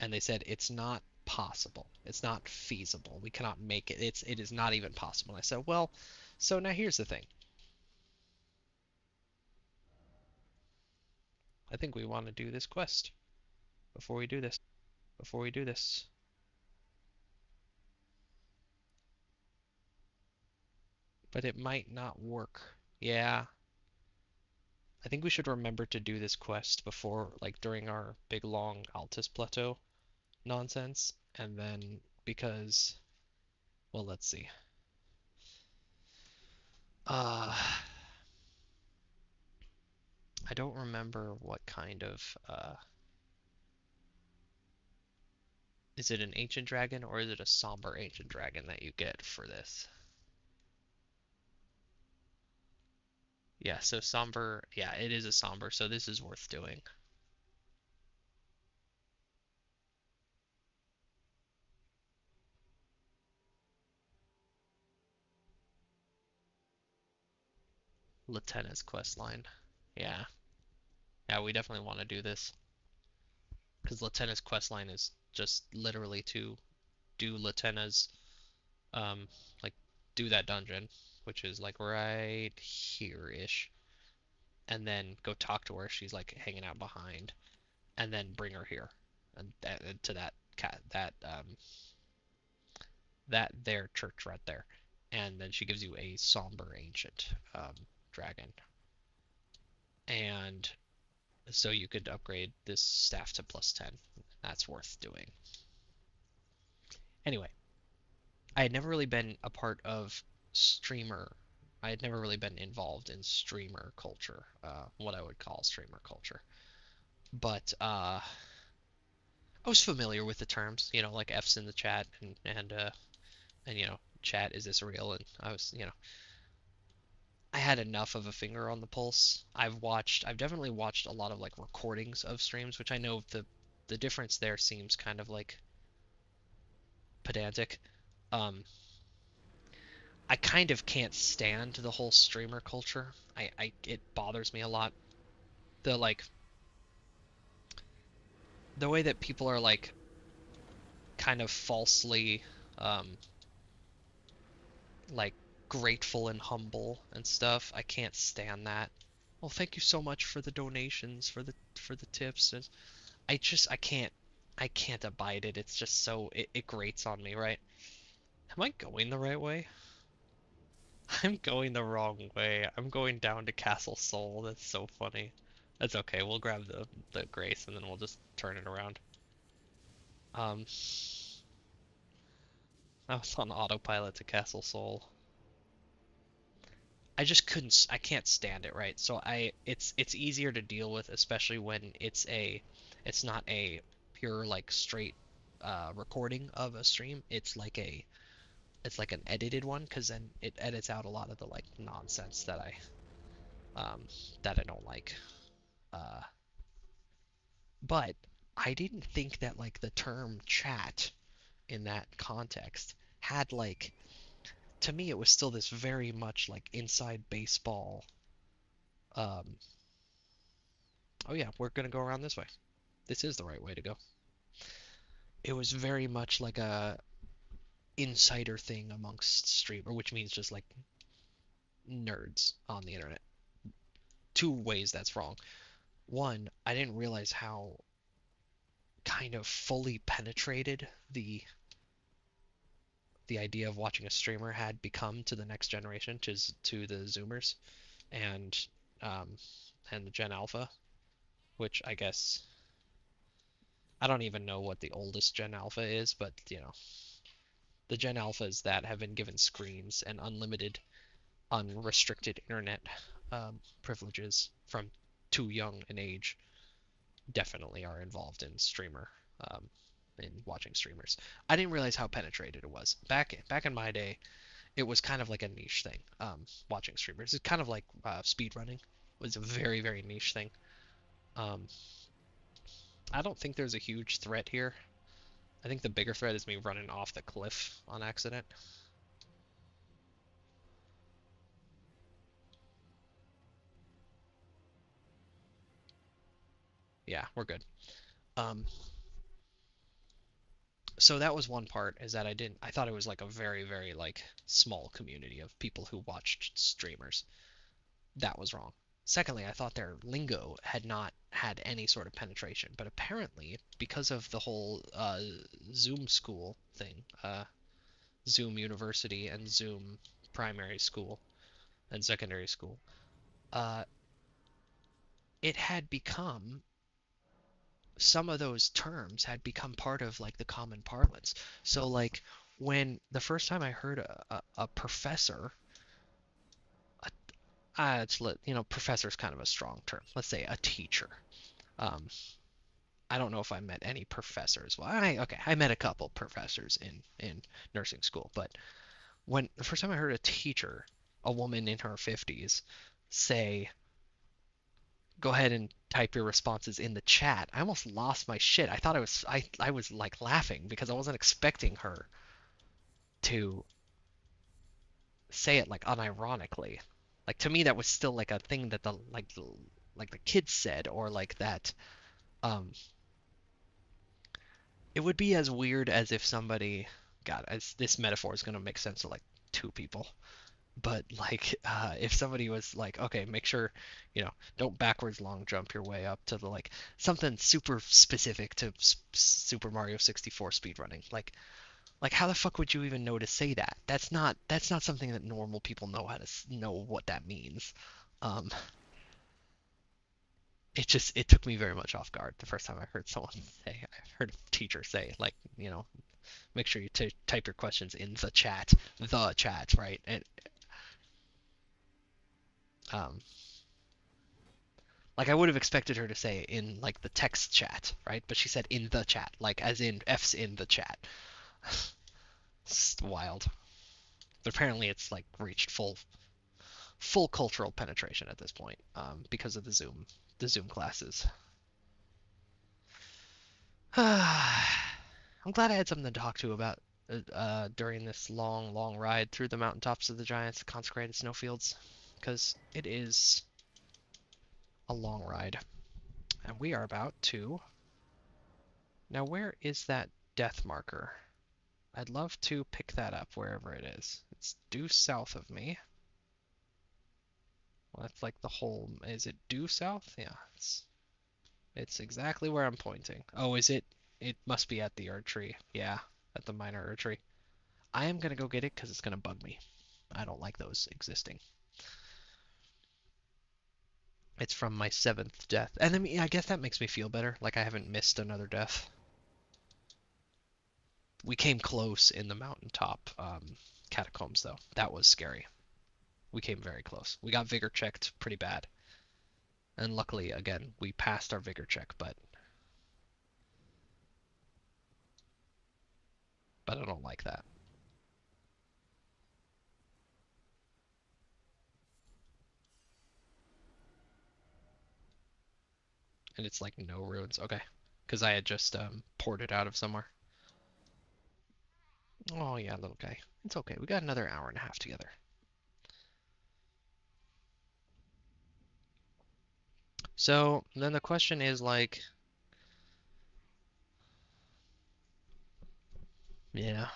and they said it's not possible. It's not feasible. We cannot make it. It is not even possible. And I said, well, so now here's the thing. I think we want to do this quest before we do this. Before we do this. But it might not work. Yeah, I think we should remember to do this quest before, like during our big long Altus Plateau nonsense, and then because, well, let's see. Uh, I don't remember what kind of, is it an ancient dragon or is it a somber ancient dragon that you get for this? Yeah, so somber, yeah, it is a somber, so this is worth doing. Latenna's quest line. Yeah, yeah, we definitely want to do this because Latenna's quest line is just literally to do Latenna's um like do that dungeon, which is like right here-ish, and then go talk to her. She's like hanging out behind, and then bring her here and to that cat that their church right there, and then she gives you a somber ancient dragon, and so you could upgrade this staff to +10. That's worth doing. Anyway, I had never really been a part of streamer. I had never really been involved in streamer culture, what I would call streamer culture. But I was familiar with the terms, like F's in the chat and chat, is this real? And I had enough of a finger on the pulse. I've definitely watched a lot of like recordings of streams, which I know the difference there seems kind of like pedantic. Um, I kind of can't stand the whole streamer culture. It bothers me a lot. The like the way that people are like kind of falsely um like grateful and humble and stuff. I can't stand that. Well, thank you so much for the donations, for the tips. And I can't abide it. It's just so it grates on me, right? Am I going the right way? I'm going the wrong way. I'm going down to Castle Soul. That's so funny. That's okay. We'll grab the Grace and then we'll just turn it around. Um, I was on autopilot to Castle Soul. I just couldn't. I can't stand it, right? So it's easier to deal with, especially when it's not a pure like straight recording of a stream. It's like an edited one, because then it edits out a lot of the like nonsense um that I don't like. Uh, but I didn't think that like the term chat in that context had like, to me it was still this very much like inside baseball. Um, oh yeah, we're gonna go around this way. This is the right way to go. It was very much like a insider thing amongst streamer, which means just like nerds on the internet. Two ways that's wrong. One, I didn't realize how kind of fully penetrated the idea of watching a streamer had become to the next generation, to the Zoomers, and um, and the Gen Alpha, which I guess I don't even know what the oldest Gen Alpha is, but the Gen Alphas that have been given screens and unlimited, unrestricted internet privileges from too young an age definitely are involved um, in watching streamers. I didn't realize how penetrated it was back in my day. It was kind of like a niche thing. Watching streamers, it's kind of like speed running was a very niche thing. Um, I don't think there's a huge threat here. I think the bigger threat is me running off the cliff on accident. Yeah, we're good. Um, so that was one part, is that I thought it was like a very like small community of people who watched streamers. That was wrong. Secondly, I thought their lingo had not had any sort of penetration, but apparently, because of the whole Zoom school thing, Zoom University and Zoom primary school and secondary school, uh, it had become some of those terms had become part of like the common parlance. So like when the first time I heard a professor, professor is kind of a strong term. Let's say a teacher. Um, I don't know if I met any professors. Well, I met a couple professors in nursing school, but when the first time I heard a teacher, a woman in her 50s, say, "Go ahead and type your responses in the chat," I almost lost my shit. I was like laughing because I wasn't expecting her to say it like unironically. Like to me that was still like a thing that like the kids said, or like that um it would be as weird as if somebody, God, as this metaphor is gonna make sense to like two people, but like if somebody was like, okay, make sure, don't backwards long jump your way up to the like something super specific to Super Mario 64 speedrunning. Like how the fuck would you even know to say that? That's not something that normal people know how to know what that means. Um, it took me very much off guard the first time I heard someone say, I heard a teacher say, like, make sure you type your questions in the chat, right? And um, like I would have expected her to say in like the text chat, right? But she said in the chat, like as in F's in the chat. It's wild. But apparently it's like reached full cultural penetration at this point, because of the Zoom classes. I'm glad I had something to talk to about during this long ride through the mountaintops of the giants, consecrated snowfields, because it is a long ride, and we are about to. Now, where is that death marker? I'd love to pick that up wherever it is. It's due south of me. Well, that's like the whole. Is it due south? Yeah, it's exactly where I'm pointing. Oh, is it? It must be at the Erd tree. Yeah, at the minor Erd tree. I am gonna go get it because it's gonna bug me. I don't like those existing. It's from my seventh death, and I mean, I guess that makes me feel better. Like I haven't missed another death. We came close in the mountaintop catacombs, though. That was scary. We came very close. We got vigor checked pretty bad, and luckily, again, we passed our vigor check. But I don't like that. And it's like no ruins. Okay, because I had just poured it out of somewhere. Oh yeah, little guy. It's okay. We got another hour and a half together. So then the question is like, yeah,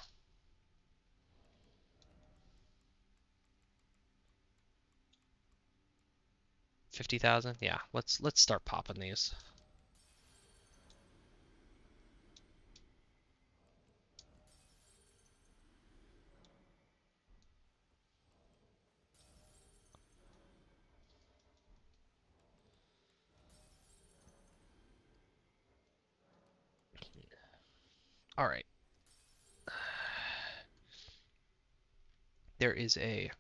50,000. Yeah, let's start popping these. All right. There is a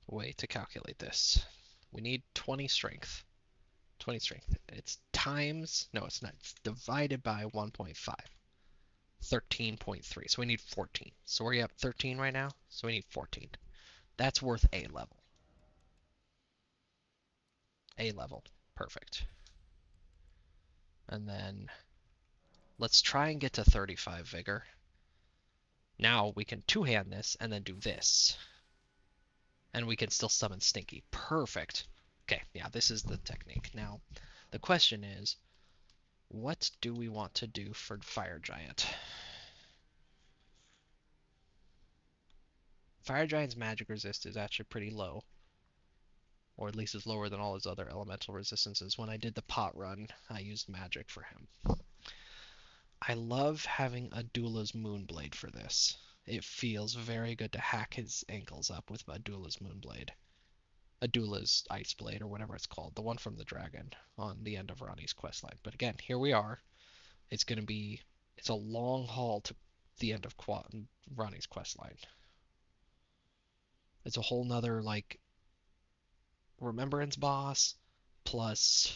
way to calculate this. We need 20 strength. 20 strength. It's times, no, it's not. It's divided by 1.5. 13.3. So we need 14. So we're at 13 right now. So we need 14. That's worth A level. A level. Perfect. And then let's try and get to 35 vigor. Now we can two-hand this and then do this. And we can still summon Stinky. Perfect. Okay, yeah, this is the technique. Now, the question is, what do we want to do for Fire Giant? Fire Giant's magic resist is actually pretty low, or at least is lower than all his other elemental resistances. When I did the pot run, I used magic for him. I love having Adula's Moonblade for this. It feels very good to hack his ankles up with Adula's Moonblade. Adula's Ice Blade, or whatever it's called, the one from the dragon on the end of Ronnie's questline. But again, here we are. It's going to be, it's a long haul to the end of Ronnie's questline. It's a whole nother, like, remembrance boss, plus,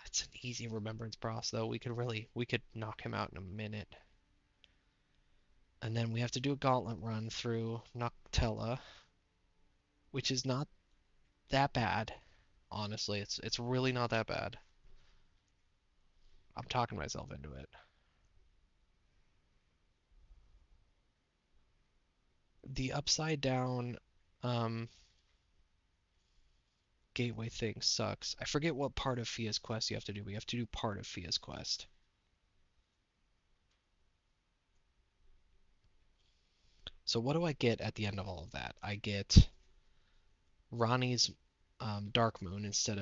it's an easy remembrance boss, though. We could knock him out in a minute. And then we have to do a gauntlet run through Noctella, which is not that bad. Honestly, it's really not that bad. I'm talking myself into it. The upside down um, gateway thing sucks. I forget what part of Fia's quest you have to do. We have to do part of Fia's quest. So what do I get at the end of all of that? I get Ronnie's Dark Moon instead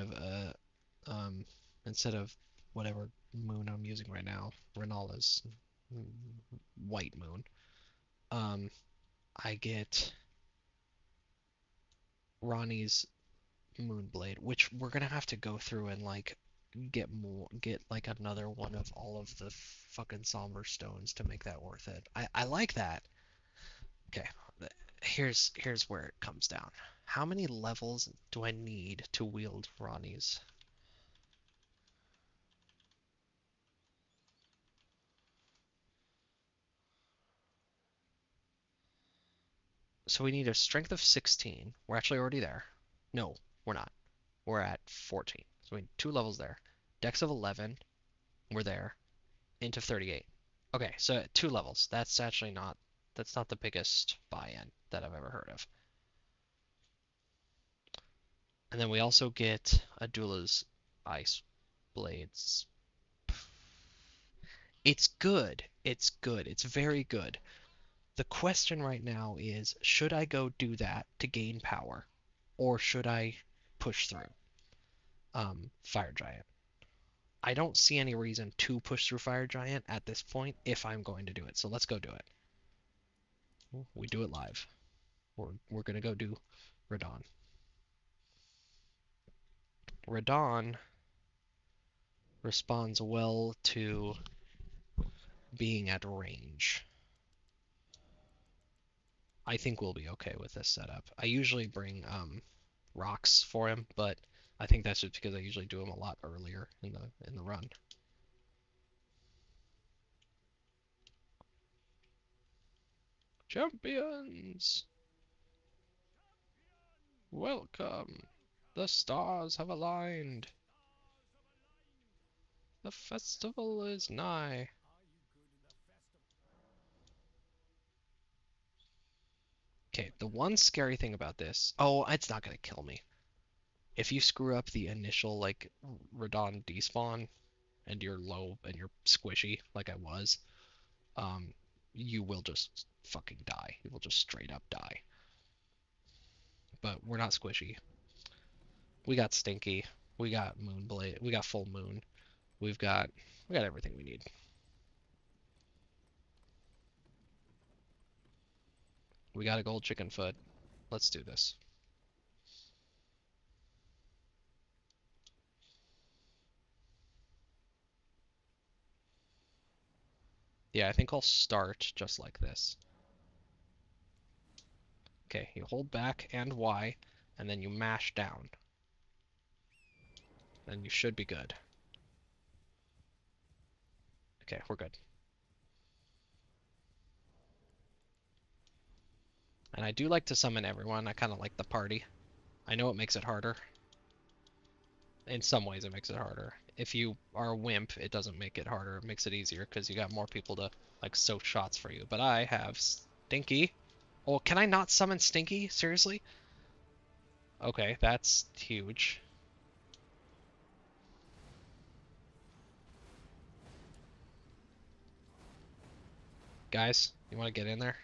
of whatever moon I'm using right now, Renala's White Moon. Um, I get Ronnie's Moonblade, which we're gonna have to go through and like get like another one of all of the fucking somber stones to make that worth it. I like that. Okay, here's where it comes down. How many levels do I need to wield Ronnie's? So we need a strength of 16. We're actually already there. No, we're not. We're at 14. So we need two levels there. Dex of 11. We're there. Into 38. Okay, so at two levels. That's not the biggest buy-in that I've ever heard of. And then we also get Adula's Ice Blades. It's good. It's good. It's very good. The question right now is, should I go do that to gain power, or should I push through Fire Giant? I don't see any reason to push through Fire Giant at this point if I'm going to do it. So let's go do it. We do it live. We're gonna go do Radon. Radon responds well to being at range. I think we'll be okay with this setup. I usually bring rocks for him, but I think that's just because I usually do them a lot earlier in the run. Champions, welcome. The stars have aligned. The festival is nigh. Okay, the one scary thing about this, oh, it's not gonna kill me. If you screw up the initial like Radon despawn and you're low and you're squishy like I was, um, you will just fucking die. You will just straight up die. But we're not squishy. We got Stinky. We got Moonblade. We got Full Moon. We've got we got everything we need. We got a gold chicken foot. Let's do this. Yeah, I think I'll start just like this. Okay, you hold back and Y, and then you mash down. And you should be good. Okay, we're good. And I do like to summon everyone. I kind of like the party. I know it makes it harder. In some ways, it makes it harder. If you are a wimp, it doesn't make it harder. It makes it easier because you got more people to like soak shots for you. But I have Stinky. Oh, can I not summon Stinky? Seriously? Okay, that's huge. Guys, you want to get in there?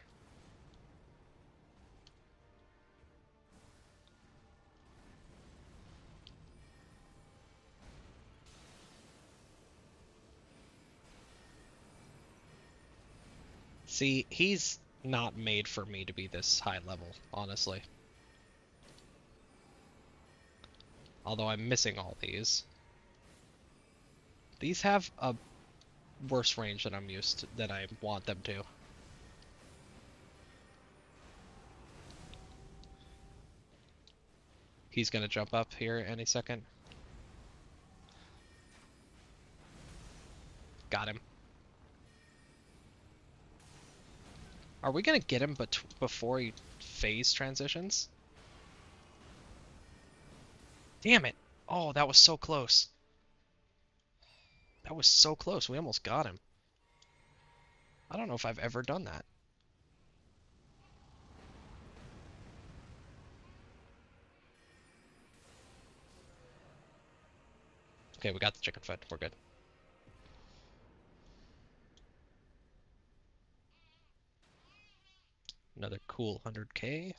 See, he's not made for me to be this high level, honestly. Although I'm missing all these. These have a worse range than I'm used to, than I want them to. He's gonna jump up here any second. Got him. Are we gonna get him before he phase transitions? Damn it! Oh, that was so close. That was so close. We almost got him. I don't know if I've ever done that. Okay, we got the chicken foot. We're good. Another cool 100k.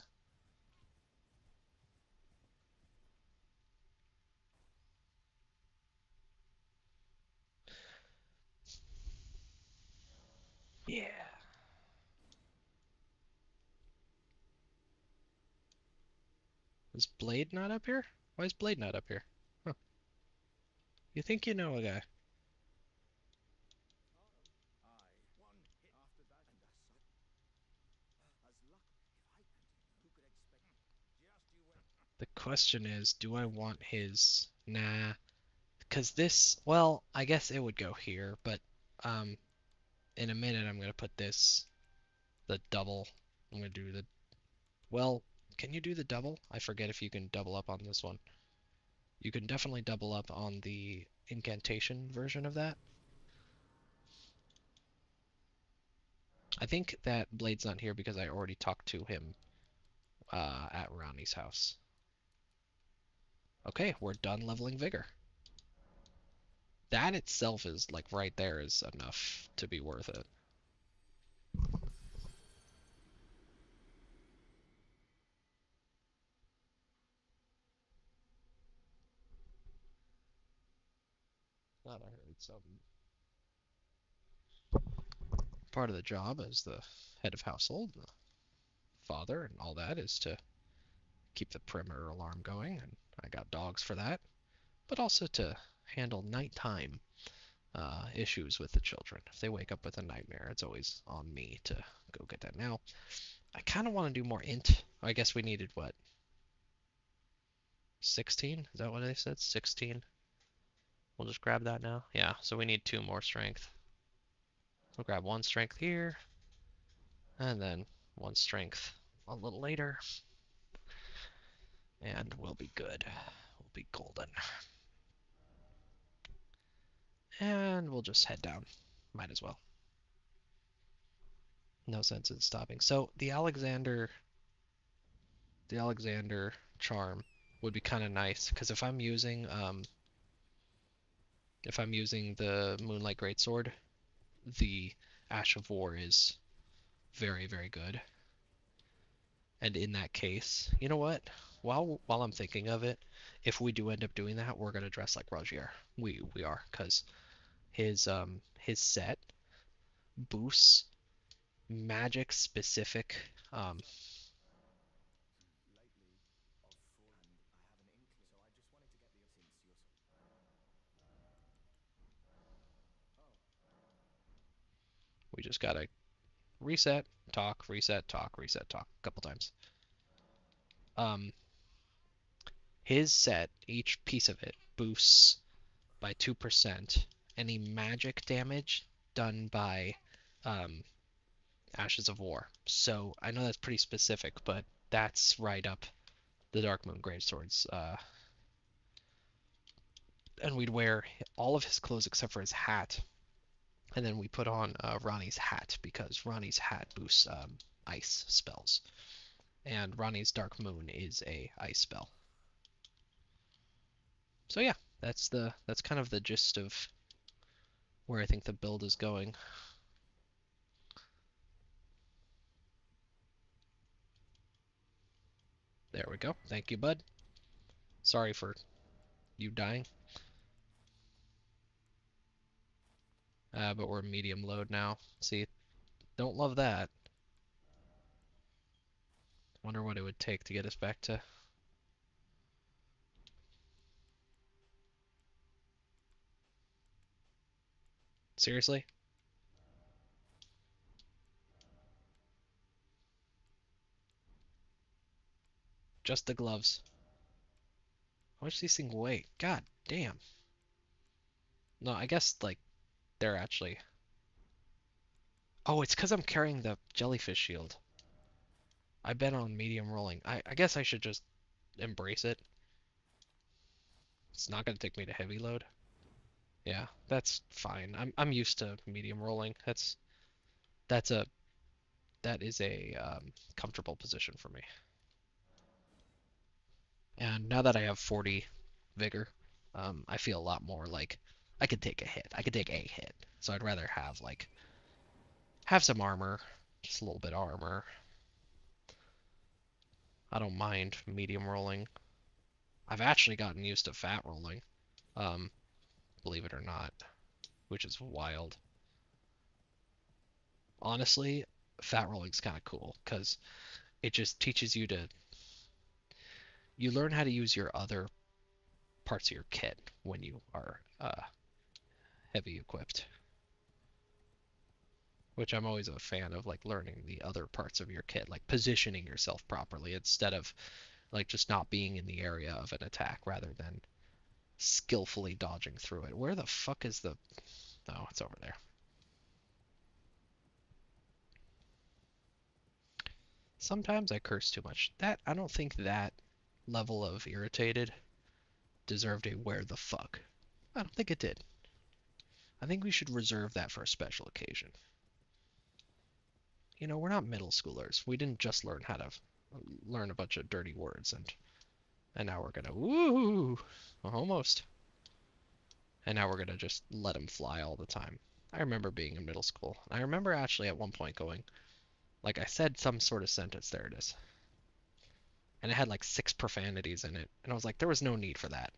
Yeah. Is Blade not up here? Why is Blade not up here? Huh. You think you know a guy. The question is, do I want his... Nah. Because this... Well, I guess it would go here, but... Um, in a minute I'm gonna put this... The double. I'm gonna do the... Well, can you do the double? I forget if you can double up on this one. You can definitely double up on the incantation version of that. I think that Blade's not here because I already talked to him at Ronnie's house. Okay, we're done leveling Vigor. That itself is, like, right there is enough to be worth it. Thought I heard something. Part of the job as the head of household, the father, and all that is to keep the perimeter alarm going, and I got dogs for that, but also to handle nighttime issues with the children. If they wake up with a nightmare, it's always on me to go get that. Now, I kind of want to do more int. I guess we needed what? 16? Is that what they said? 16? We'll just grab that now. Yeah, so we need 2 more strength. We'll grab 1 strength here, and then 1 strength a little later, and we'll be good. We'll be golden. And we'll just head down. Might as well. No sense in stopping. So the Alexander charm would be kind of nice because if I'm using the Moonlight Greatsword, the Ash of War is very, very good. And in that case, you know what? While I'm thinking of it, if we do end up doing that, we're gonna dress like Rogier. We are, because his set boosts magic specific we We just gotta reset, talk, reset, talk, reset, talk a couple times. Um, his set, each piece of it boosts by 2% any magic damage done by um, Ashes of War. So I know that's pretty specific, but that's right up the Dark Moon Gravesword's. And we'd wear all of his clothes except for his hat, and then we put on Ronnie's hat because Ronnie's hat boosts ice spells, and Ronnie's Dark Moon is a ice spell. So yeah, that's kind of the gist of where I think the build is going. There we go. Thank you, bud. Sorry for you dying. But we're medium load now. See, don't love that. Wonder what it would take to get us back to. Seriously? Just the gloves. How much do these things weigh? God damn. No, I guess, like, they're actually. Oh, it's because I'm carrying the jellyfish shield. I've been on medium rolling. I guess I should just embrace it. It's not going to take me to heavy load. Yeah, that's fine. I'm used to medium rolling. That's a that is a comfortable position for me. And now that I have 40 vigor, I feel a lot more like I could take a hit. I could take a hit. So I'd rather have like have some armor, just a little bit of armor. I don't mind medium rolling. I've actually gotten used to fat rolling, um, believe it or not, which is wild. Honestly, fat rolling's kind of cool because it just teaches you to you learn how to use your other parts of your kit when you are heavy equipped, which I'm always a fan of, like learning the other parts of your kit, like positioning yourself properly instead of like just not being in the area of an attack rather than skillfully dodging through it. Where the fuck is the... Oh, it's over there. Sometimes I curse too much. That I don't think that level of irritated deserved a where the fuck. I don't think it did. I think we should reserve that for a special occasion. You know, we're not middle schoolers. We didn't just learn how to learn a bunch of dirty words and now we're gonna woo almost. And now we're gonna just let them fly all the time. I remember being in middle school. I remember actually at one point going, like I said some sort of sentence, there it is. And it had like 6 profanities in it. And I was like, there was no need for that.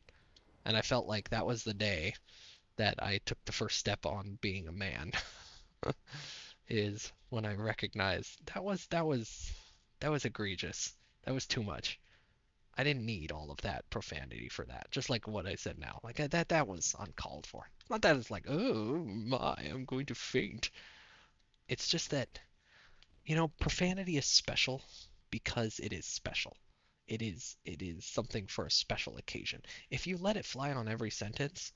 And I felt like that was the day that I took the first step on being a man. Is when I recognized that was egregious. That was too much. I didn't need all of that profanity for that. Just like what I said now. Like that was uncalled for. Not that it's like, oh my, I'm going to faint. It's just that, profanity is special because it is special. It is something for a special occasion. If you let it fly on every sentence,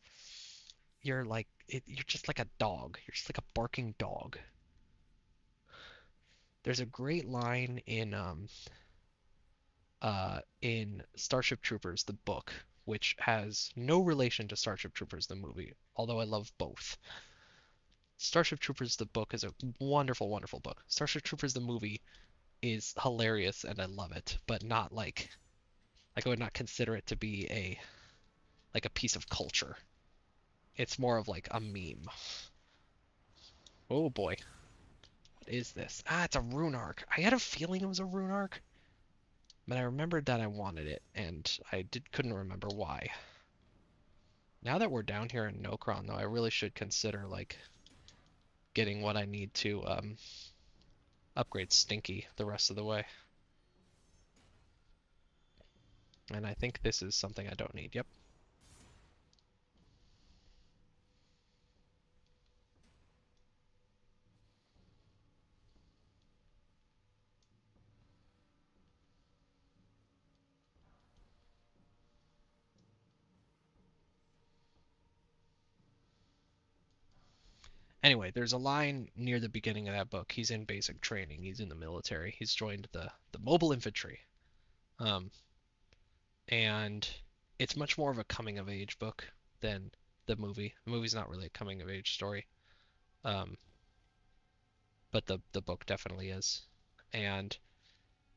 you're just like a dog. You're just like a barking dog. There's a great line in Starship Troopers the book, which has no relation to Starship Troopers the movie, although I love both. Starship Troopers the book is a wonderful, wonderful book. Starship Troopers the movie is hilarious and I love it, but not like I would not consider it to be a piece of culture. It's more of like a meme. Oh boy, what is this? Ah, it's a rune arc. I had a feeling it was a rune arc, but I remembered that I wanted it, and I couldn't remember why. Now that we're down here in Nokron, though, I really should consider like getting what I need to upgrade Stinky the rest of the way. And I think this is something I don't need. Yep. Anyway, there's a line near the beginning of that book. He's in basic training. He's in the military. He's joined the mobile infantry. Um, and it's much more of a coming of age book than the movie. The movie's not really a coming of age story. Um, but the book definitely is. And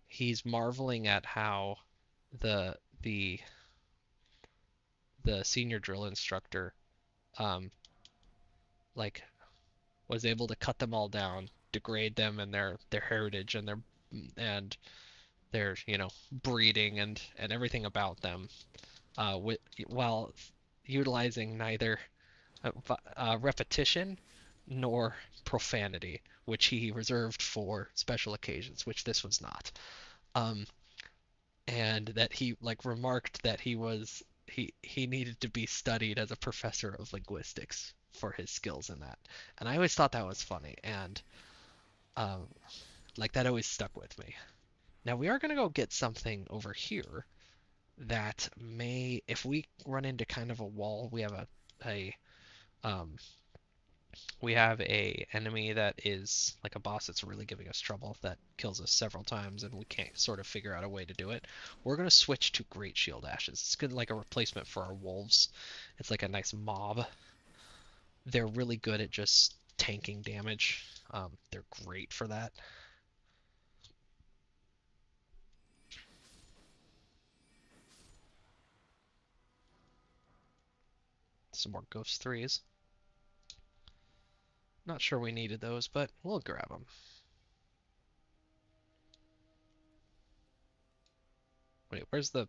he's marveling at how the the the senior drill instructor um like was able to cut them all down, degrade them and their heritage and their breeding and everything about them, while utilizing neither repetition nor profanity, which he reserved for special occasions, which this was not. Um, and that he like remarked that he needed to be studied as a professor of linguistics for his skills in that. And I always thought that was funny, and um, like that always stuck with me. Now we are gonna go get something over here that may, if we run into kind of a wall, a um, we have a enemy that is like a boss that's really giving us trouble that kills us several times and we can't sort of figure out a way to do it. We're going to switch to Great Shield Ashes. It's good like a replacement for our wolves. It's like a nice mob. They're really good at just tanking damage. They're great for that. Some more Ghost 3s. Not sure we needed those, but we'll grab them. Wait, where's the...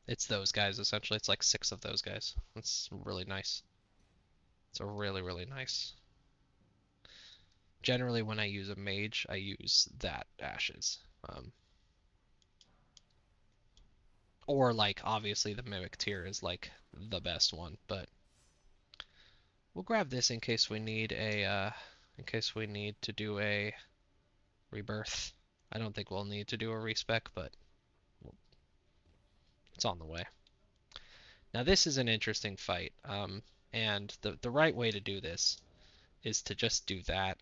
It's those guys, essentially. It's like 6 of those guys. That's really nice. It's a really, really nice. Generally, when I use a mage, I use that Ashes. Or, like, obviously the Mimic tier is, like, the best one, but we'll grab this in case we need to do a rebirth. I don't think we'll need to do a respec, but it's on the way. Now, this is an interesting fight, and the right way to do this is to just do that.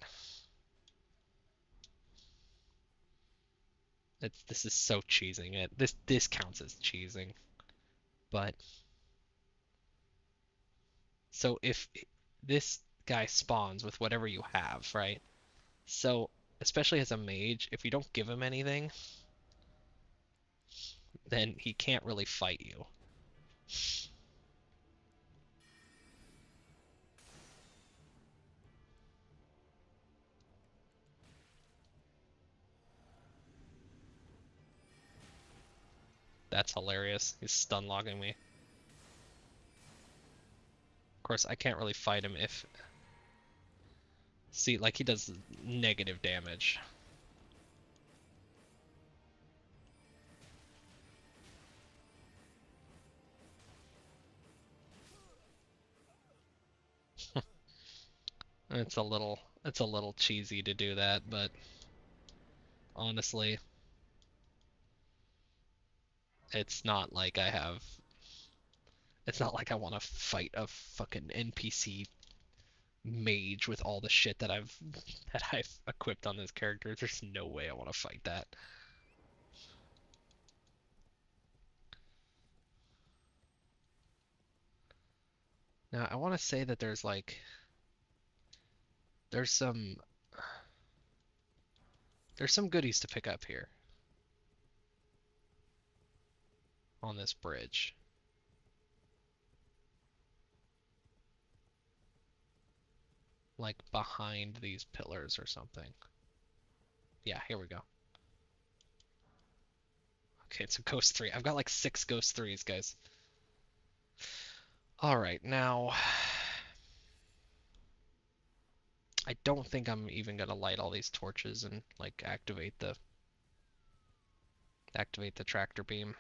This is so cheesing it. This counts as cheesing. But so if this guy spawns with whatever you have, right? So especially as a mage, if you don't give him anything, then he can't really fight you. That's hilarious. He's stun logging me. Of course, I can't really fight him if... See, like he does negative damage. It's a little cheesy to do that, but honestly, it's not like I have it's not like I want to fight a fucking NPC mage with all the shit that I've equipped on this character. There's no way I want to fight that. Now, I want to say that there's some there's some goodies to pick up here on this bridge. Like behind these pillars or something. Yeah, here we go. Okay, it's a Ghost 3. I've got like 6 Ghost 3s, guys. Alright, now... I don't think I'm even gonna light all these torches and like activate the tractor beam.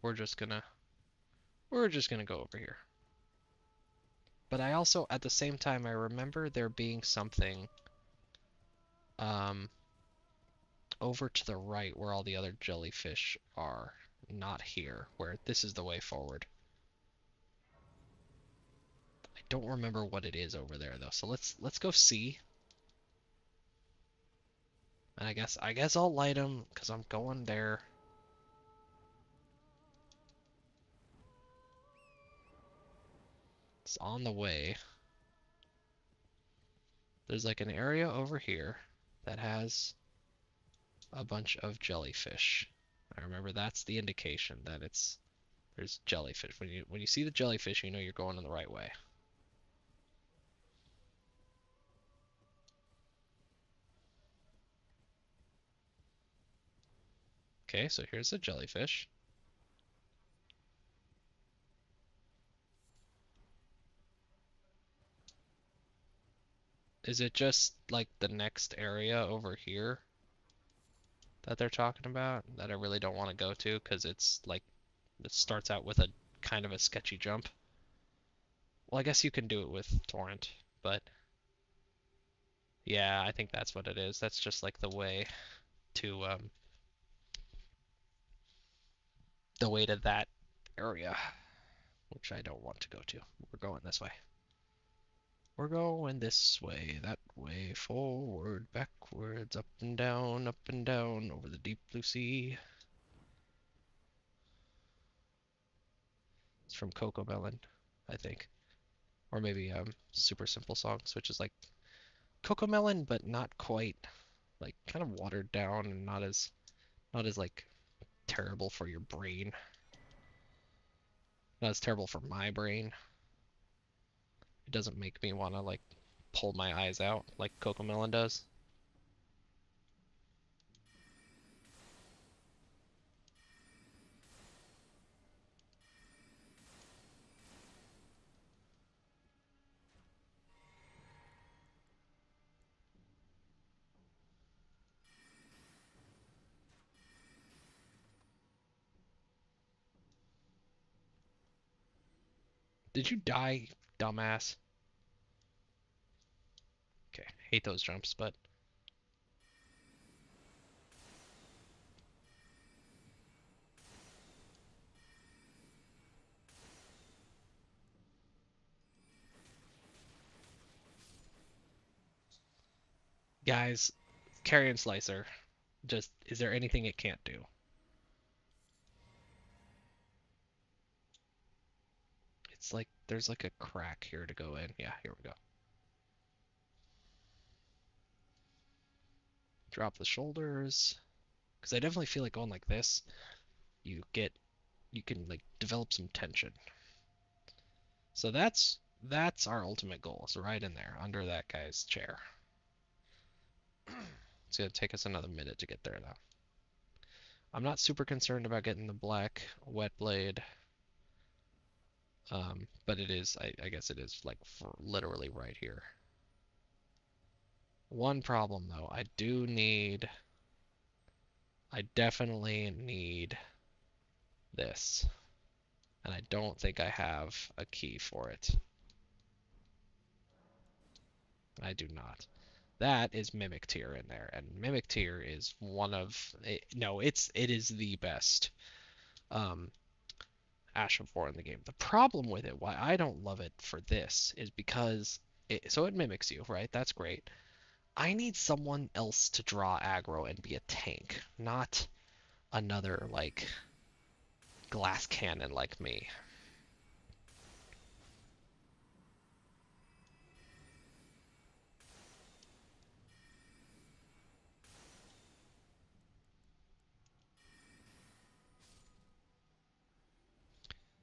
We're just gonna go over here. But I also, at the same time, I remember there being something um, over to the right where all the other jellyfish are. Not here, where this is the way forward. I don't remember what it is over there though. So let's go see. And I guess I'll light them because I'm going there. It's on the way. There's like an area over here that has a bunch of jellyfish. I remember that's the indication that there's jellyfish. When you see the jellyfish, you know you're going in the right way. Okay, so here's the jellyfish. Is it just like the next area over here that they're talking about that I really don't want to go to because it's like it starts out with a kind of a sketchy jump? Well, I guess you can do it with torrent, but yeah, I think that's what it is. That's just like to the way to that area, which I don't want to go to. We're going this way. We're going this way, that way, forward, backwards, up and down, over the deep blue sea. It's from Cocomelon, I think. Or maybe Super Simple Songs, which is like Cocomelon, but not quite, like kind of watered down and not as like terrible for your brain. Not as terrible for my brain. It doesn't make me want to like pull my eyes out like Cocomelon does. Did you die, dumbass? Okay, hate those jumps, but guys, Carrion Slicer, just is there anything it can't do? It's like there's like a crack here to go in. Yeah, here we go. Drop the shoulders. Because I definitely feel like going like this, you get you can like develop some tension. So that's our ultimate goal. It's right in there, under that guy's chair. It's gonna take us another minute to get there though. I'm not super concerned about getting the black wet blade. But it is, I guess it is like for literally right here. One problem though, I definitely need this. And I don't think I have a key for it. I do not. That is Mimic Tier in there, and Mimic Tier is one of no, it is the best um Ashen 4 in the game. The problem with it, why I don't love it for this, is because it mimics you, right? That's great. I need someone else to draw aggro and be a tank, not another like glass cannon like me.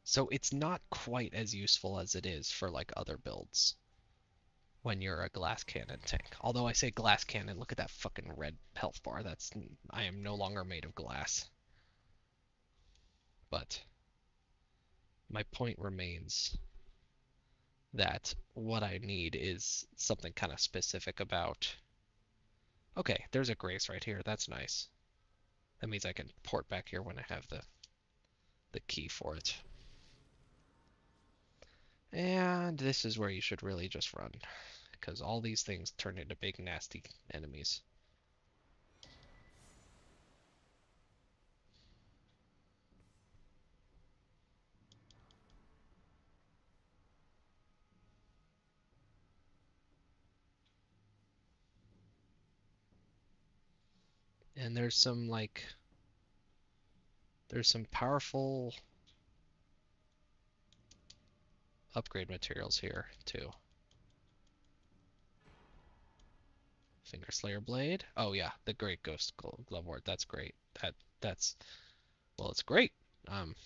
So it's not quite as useful as it is for like other builds when you're a glass cannon tank. Although I say glass cannon, look at that fucking red health bar. I am no longer made of glass. But my point remains that what I need is something kind of specific about. Okay, there's a grace right here. That's nice. That means I can port back here when I have the key for it. And this is where you should really just run, because all these things turn into big nasty enemies. And there's some powerful upgrade materials here too. Finger Slayer Blade. Oh yeah, the Great Ghost Glovewort. That's great. That's well, it's great. Um,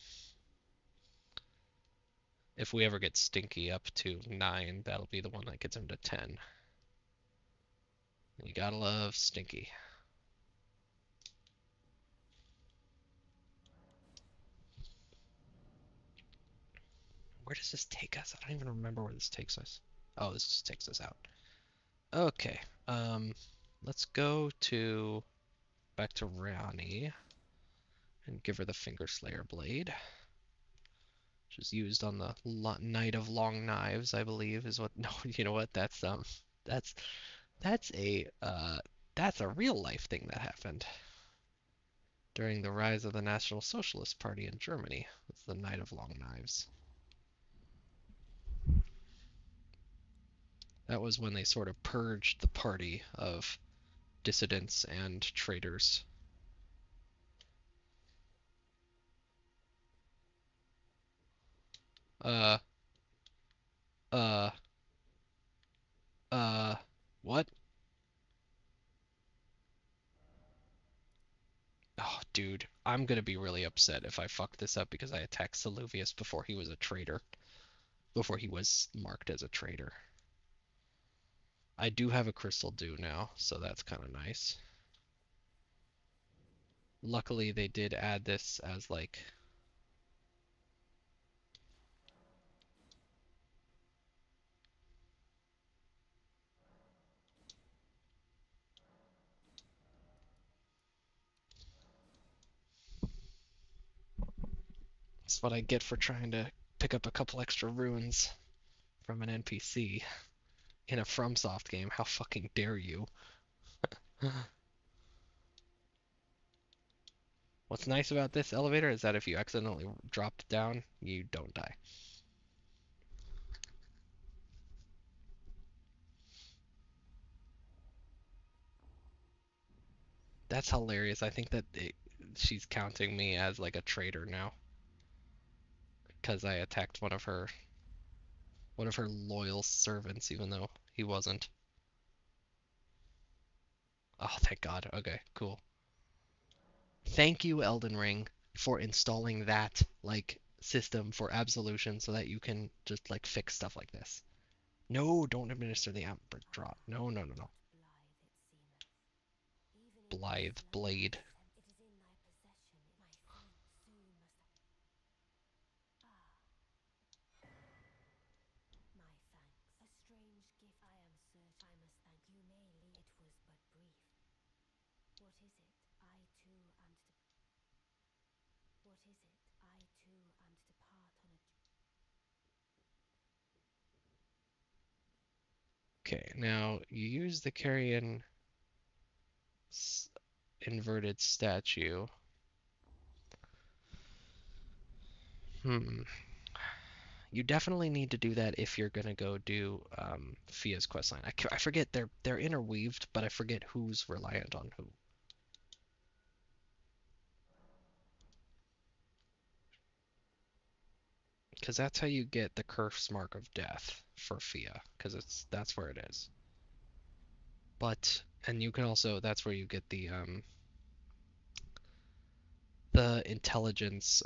if we ever get Stinky up to 9, that'll be the one that gets him to 10. You gotta love Stinky. Where does this take us? I don't even remember where this takes us. Oh, this just takes us out. Okay. Let's go to back to Rani and give her the Finger Slayer Blade, which is used on the Knight of Long Knives, I believe, is what. No, you know what? That's that's a that's a real life thing that happened during the rise of the National Socialist Party in Germany. It's the Knight of Long Knives. That was when they sort of purged the party of dissidents and traitors. Uh, uh, uh, what? Oh, dude, I'm gonna be really upset if I fuck this up because I attacked Saluvius before he was a traitor. Before he was marked as a traitor. I do have a Crystal Dew now, so that's kind of nice. Luckily, they did add this as like that's what I get for trying to pick up a couple extra runes from an NPC in a FromSoft game. How fucking dare you? What's nice about this elevator is that if you accidentally drop down, you don't die. That's hilarious. I think that she's counting me as like a traitor now because I attacked one of her loyal servants, even though he wasn't. Oh, thank God. Okay, cool. Thank you, Elden Ring, for installing that like system for absolution so that you can just like fix stuff like this. No, don't administer the amber drop. No, no, no, no. Blithe blade. Okay, now you use the carrion inverted statue. Hmm. You definitely need to do that if you're gonna go do Fia's questline. I forget they're interweaved, but I forget who's reliant on who. Because that's how you get the curse mark of death for Fia, because that's where it is. But and you can also that's where you get the intelligence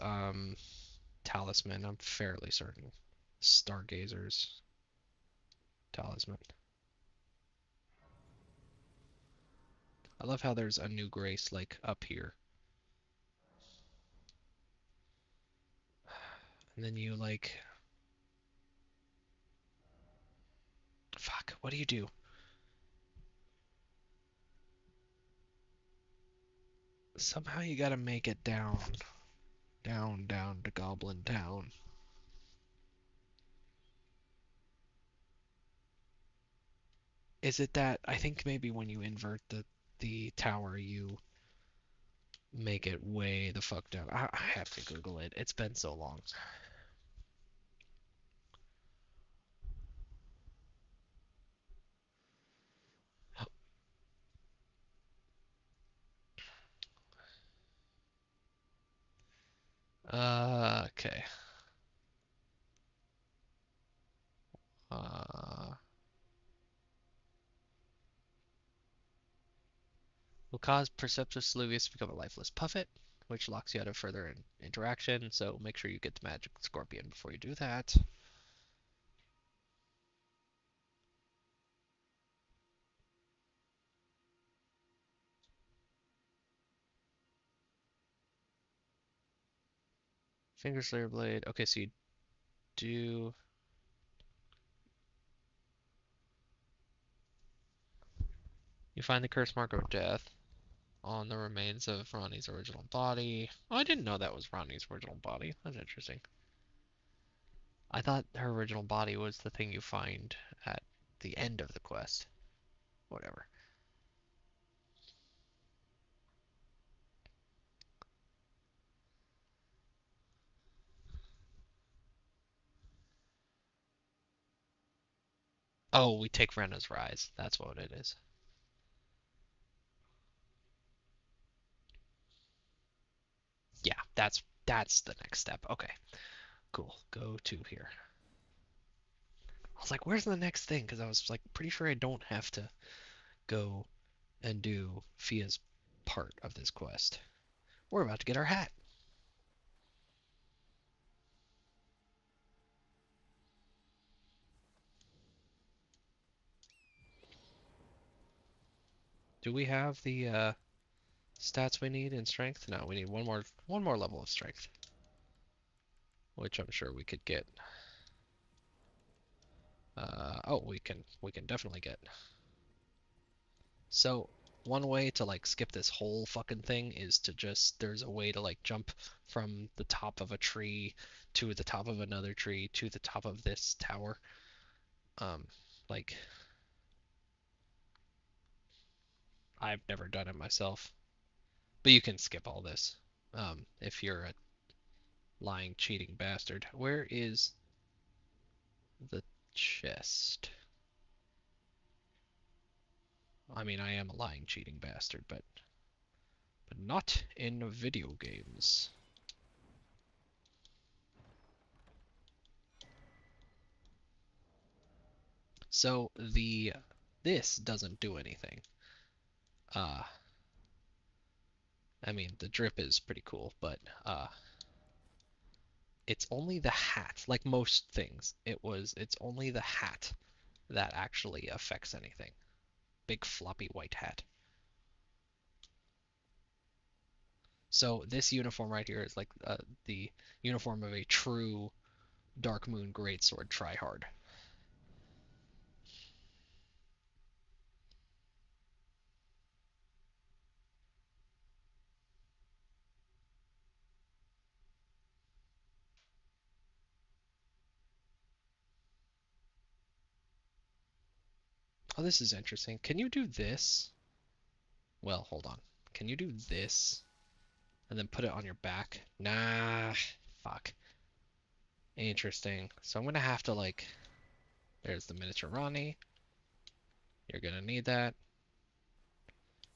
talisman. I'm fairly certain. Stargazer's talisman. I love how there's a new grace like up here. And then you like fuck, what do you do? Somehow you gotta make it down to Goblin Town. Is it that I think maybe when you invert the tower you make it way the fuck down. I have to Google it. It's been so long. Okay. Uh, will cause Perceptive Saluvius to become a lifeless puffet, which locks you out of further interaction, so make sure you get the Magic Scorpion before you do that. Finger Slayer Blade. Okay, so you do... You find the curse mark of death on the remains of Ronnie's original body. Oh, I didn't know that was Ronnie's original body. That's interesting. I thought her original body was the thing you find at the end of the quest. Whatever. Oh, we take Rena's Rise. That's what it is. Yeah, that's the next step. Okay, cool. Go to here. I was like, where's the next thing? Because I was like pretty sure I don't have to go and do Fia's part of this quest. We're about to get our hat. Do we have the stats we need in strength? No, we need one more level of strength, which I'm sure we could get. Oh, we can definitely get. So one way to like skip this whole fucking thing is to just there's a way to like jump from the top of a tree to the top of another tree to the top of this tower. Um, like I've never done it myself, but you can skip all this. If you're a lying, cheating bastard. Where is the chest? I mean, I am a lying, cheating bastard, but not in video games. So this doesn't do anything. Uh, I mean, the drip is pretty cool, but it's only the hat. Like most things, it's only the hat that actually affects anything. Big floppy white hat. So this uniform right here is like the uniform of a true Dark Moon Greatsword tryhard. Oh, this is interesting. Can you do this? Well, hold on. Can you do this and then put it on your back? Nah, fuck. Interesting. So I'm gonna have to like, there's the miniature Ronnie. You're gonna need that.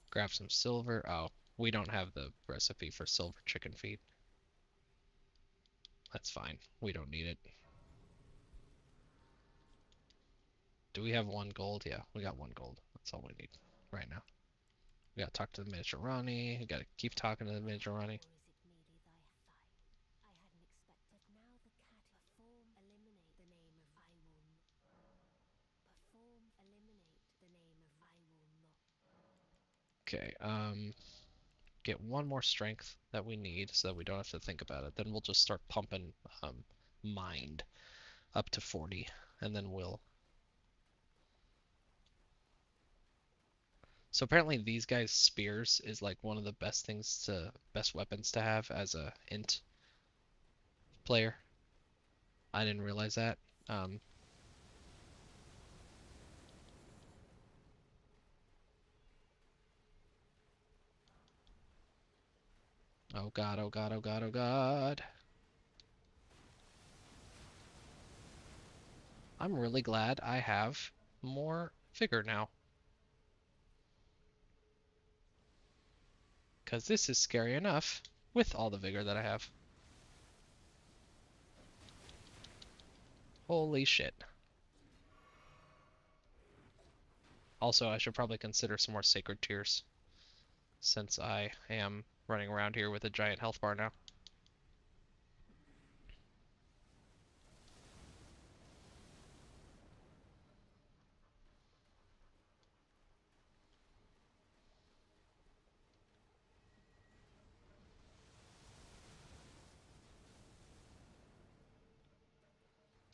Grab some silver. Oh, we don't have the recipe for silver chicken feet. That's fine. We don't need it. Do we have 1 gold? Yeah, we got 1 gold. That's all we need right now. We gotta talk to the miniature Ronnie. We gotta keep talking to the miniature Ronnie. Okay, get one more strength that we need so that we don't have to think about it. Then we'll just start pumping mind up to 40, and then we'll... So apparently these guys' spears is like one of the best weapons to have as a int player. I didn't realize that. Um, oh god, oh god, oh god, oh god. I'm really glad I have more vigor now. Because this is scary enough with all the vigor that I have. Holy shit. Also, I should probably consider some more sacred tears, since I am running around here with a giant health bar now.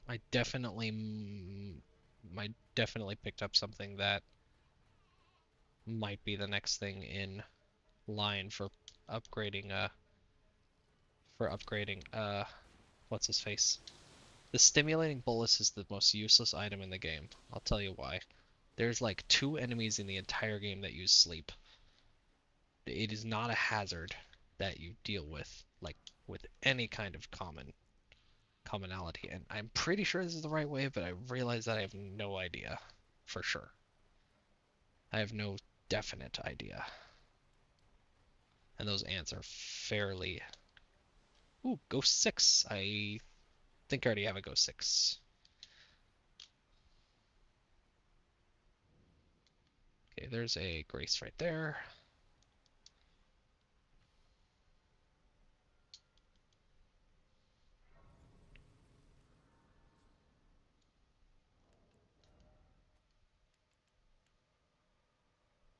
I definitely picked up something that might be the next thing in line upgrading for upgrading what's his face? The stimulating bolus is the most useless item in the game. I'll tell you why. There's like 2 enemies in the entire game that use sleep. It is not a hazard that you deal with like with any kind of commonality, and I'm pretty sure this is the right way, but I realize that I have no idea for sure. I have no definite idea. And those ants are fairly... Ooh, Ghost 6. I think I already have a Ghost 6. Okay, there's a Grace right there.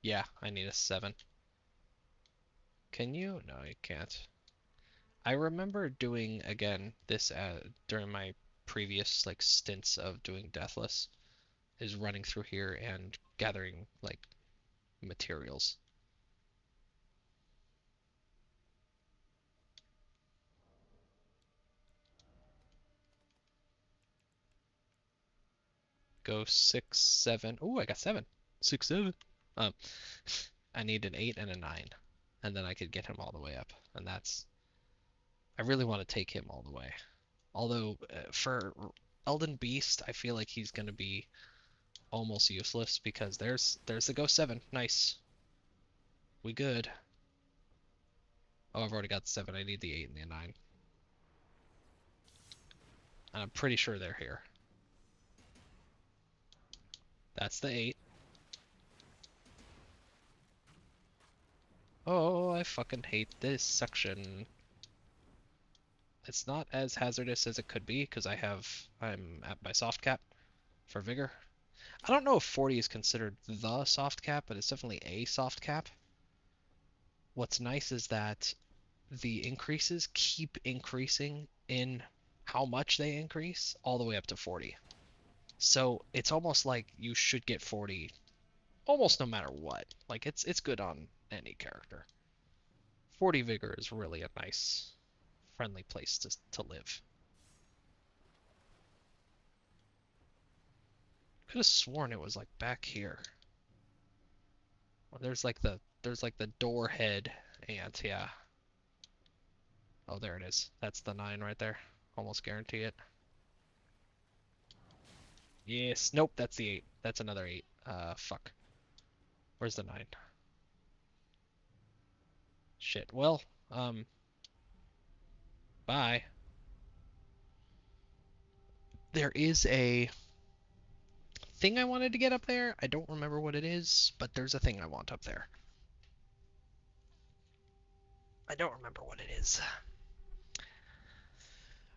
Yeah, I need a 7. Can you? No, you can't. I remember doing, again, this during my previous, like, stints of doing Deathless, is running through here and gathering, like, materials. Go 6, 7. Ooh, I got 7. 6, 7. Um, I need an 8 and a 9, and then I could get him all the way up. And that's... I really want to take him all the way. Although, for Elden Beast, I feel like he's going to be almost useless because there's the Ghost 7. Nice. We good. Oh, I've already got the 7. I need the 8 and the 9. And I'm pretty sure they're here. That's the 8. Oh, I fucking hate this section. It's not as hazardous as it could be because I'm at my soft cap for vigor. I don't know if 40 is considered the soft cap, but it's definitely a soft cap. What's nice is that the increases keep increasing in how much they increase all the way up to 40. So it's almost like you should get 40 almost no matter what. Like it's good on any character. 40 vigor is really a nice, friendly place to live. Could have sworn it was like back here. Well, there's like the door head ant, yeah. Oh, there it is. That's the 9 right there. Almost guarantee it. Yes. Nope, that's the 8. That's another 8. Fuck. Where's the 9? Shit. Well, bye. There is a thing I wanted to get up there. I don't remember what it is, but there's a thing I want up there. I don't remember what it is.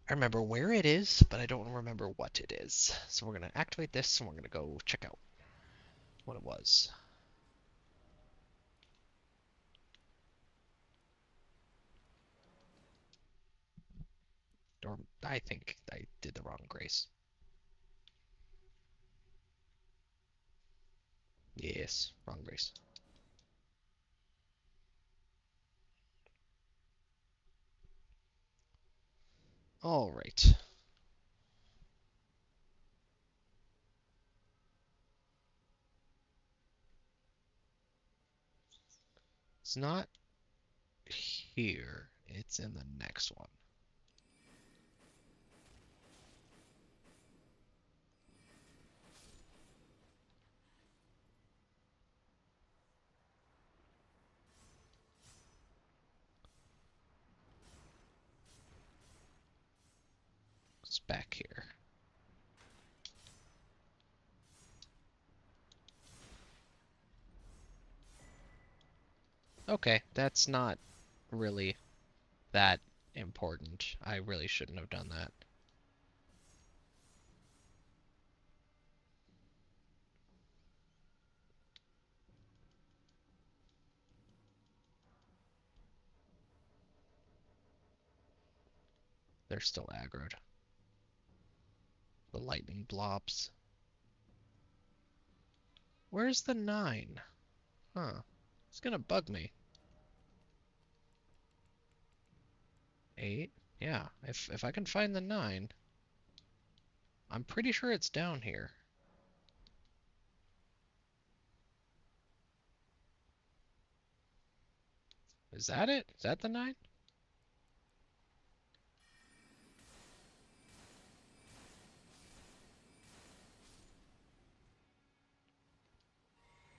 I remember where it is, but I don't remember what it is. So we're going to activate this and we're going to go check out what it was. Or I think I did the wrong grace. Yes, wrong grace. All right. It's not here. It's in the next one. It's back here. Okay, that's not really that important. I really shouldn't have done that. They're still aggroed. The lightning blobs. Where's the 9? Huh. It's gonna bug me. 8? Yeah, if I can find the 9, I'm pretty sure it's down here. Is that it? Is that the 9?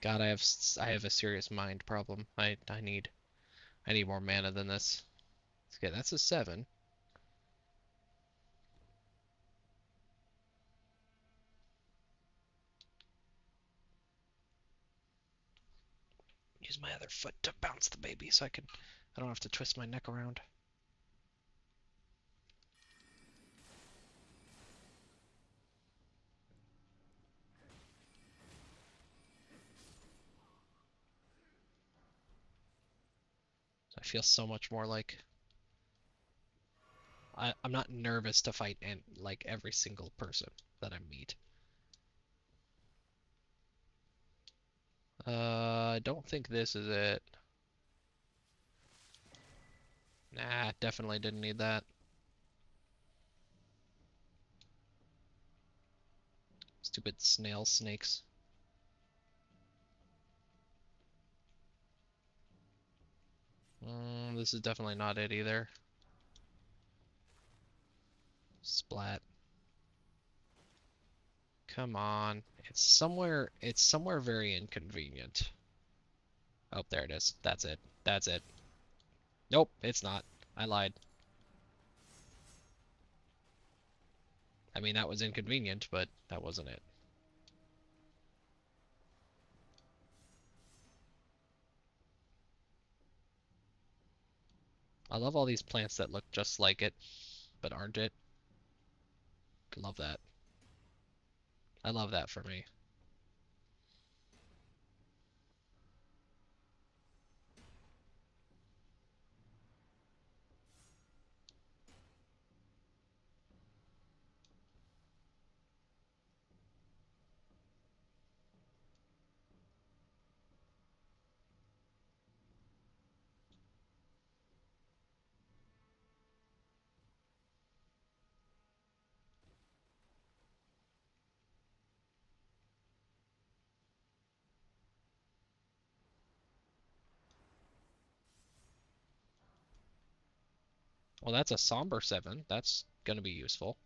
God, I have a serious mind problem. I need more mana than this. Okay, that's a 7. Use my other foot to bounce the baby so I don't have to twist my neck around. I feel so much more like I'm not nervous to fight and like every single person that I meet. I don't think this is it. Nah, definitely didn't need that. Stupid snail snakes. This is definitely not it either. Splat. Come on. It's somewhere very inconvenient. Oh, there it is. That's it. That's it. Nope, it's not. I lied. I mean, that was inconvenient, but that wasn't it. I love all these plants that look just like it, but aren't it. Love that. I love that for me. Well, that's a somber 7. That's gonna be useful.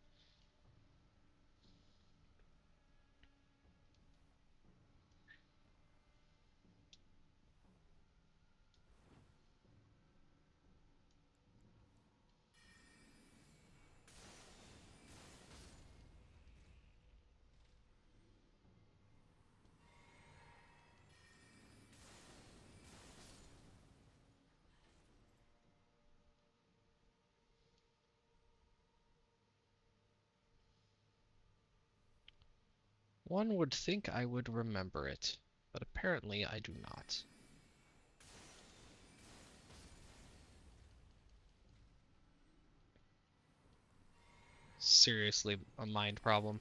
One would think I would remember it, but apparently I do not. Seriously, a mind problem.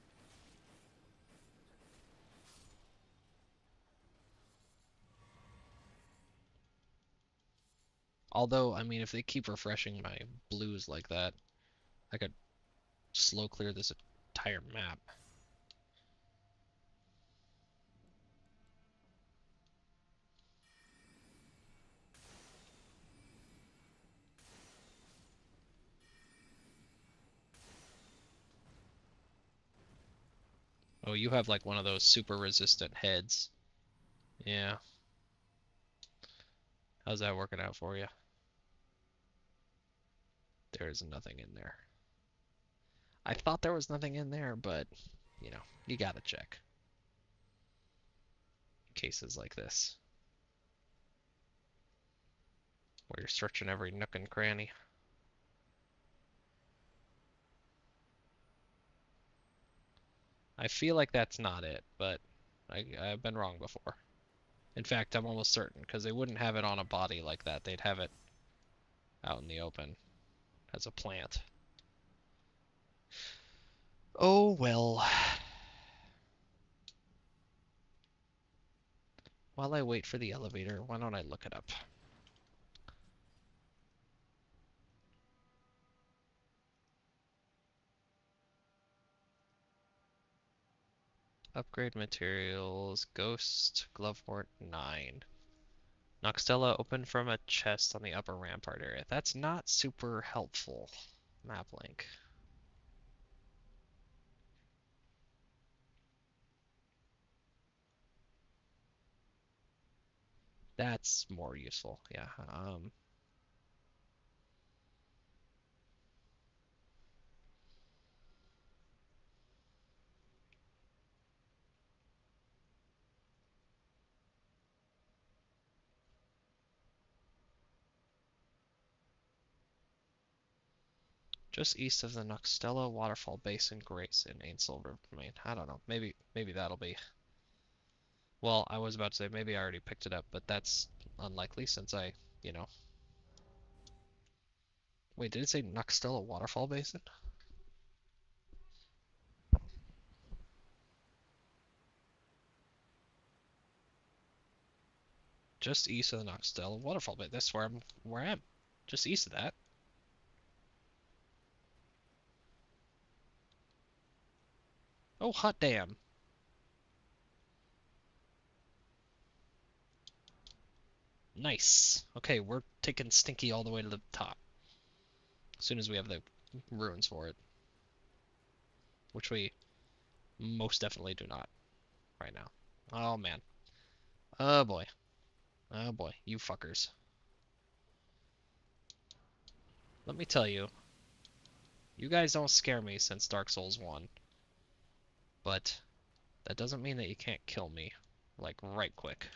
Although, I mean, if they keep refreshing my blues like that, I could slow clear this entire map. Oh, you have like one of those super resistant heads. Yeah. How's that working out for you? There is nothing in there. I thought there was nothing in there, but, you gotta check. Cases like this. where you're searching every nook and cranny. I feel like that's not it, but I've been wrong before. In fact, I'm almost certain, because they wouldn't have it on a body like that. They'd have it out in the open as a plant. Oh well. While I wait for the elevator, why don't I look it up? Upgrade materials, ghost, glovewort 9. Noxtella opened from a chest on the upper rampart area. That's not super helpful. Map link. That's more useful. Yeah. Just east of the Noxtella waterfall basin, Grace in Ainsel River Main. I don't know. Maybe that'll be. Well, I was about to say maybe I already picked it up, but that's unlikely since you know. Wait, did it say Noxtella waterfall basin? Just east of the Noxtella waterfall basin. That's where I am. Just east of that. Oh, hot damn. Nice. Okay, we're taking Stinky all the way to the top. As soon as we have the ruins for it. Which we most definitely do not right now. Oh man. Oh boy. Oh boy. You fuckers. Let me tell you, you guys don't scare me since Dark Souls 1. But that doesn't mean that you can't kill me. Like, right quick.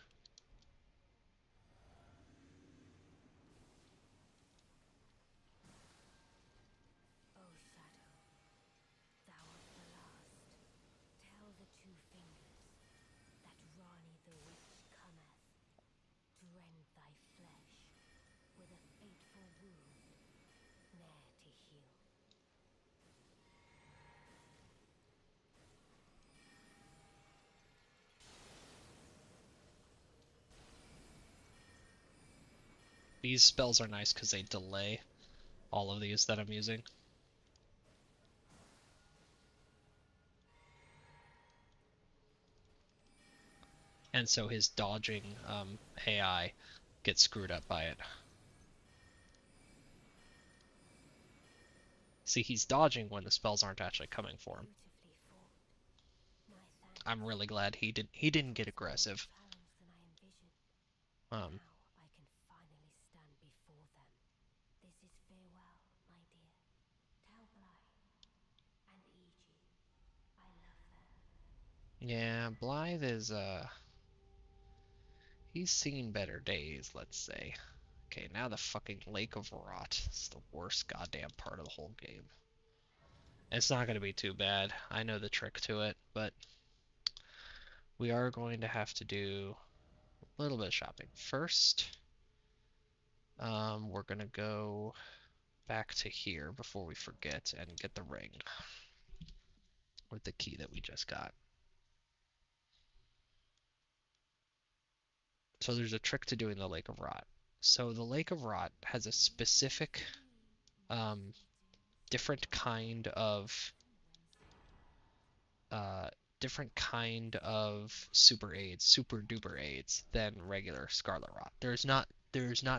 These spells are nice because they delay all of these that I'm using. And so his dodging AI gets screwed up by it. See, he's dodging when the spells aren't actually coming for him. I'm really glad he didn't get aggressive. Um, yeah, Blythe is he's seen better days, let's say. Okay, now the fucking Lake of Rot. It's the worst goddamn part of the whole game. It's not going to be too bad. I know the trick to it, but we are going to have to do a little bit of shopping. First, we're going to go back to here before we forget and get the ring with the key that we just got. So there's a trick to doing the Lake of Rot. So the Lake of Rot has a specific um, different kind of uh, super aids, super duper aids than regular Scarlet Rot. There's not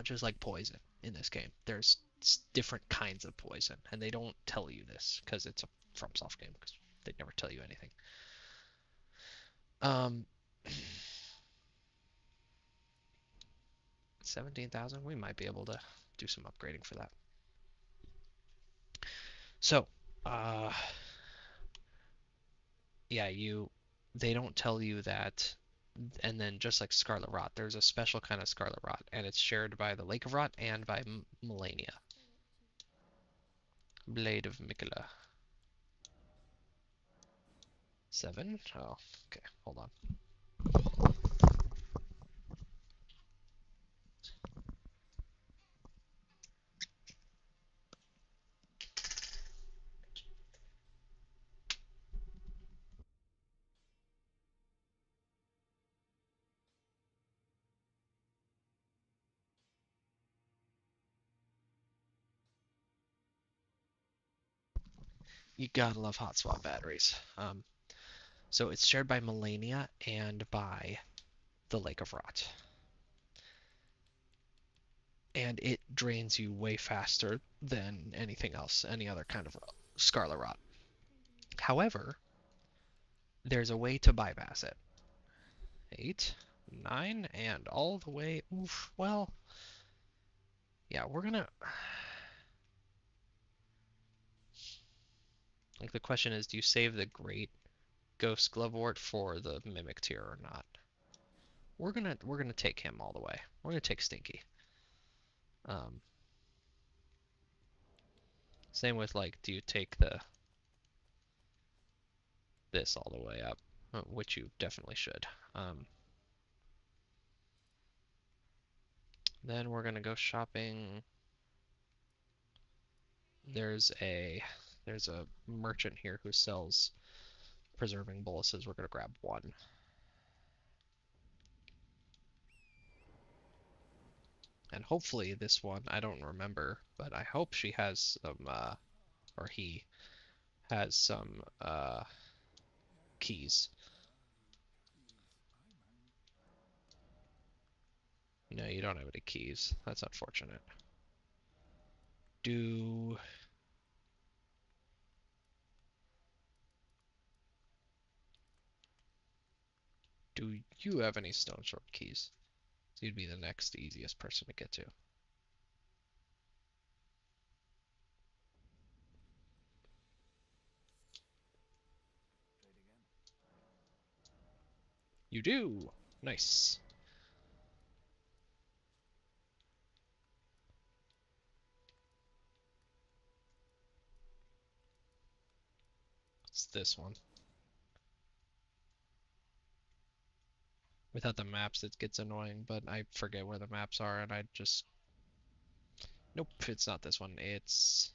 just like poison in this game. There's different kinds of poison, and they don't tell you this because it's a FromSoft game because they never tell you anything. Um, 17,000. We might be able to do some upgrading for that. So, yeah, they don't tell you that And then just like Scarlet Rot, there's a special kind of Scarlet Rot, and it's shared by the Lake of Rot and by Melania. Blade of Mikula. 7? Oh, okay. Hold on. You gotta love hot swap batteries. So it's shared by Melania and by the Lake of Rot. And it drains you way faster than anything else, any other kind of Scarlet Rot. However, there's a way to bypass it. 8, 9, and all the way. Oof, well, yeah, we're gonna. Like, the question is, do you save the Great Ghost Glovewort for the Mimic tier or not? We're gonna take him all the way. We're gonna take Stinky. Um, Same with, like, do you take this all the way up, which you definitely should. Then we're gonna go shopping. There's a there's a merchant here who sells preserving boluses. We're gonna grab one. And hopefully this one, I don't remember, but I hope she has some, or he has some, keys. No, you don't have any keys. That's unfortunate. Do do you have any stone sword keys? So you'd be the next easiest person to get to. You do. Nice. It's this one. Without the maps, it gets annoying, but I forget where the maps are, and I just... Nope, it's not this one. It's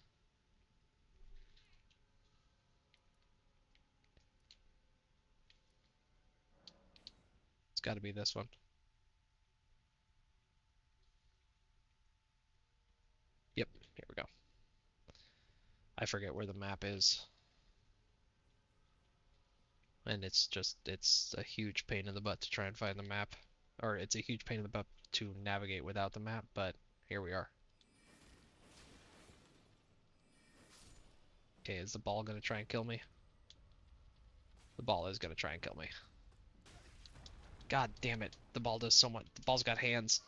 got to be this one. Yep, here we go. I forget where the map is. And it's a huge pain in the butt to try and find the map. Or it's a huge pain in the butt to navigate without the map, but here we are. Okay, is the ball gonna try and kill me? The ball is gonna try and kill me. God damn it. The ball does so much. The ball's got hands.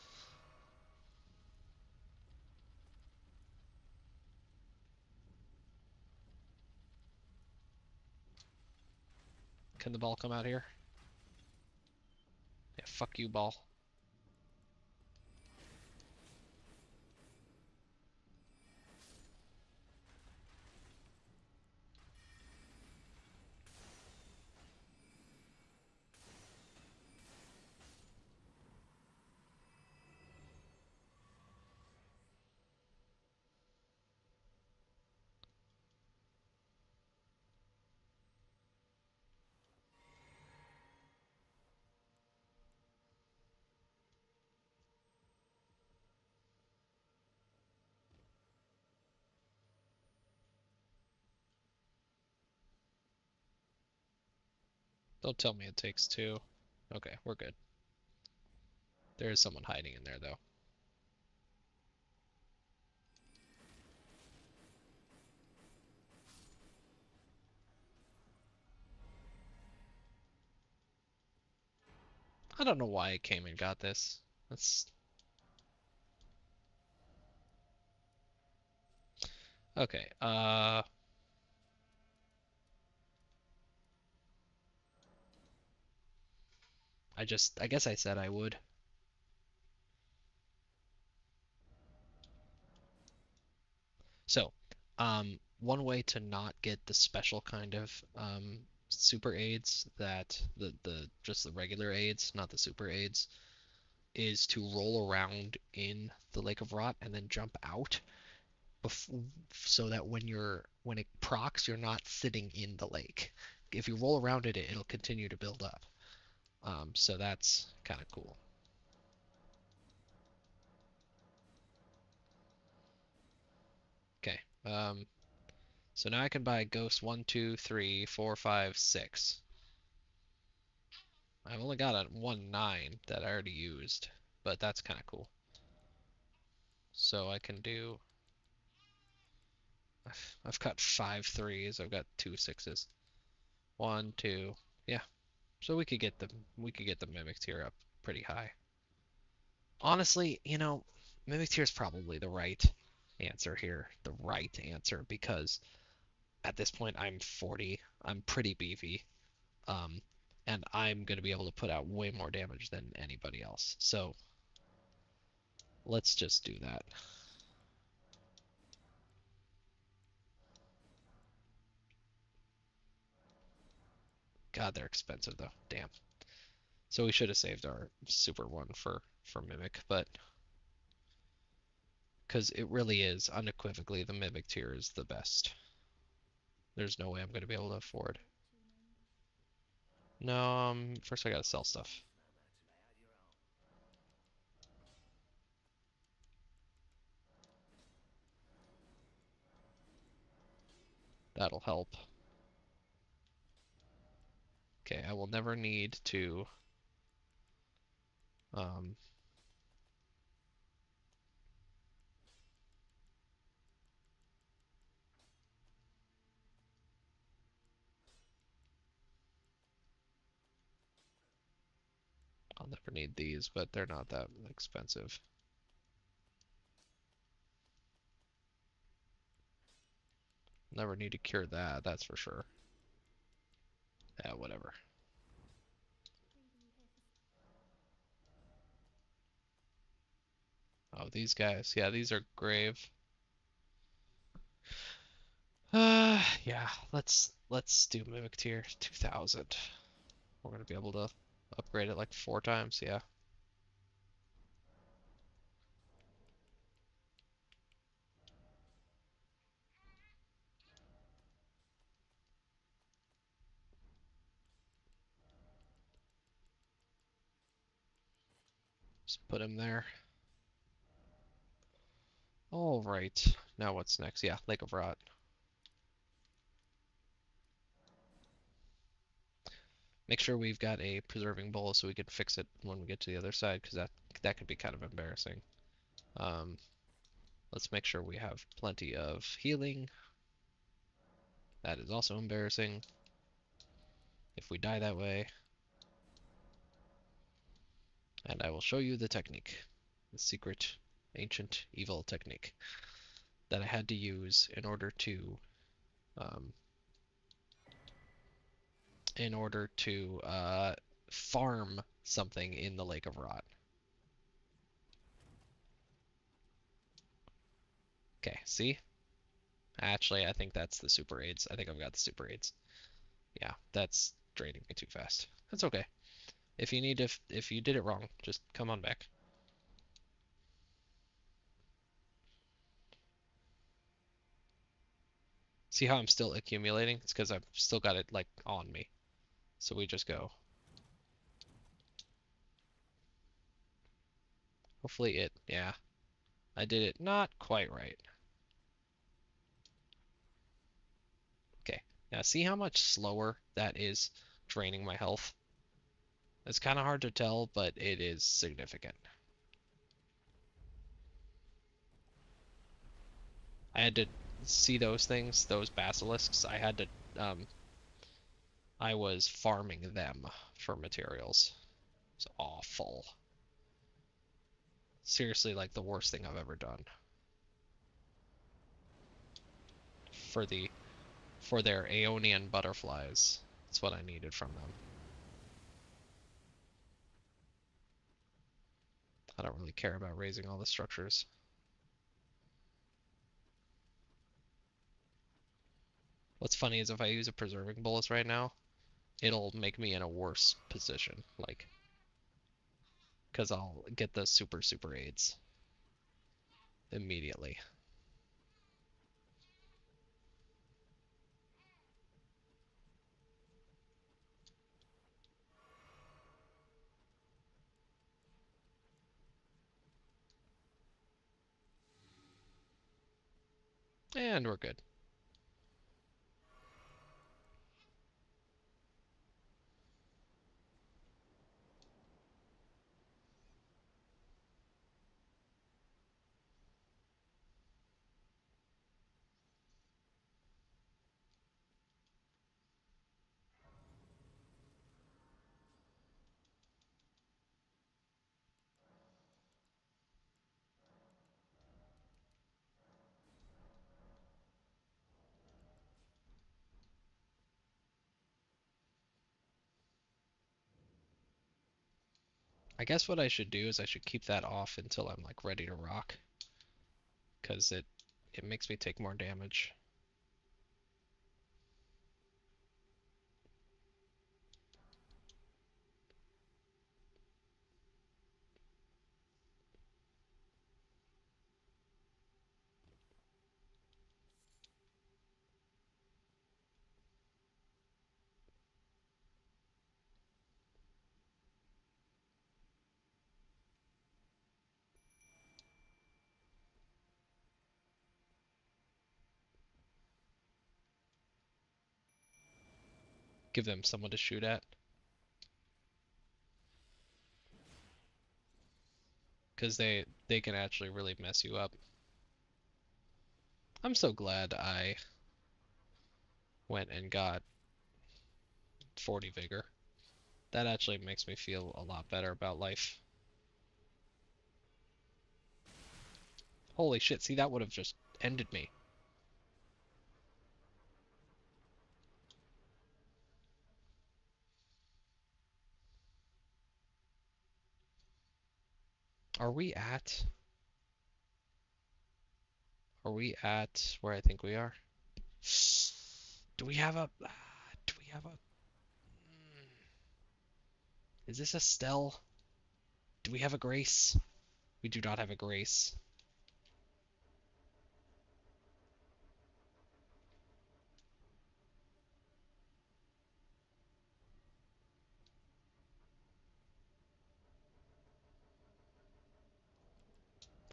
Can the ball come out here? Yeah, fuck you, ball. Don't tell me it takes two. Okay, we're good. There is someone hiding in there, though. I don't know why I came and got this. That's... Okay, I guess I said I would. So, one way to not get the special kind of super aids that the just the regular aids, not the super aids, is to roll around in the Lake of Rot and then jump out so that when it procs, you're not sitting in the lake. If you roll around it, it'll continue to build up. So that's kind of cool. Okay. So now I can buy Ghost 1, 2, 3, 4, 5, 6. I've only got a 1, 9 that I already used, but that's kind of cool. So I can do. I've got 5 threes. I've got 2 sixes. 1, 2. Yeah. So we could get the Mimic tier up pretty high. Honestly, Mimic tier is probably the right answer here. The right answer because at this point I'm 40. I'm pretty beefy. Um, and I'm going to be able to put out way more damage than anybody else. So let's just do that. God, they're expensive though. Damn. So we should have saved our super one for Mimic, but because it really is unequivocally the Mimic tier is the best. There's no way I'm going to be able to afford. No, first I gotta sell stuff. That'll help. Okay, I will never need to um I'll never need these, but they're not that expensive. Never need to cure that, that's for sure. Yeah, whatever. Oh, these guys. Yeah, these are grave. Yeah, let's do Mimic Tier 2000. We're gonna be able to upgrade it like 4 times, yeah. Just put him there. All right. Now what's next? Yeah, Lake of Rot. Make sure we've got a preserving bowl so we can fix it when we get to the other side, because that could be kind of embarrassing. Um, let's make sure we have plenty of healing. That is also embarrassing if we die that way. And I will show you the technique, the secret, ancient, evil technique that I had to use um, in order to farm something in the Lake of Rot. Okay, see? Actually, I think that's the super aids. I think I've got the super aids. Yeah, that's draining me too fast. That's okay. If you did it wrong, just come on back. See how I'm still accumulating? It's because I've still got it like on me. So we just go. Hopefully yeah. I did it not quite right. Okay. Now see how much slower that is draining my health? It's kind of hard to tell, but it is significant. I had to see those things, those basilisks. I was farming them for materials. It's awful. Seriously, like the worst thing I've ever done for their Aeonian butterflies. That's what I needed from them. I don't really care about raising all the structures. What's funny is if I use a preserving bolus right now, it'll make me in a worse position, like, because I'll get the super aids immediately. And we're good. I guess what I should do is I should keep that off until I'm like ready to rock, because it makes me take more damage. Give them someone to shoot at, because they can actually really mess you up. I'm so glad I went and got 40 vigor. That actually makes me feel a lot better about life. Holy shit, see, that would have just ended me. Are we at... Are we at where I think we are? Do we have a... Do we have a... Is this a Stell? Do we have a Grace? We do not have a Grace.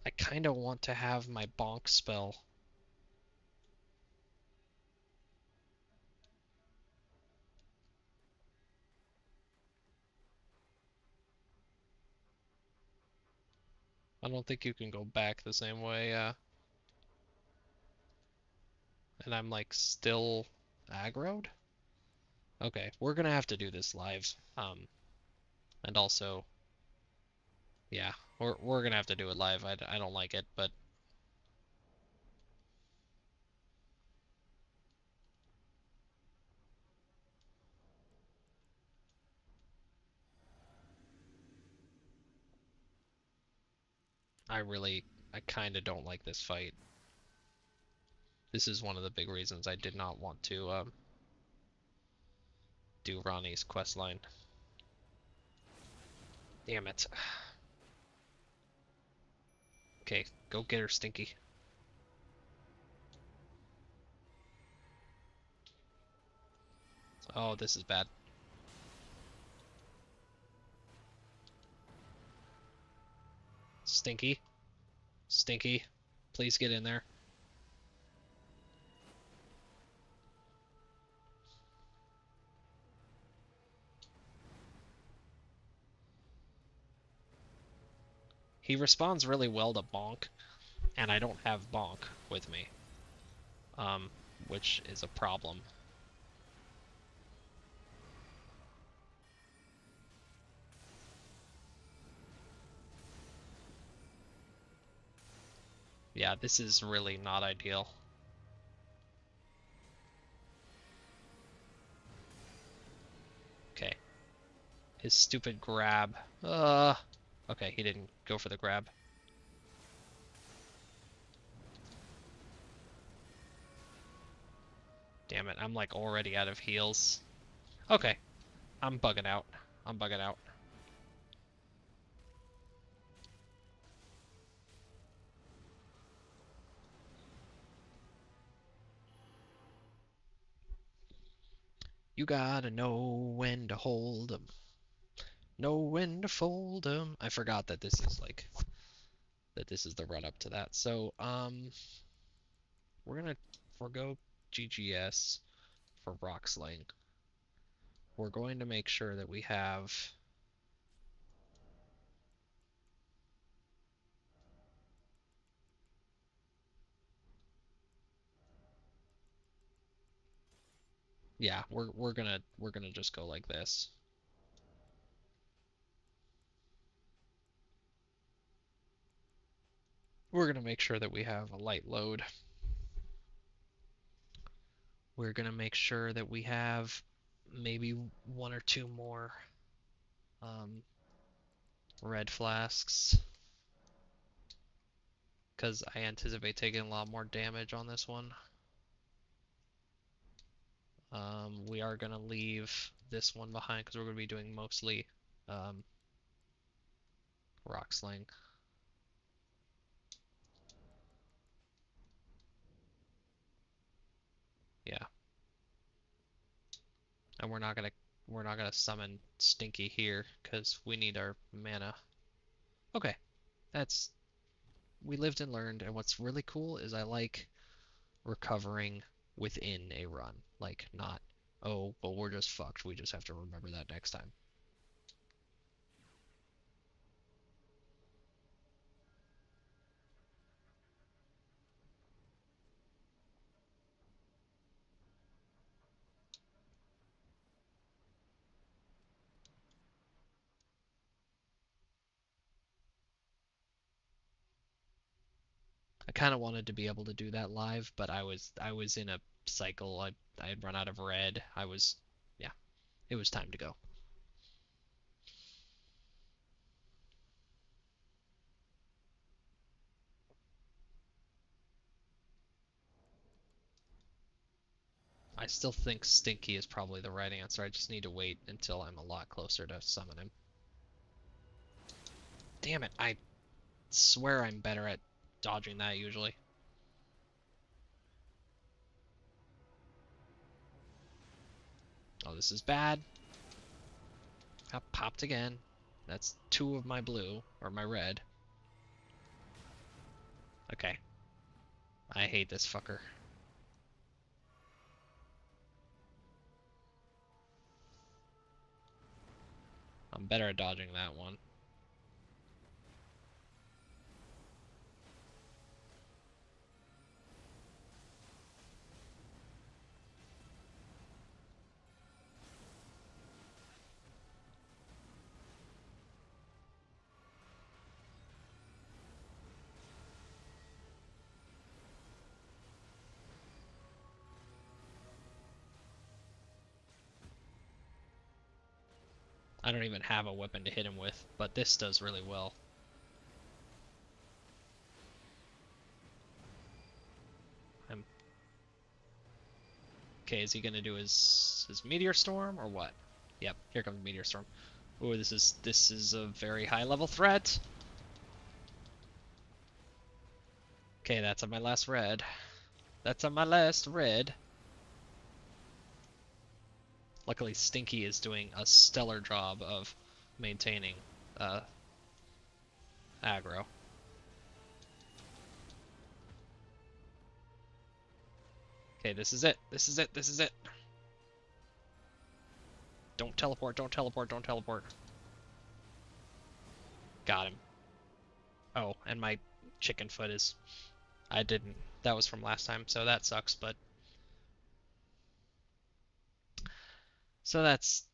I kind of want to have my bonk spell. I don't think you can go back the same way, and I'm like still aggroed? Okay, we're gonna have to do this live. And also, yeah, we're gonna have to do it live. I don't like it, but I kind of don't like this fight. This is one of the big reasons I did not want to do Ronnie's quest line. Damn it. Okay, go get her, Stinky. Oh, this is bad. Stinky. Stinky. Please get in there. He responds really well to Bonk, and I don't have Bonk with me. Which is a problem. Yeah, this is really not ideal. Okay. His stupid grab. Okay, he didn't go for the grab. Damn it, I'm like already out of heals. Okay, I'm bugging out. I'm bugging out. You gotta know when to hold 'em, know when to fold 'em. I forgot that this is like that this is the run up to that. So, we're gonna forego GGS for rock sling. We're going to make sure that we have. Yeah, we're gonna just go like this. We're gonna make sure that we have a light load. We're gonna make sure that we have maybe one or two more um, red flasks, because I anticipate taking a lot more damage on this one. We are gonna leave this one behind because we're gonna be doing mostly um, rock sling. Yeah, and we're not gonna summon Stinky here because we need our mana. Okay, that's we lived and learned, and what's really cool is I like recovering within a run. Like, not, oh, well, we're just fucked. We just have to remember that next time. I kind of wanted to be able to do that live, but I was in a cycle. I had run out of red. Yeah, it was time to go. I still think Stinky is probably the right answer. I just need to wait until I'm a lot closer to summon him. Damn it, I swear I'm better at dodging that usually. Oh, this is bad. I popped again. That's two of my blue, or my red. Okay. I hate this fucker. I'm better at dodging that one. I don't even have a weapon to hit him with, but this does really well. I'm... Okay, is he gonna do his Meteor Storm or what? Yep, here comes Meteor Storm. Ooh, this is a very high level threat. Okay, that's on my last red. That's on my last red. Luckily, Stinky is doing a stellar job of maintaining uh, aggro. Okay, this is it. This is it. This is it. Don't teleport. Don't teleport. Don't teleport. Got him. Oh, and my chicken foot is... I didn't... That was from last time, so that sucks, but... So that's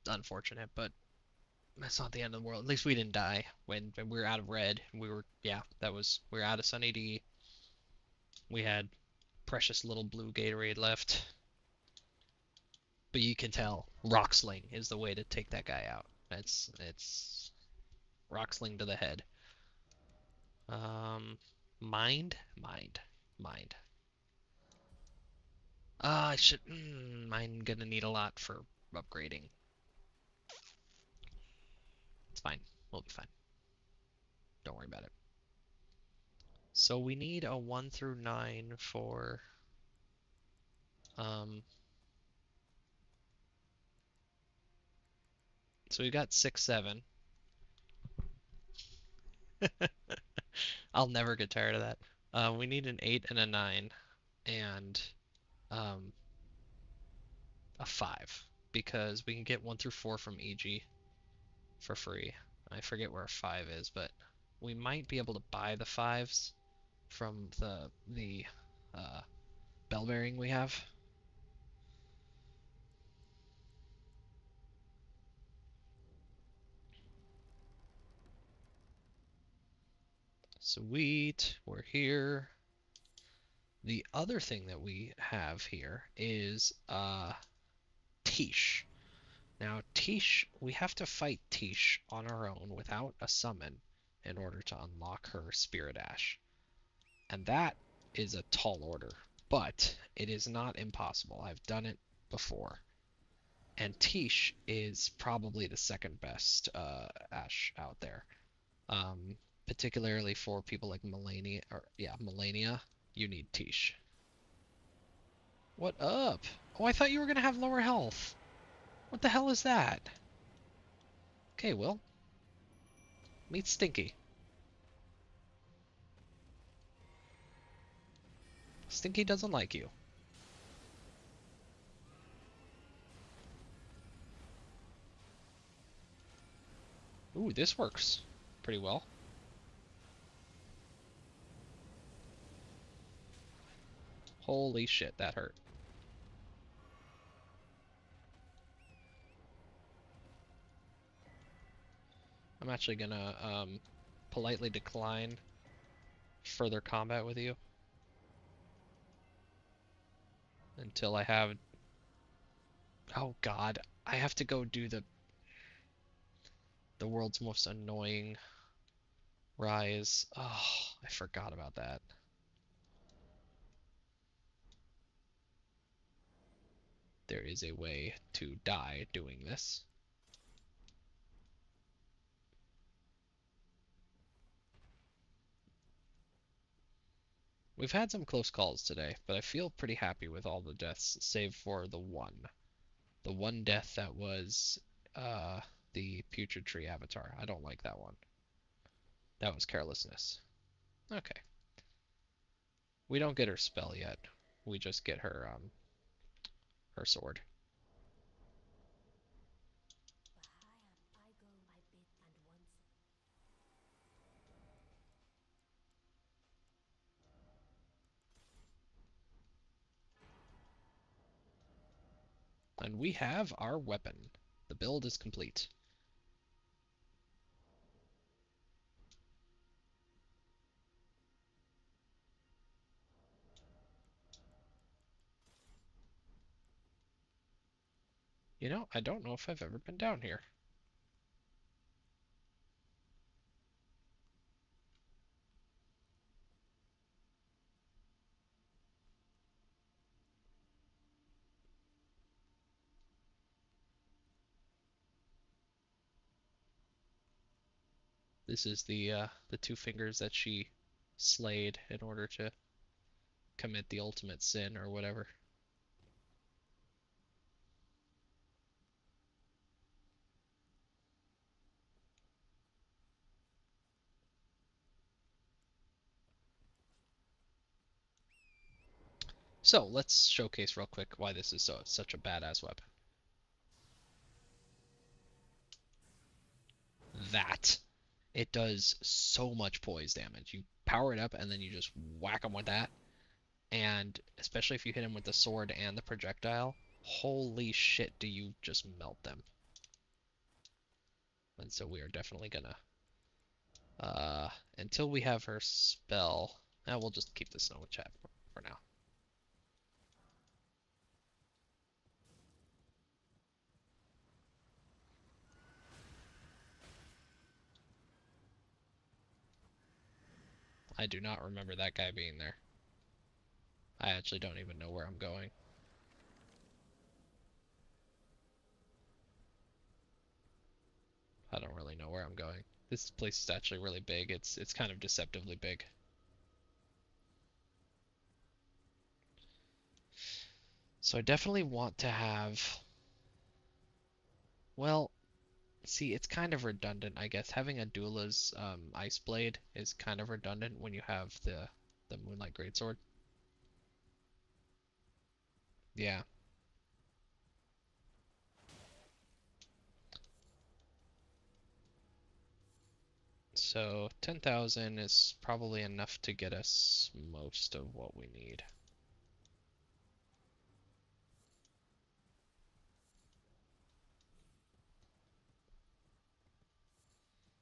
unfortunate, but that's not the end of the world. At least we didn't die when we were out of red. We were... Yeah, we were out of Sunny D. We had precious little blue Gatorade left. But you can tell Rock Sling is the way to take that guy out. It's Rock sling to the head. Um, mind, mind, mind. I should. Mine gonna need a lot for upgrading. It's fine. We'll be fine. Don't worry about it. So we need a 1 through 9 for um. So we got 6, 7. I'll never get tired of that. We need an 8 and a 9 and um a 5 because we can get 1 through 4 from EG for free. I forget where 5 is, but we might be able to buy the 5s from the uh, bell bearing we have. Sweet, we're here. The other thing that we have here is Tish. Now Tish, we have to fight Tish on our own without a summon in order to unlock her Spirit Ash. And that is a tall order, but it is not impossible. I've done it before. And Tish is probably the second best Ash out there. Um, Particularly for people like Melania, or yeah, Melania, you need Tish. What up? Oh, I thought you were gonna have lower health. What the hell is that? Okay, Will, meet Stinky. Stinky doesn't like you. Ooh, this works pretty well. Holy shit, that hurt. I'm actually gonna politely decline further combat with you until I have. Oh God, I have to go do the world's most annoying rise. Oh, I forgot about that. There is a way to die doing this. We've had some close calls today, but I feel pretty happy with all the deaths, save for the one. The one death that was uh, the Putrid Tree Avatar. I don't like that one. That was carelessness. Okay. We don't get her spell yet. We just get her sword. And we have our weapon. The build is complete. You know, I don't know if I've ever been down here. This is the two fingers that she slayed in order to commit the ultimate sin or whatever. So let's showcase real quick why this is such a badass weapon. That it does so much poise damage. You power it up and then you just whack them with that, and especially if you hit him with the sword and the projectile, holy shit, do you just melt them. And so we are definitely gonna until we have her spell, we'll just keep the snow chat for now. I do not remember that guy being there. I actually don't even know where I'm going. I don't really know where I'm going. This place is actually really big. It's kind of deceptively big. So I definitely want to have, well, see, it's kind of redundant, I guess. Having a Dula's Ice Blade is kind of redundant when you have the Moonlight Greatsword. Yeah. So 10,000 is probably enough to get us most of what we need.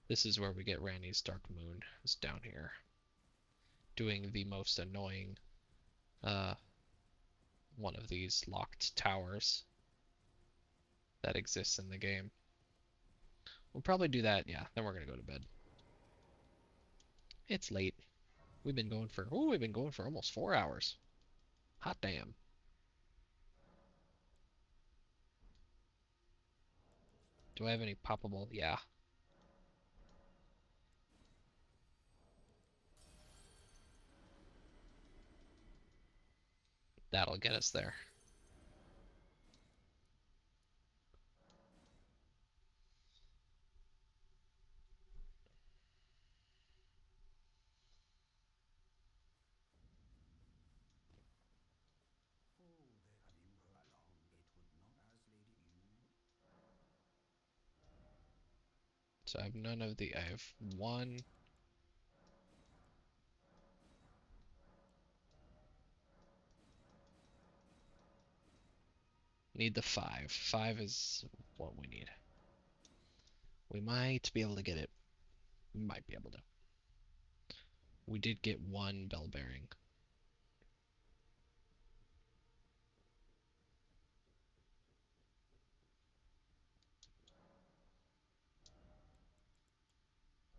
This is where we get Randy's Dark Moon, is down here, doing the most annoying uh, one of these locked towers that exists in the game. We'll probably do that, yeah, then we're gonna go to bed. It's late. We've been going for almost 4 hours. Hot damn. Do I have any poppable? Yeah, that'll get us there. So I have none of the. I have one. Need the five. Five is what we need. We might be able to get it. We might be able to. We did get one bell bearing.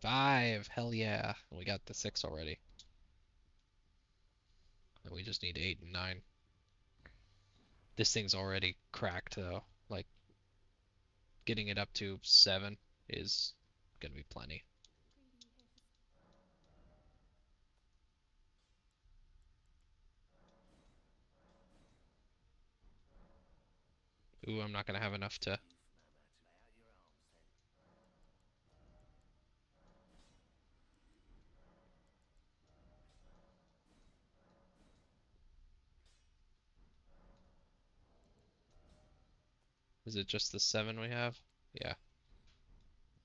Five! Hell yeah. We got the six already. And we just need eight and nine. This thing's already cracked though. Like, getting it up to seven is gonna be plenty. Ooh, I'm not gonna have enough to. Is it just the seven we have? Yeah,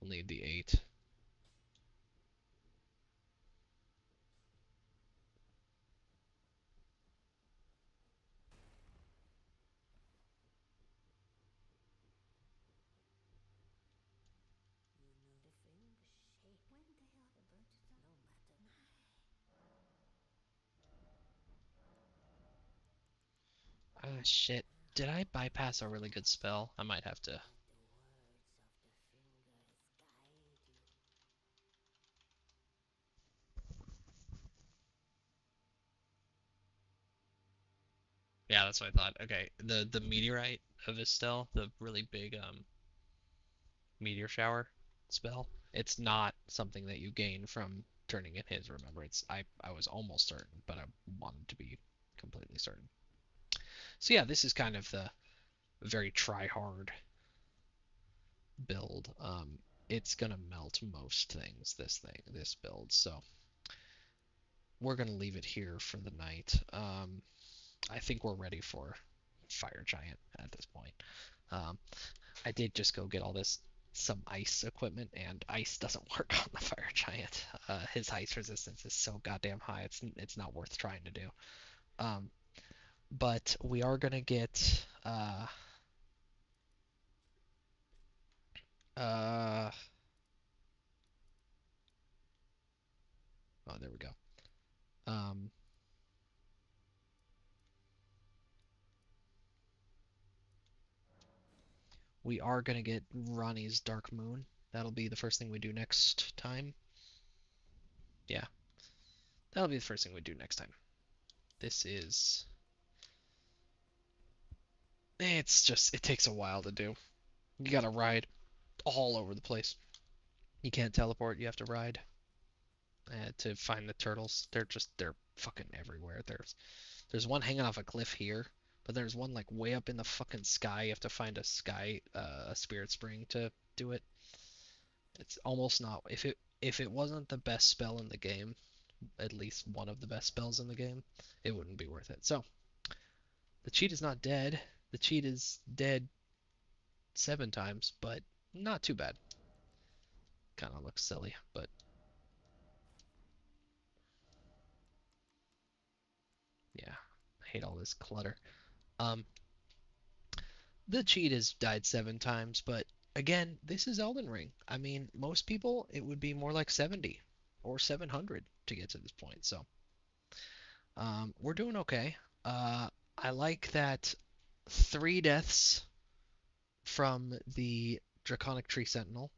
we'll need the eight. Ah, shit. Did I bypass a really good spell? I might have to. Yeah, that's what I thought. Okay, the meteorite of Estelle, the really big meteor shower spell. It's not something that you gain from turning in his. Remember, it's I was almost certain, but I wanted to be completely certain. So yeah, this is kind of the very try hard build. It's gonna melt most things. This build. So we're gonna leave it here for the night. I think we're ready for Fire Giant at this point. Um, I did just go get all this some ice equipment, and ice doesn't work on the Fire Giant. His ice resistance is so goddamn high. It's not worth trying to do. Um, but we are gonna get uh oh, there we go. Um, we are gonna get Ronnie's Dark Moon. That'll be the first thing we do next time. Yeah. That'll be the first thing we do next time. This is. It's just. It takes a while to do. You gotta ride all over the place. You can't teleport, you have to ride to find the turtles. They're fucking everywhere. There's one hanging off a cliff here, but there's one like way up in the fucking sky. You have to find a spirit spring to do it. It's almost not. If it wasn't the best spell in the game, at least one of the best spells in the game, it wouldn't be worth it. So the cheat is not dead. The cheat is dead 7 times, but not too bad. Kind of looks silly, but yeah, I hate all this clutter. Um, the cheat has died 7 times, but again, this is Elden Ring. I mean, most people it would be more like 70 or 700 to get to this point. So we're doing okay. I like that 3 deaths from the Draconic Tree Sentinel,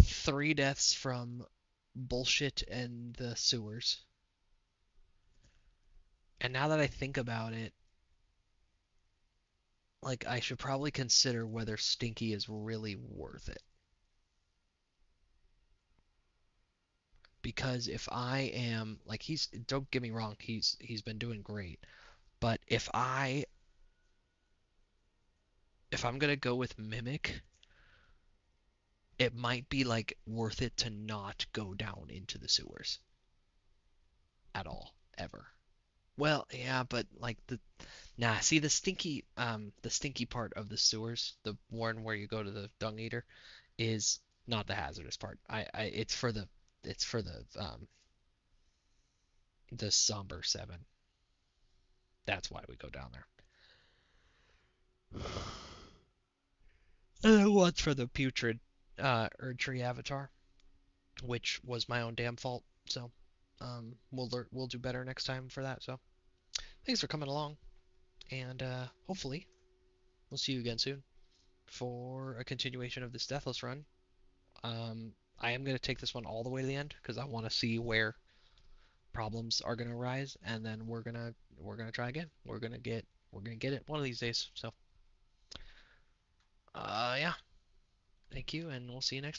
3 deaths from bullshit and the sewers. And now that I think about it, like I should probably consider whether Stinky is really worth it. Because if I am like he's don't get me wrong, he's been doing great. But if I'm gonna go with Mimic, it might be like worth it to not go down into the sewers at all, ever. Well, yeah, but like see the stinky part of the sewers, the one where you go to the dung eater, is not the hazardous part. It's for the somber seven. That's why we go down there. And one's for the putrid Erdtree avatar, which was my own damn fault. So we'll do better next time for that. So thanks for coming along, and hopefully we'll see you again soon for a continuation of this Deathless run. I am gonna take this one all the way to the end because I want to see where problems are gonna arise, and then we're gonna try again. We're gonna get it one of these days. So yeah, thank you, and we'll see you next time.